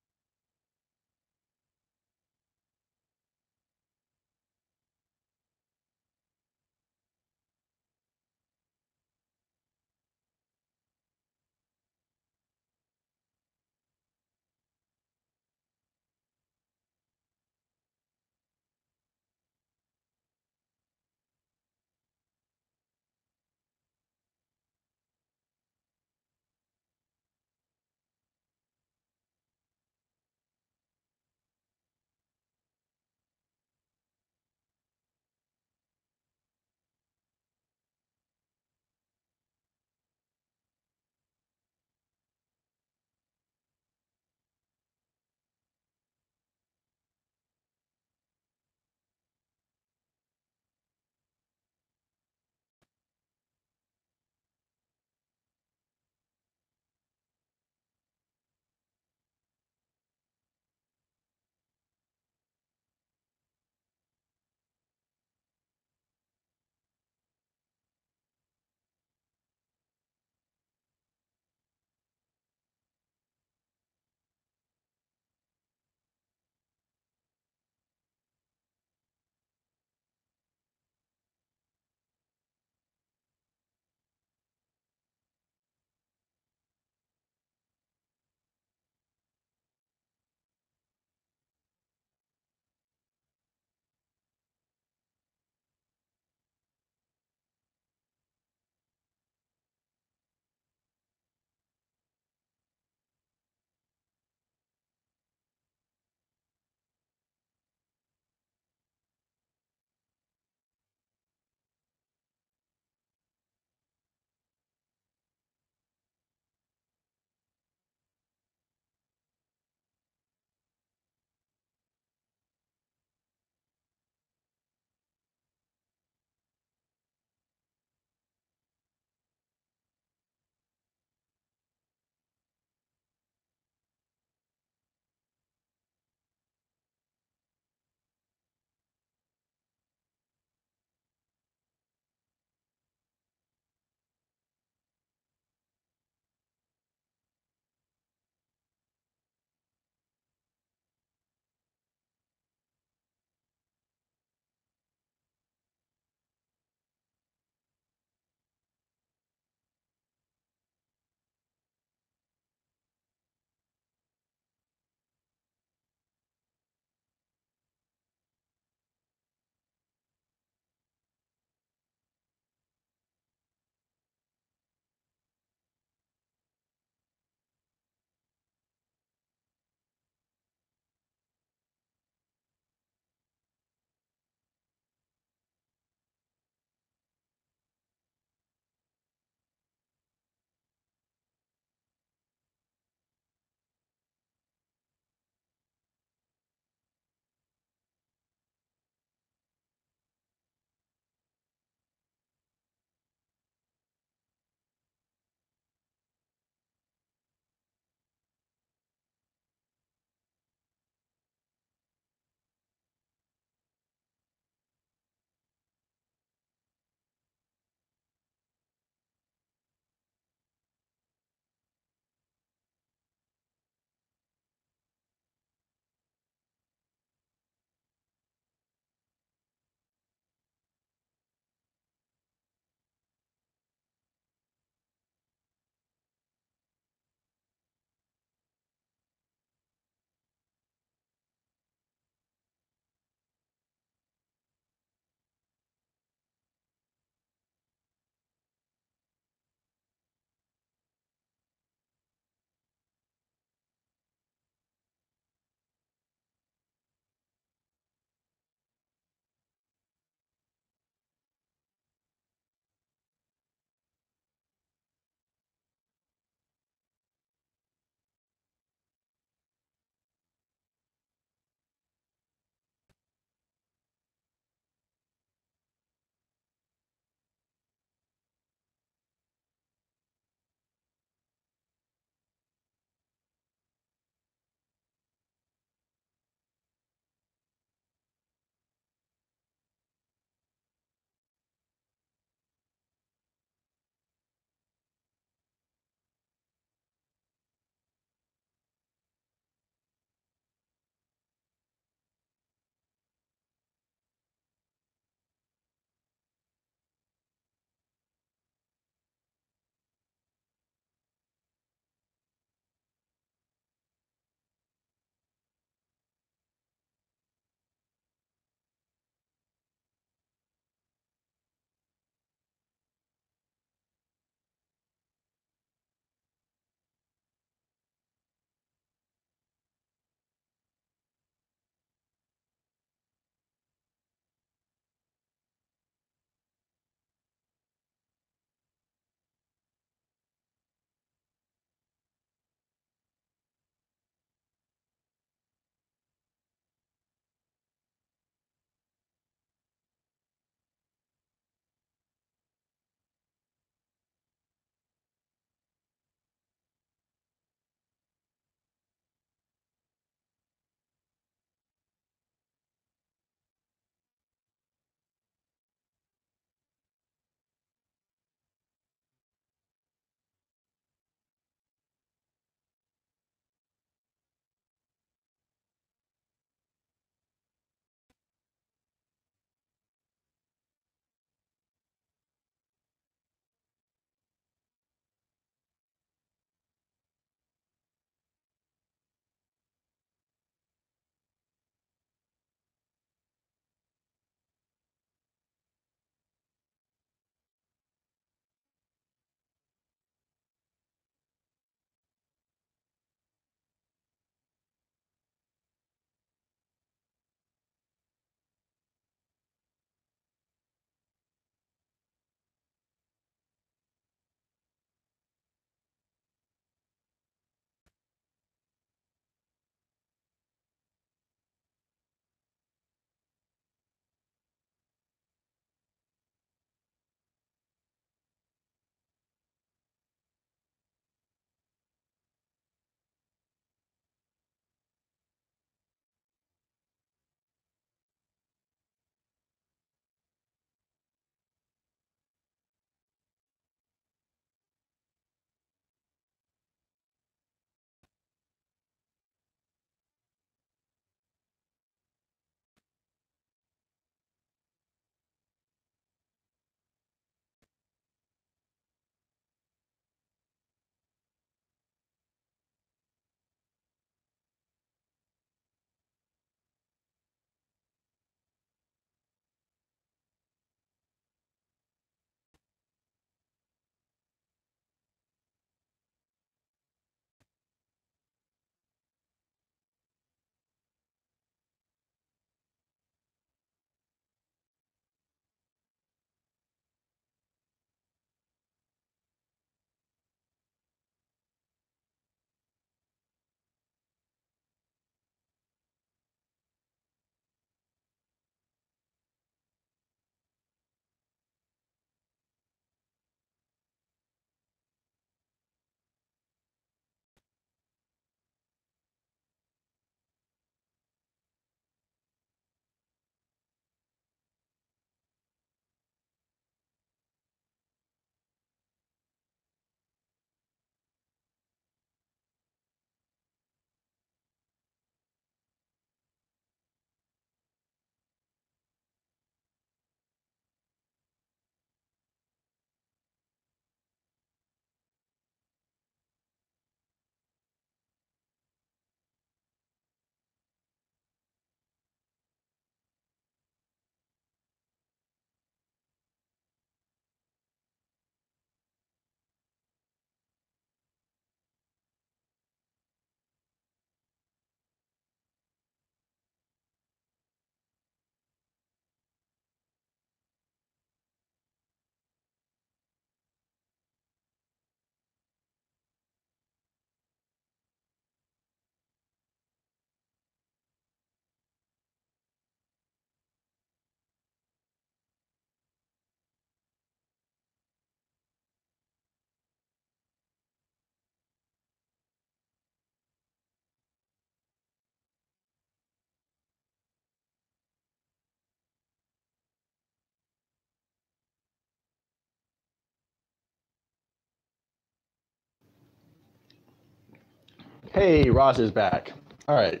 Hey, Ross is back. All right.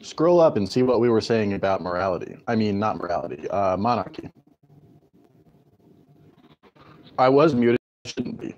Scroll up and see what we were saying about morality. I mean, not morality, monarchy. I was muted. Shouldn't be.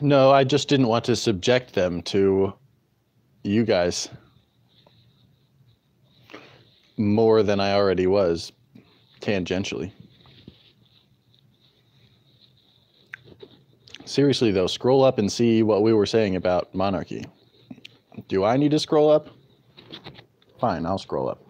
No, I just didn't want to subject them to you guys more than I already was, tangentially. Seriously, though, scroll up and see what we were saying about monarchy. Do I need to scroll up? Fine, I'll scroll up.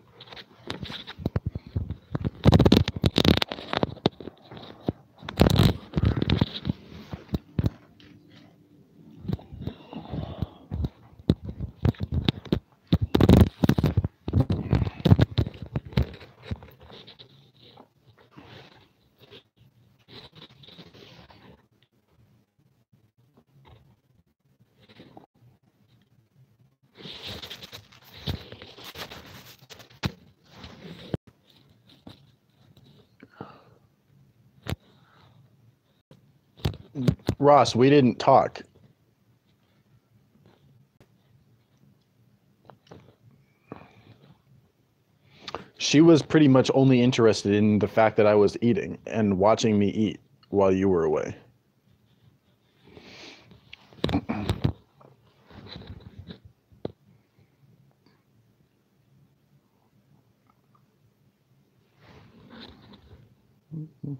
Ross, we didn't talk. She was pretty much only interested in the fact that I was eating and watching me eat while you were away. Do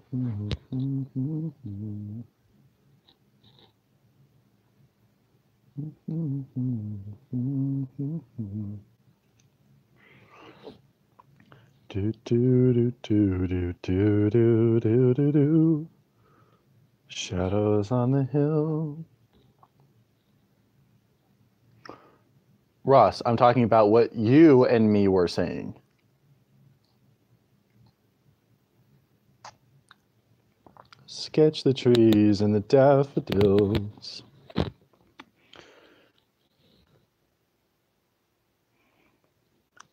do do do do do do do do do. Shadows on the hill. Ross, I'm talking about what you and me were saying. Sketch the trees and the daffodils.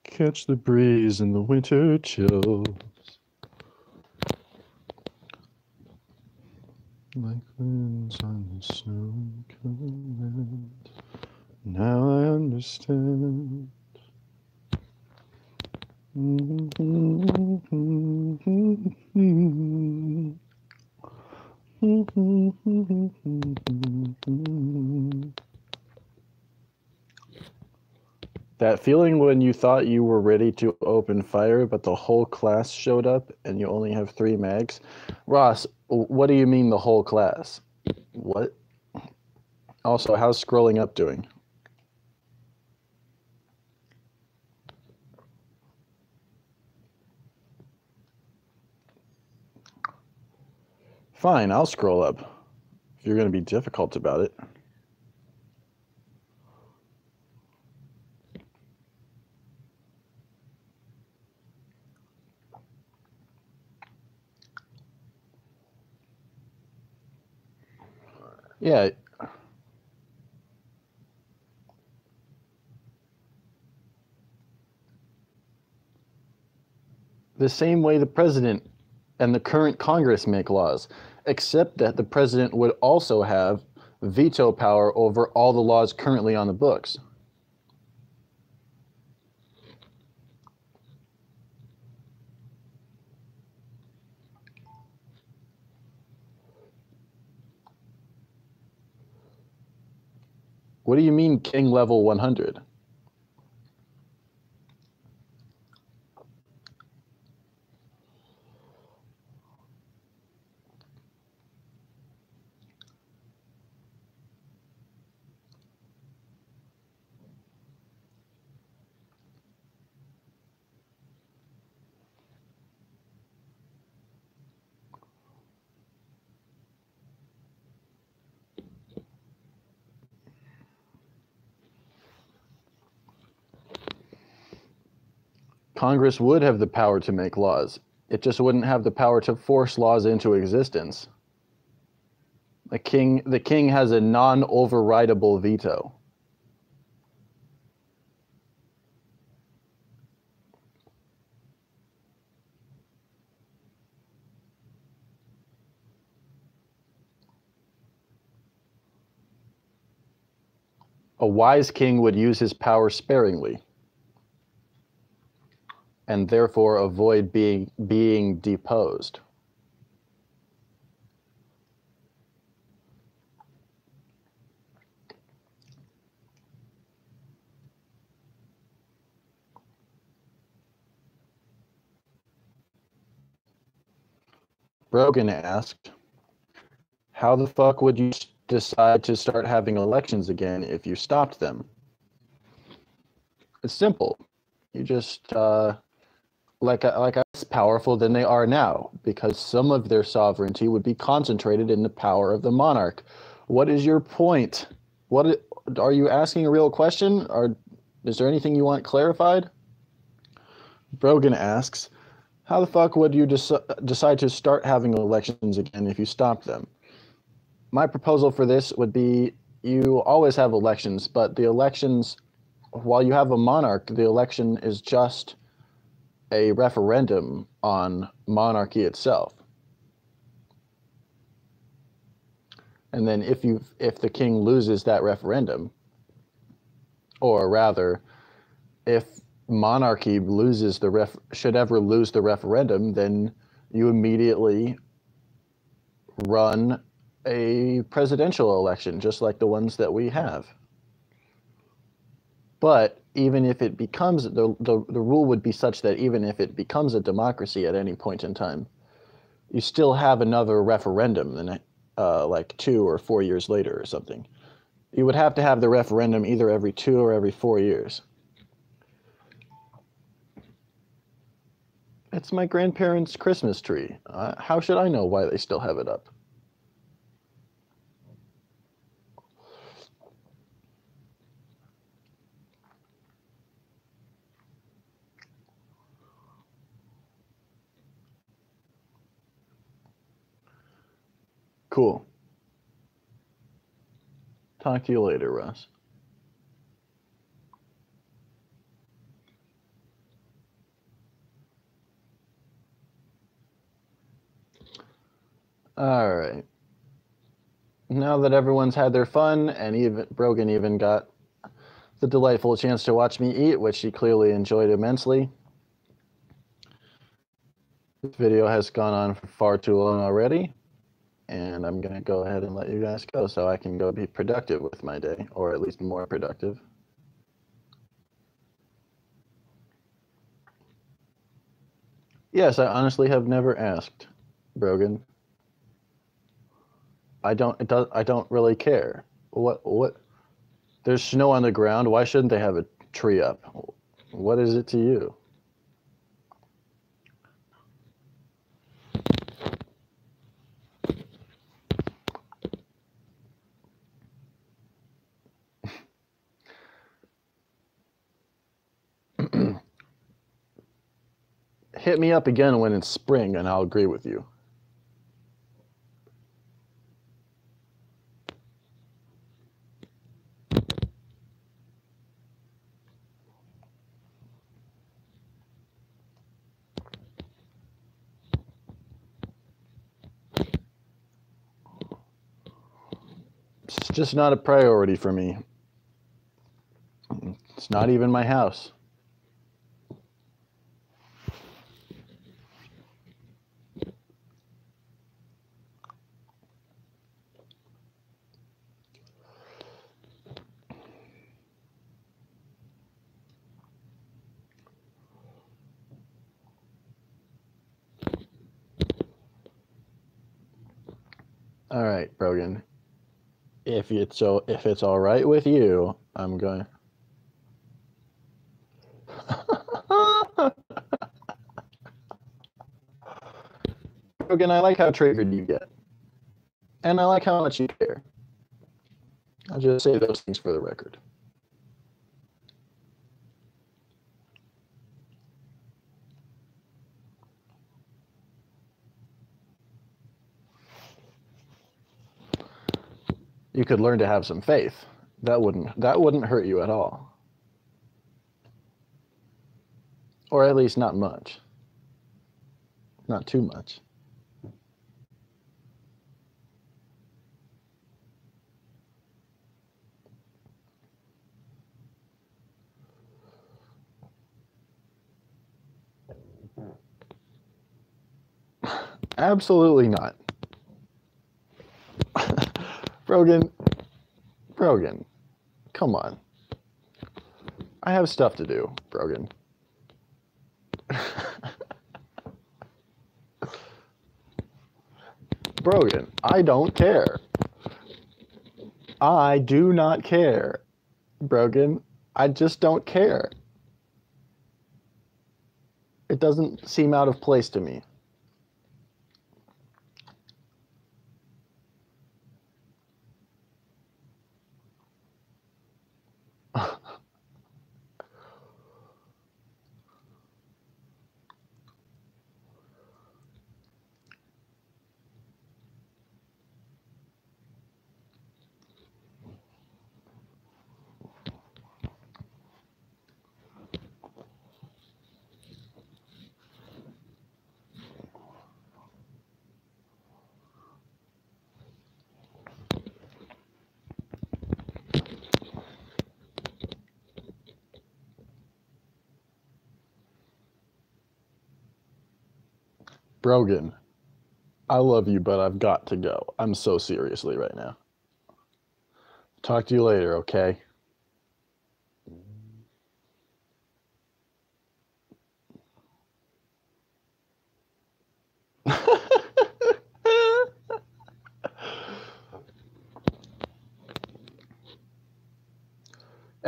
Catch the breeze in the winter chills. Like winds on the snow command. Now I understand. That feeling when you thought you were ready to open fire, but the whole class showed up and you only have 3 mags? Ross, what do you mean the whole class? What? Also, how's scrolling up doing? Fine, I'll scroll up. If you're going to be difficult about it. Yeah. The same way the president and the current Congress make laws, except that the president would also have veto power over all the laws currently on the books. What do you mean king level 100? Congress would have the power to make laws. It just wouldn't have the power to force laws into existence. The king has a non-overridable veto. A wise king would use his power sparingly, and therefore avoid being deposed. Brogan asked, how the fuck would you decide to start having elections again if you stopped them? It's simple. You just like less powerful than they are now, because some of their sovereignty would be concentrated in the power of the monarch. What is your point? What are you asking a real question? Or is there anything you want clarified? Brogan asks, how the fuck would you decide to start having elections again if you stopped them? My proposal for this would be you always have elections, but the elections, while you have a monarch, the election is just a referendum on monarchy itself. And then if the king loses that referendum, or rather, if monarchy loses should ever lose the referendum, then you immediately run a presidential election, just like the ones that we have. But even if it becomes, the rule would be such that even if it becomes a democracy at any point in time, you still have another referendum than like 2 or 4 years later or something. You would have to have the referendum either every 2 or every 4 years. It's my grandparents' Christmas tree. How should I know why they still have it up? Cool. Talk to you later, Russ. All right. Now that everyone's had their fun, and even Brogan even got the delightful chance to watch me eat, which he clearly enjoyed immensely. This video has gone on for far too long already, and I'm going to go ahead and let you guys go so I can go be productive with my day, or at least more productive. Yes, I honestly have never asked, Brogan. I don't really care. What? There's snow on the ground. Why shouldn't they have a tree up? What is it to you? Hit me up again when it's spring and I'll agree with you. It's just not a priority for me. It's not even my house. All right, Brogan. If it's all right with you, I'm going. Brogan, I like how triggered you get, and I like how much you care. I'll just say those things for the record. You could learn to have some faith. That wouldn't hurt you at all. Or at least not much. Not too much. Absolutely not. Brogan, come on. I have stuff to do, Brogan. Brogan, I don't care. I do not care. Brogan, I just don't care. It doesn't seem out of place to me. Brogan, I love you, but I've got to go. I'm so seriously right now. Talk to you later, okay?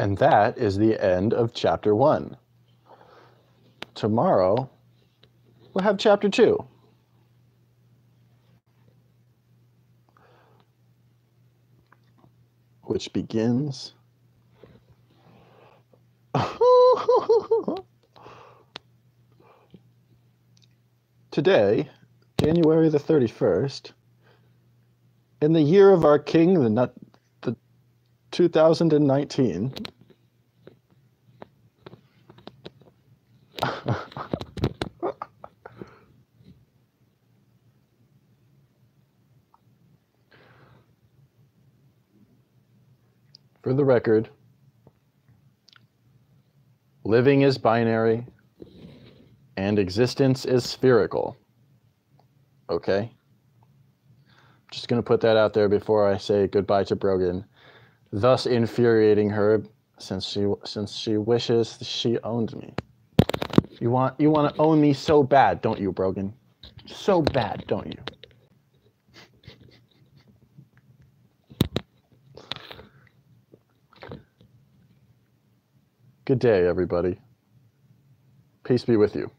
And that is the end of chapter 1. Tomorrow, we'll have chapter 2. Which begins... Today, January the 31st, in the year of our king, the 2019, for the record, living is binary and existence is spherical. Okay? Just going to put that out there before I say goodbye to Brogan, thus infuriating her since she wishes she owned me. You want to own me so bad, don't you, Brogan? So bad, don't you? Good day, everybody. Peace be with you.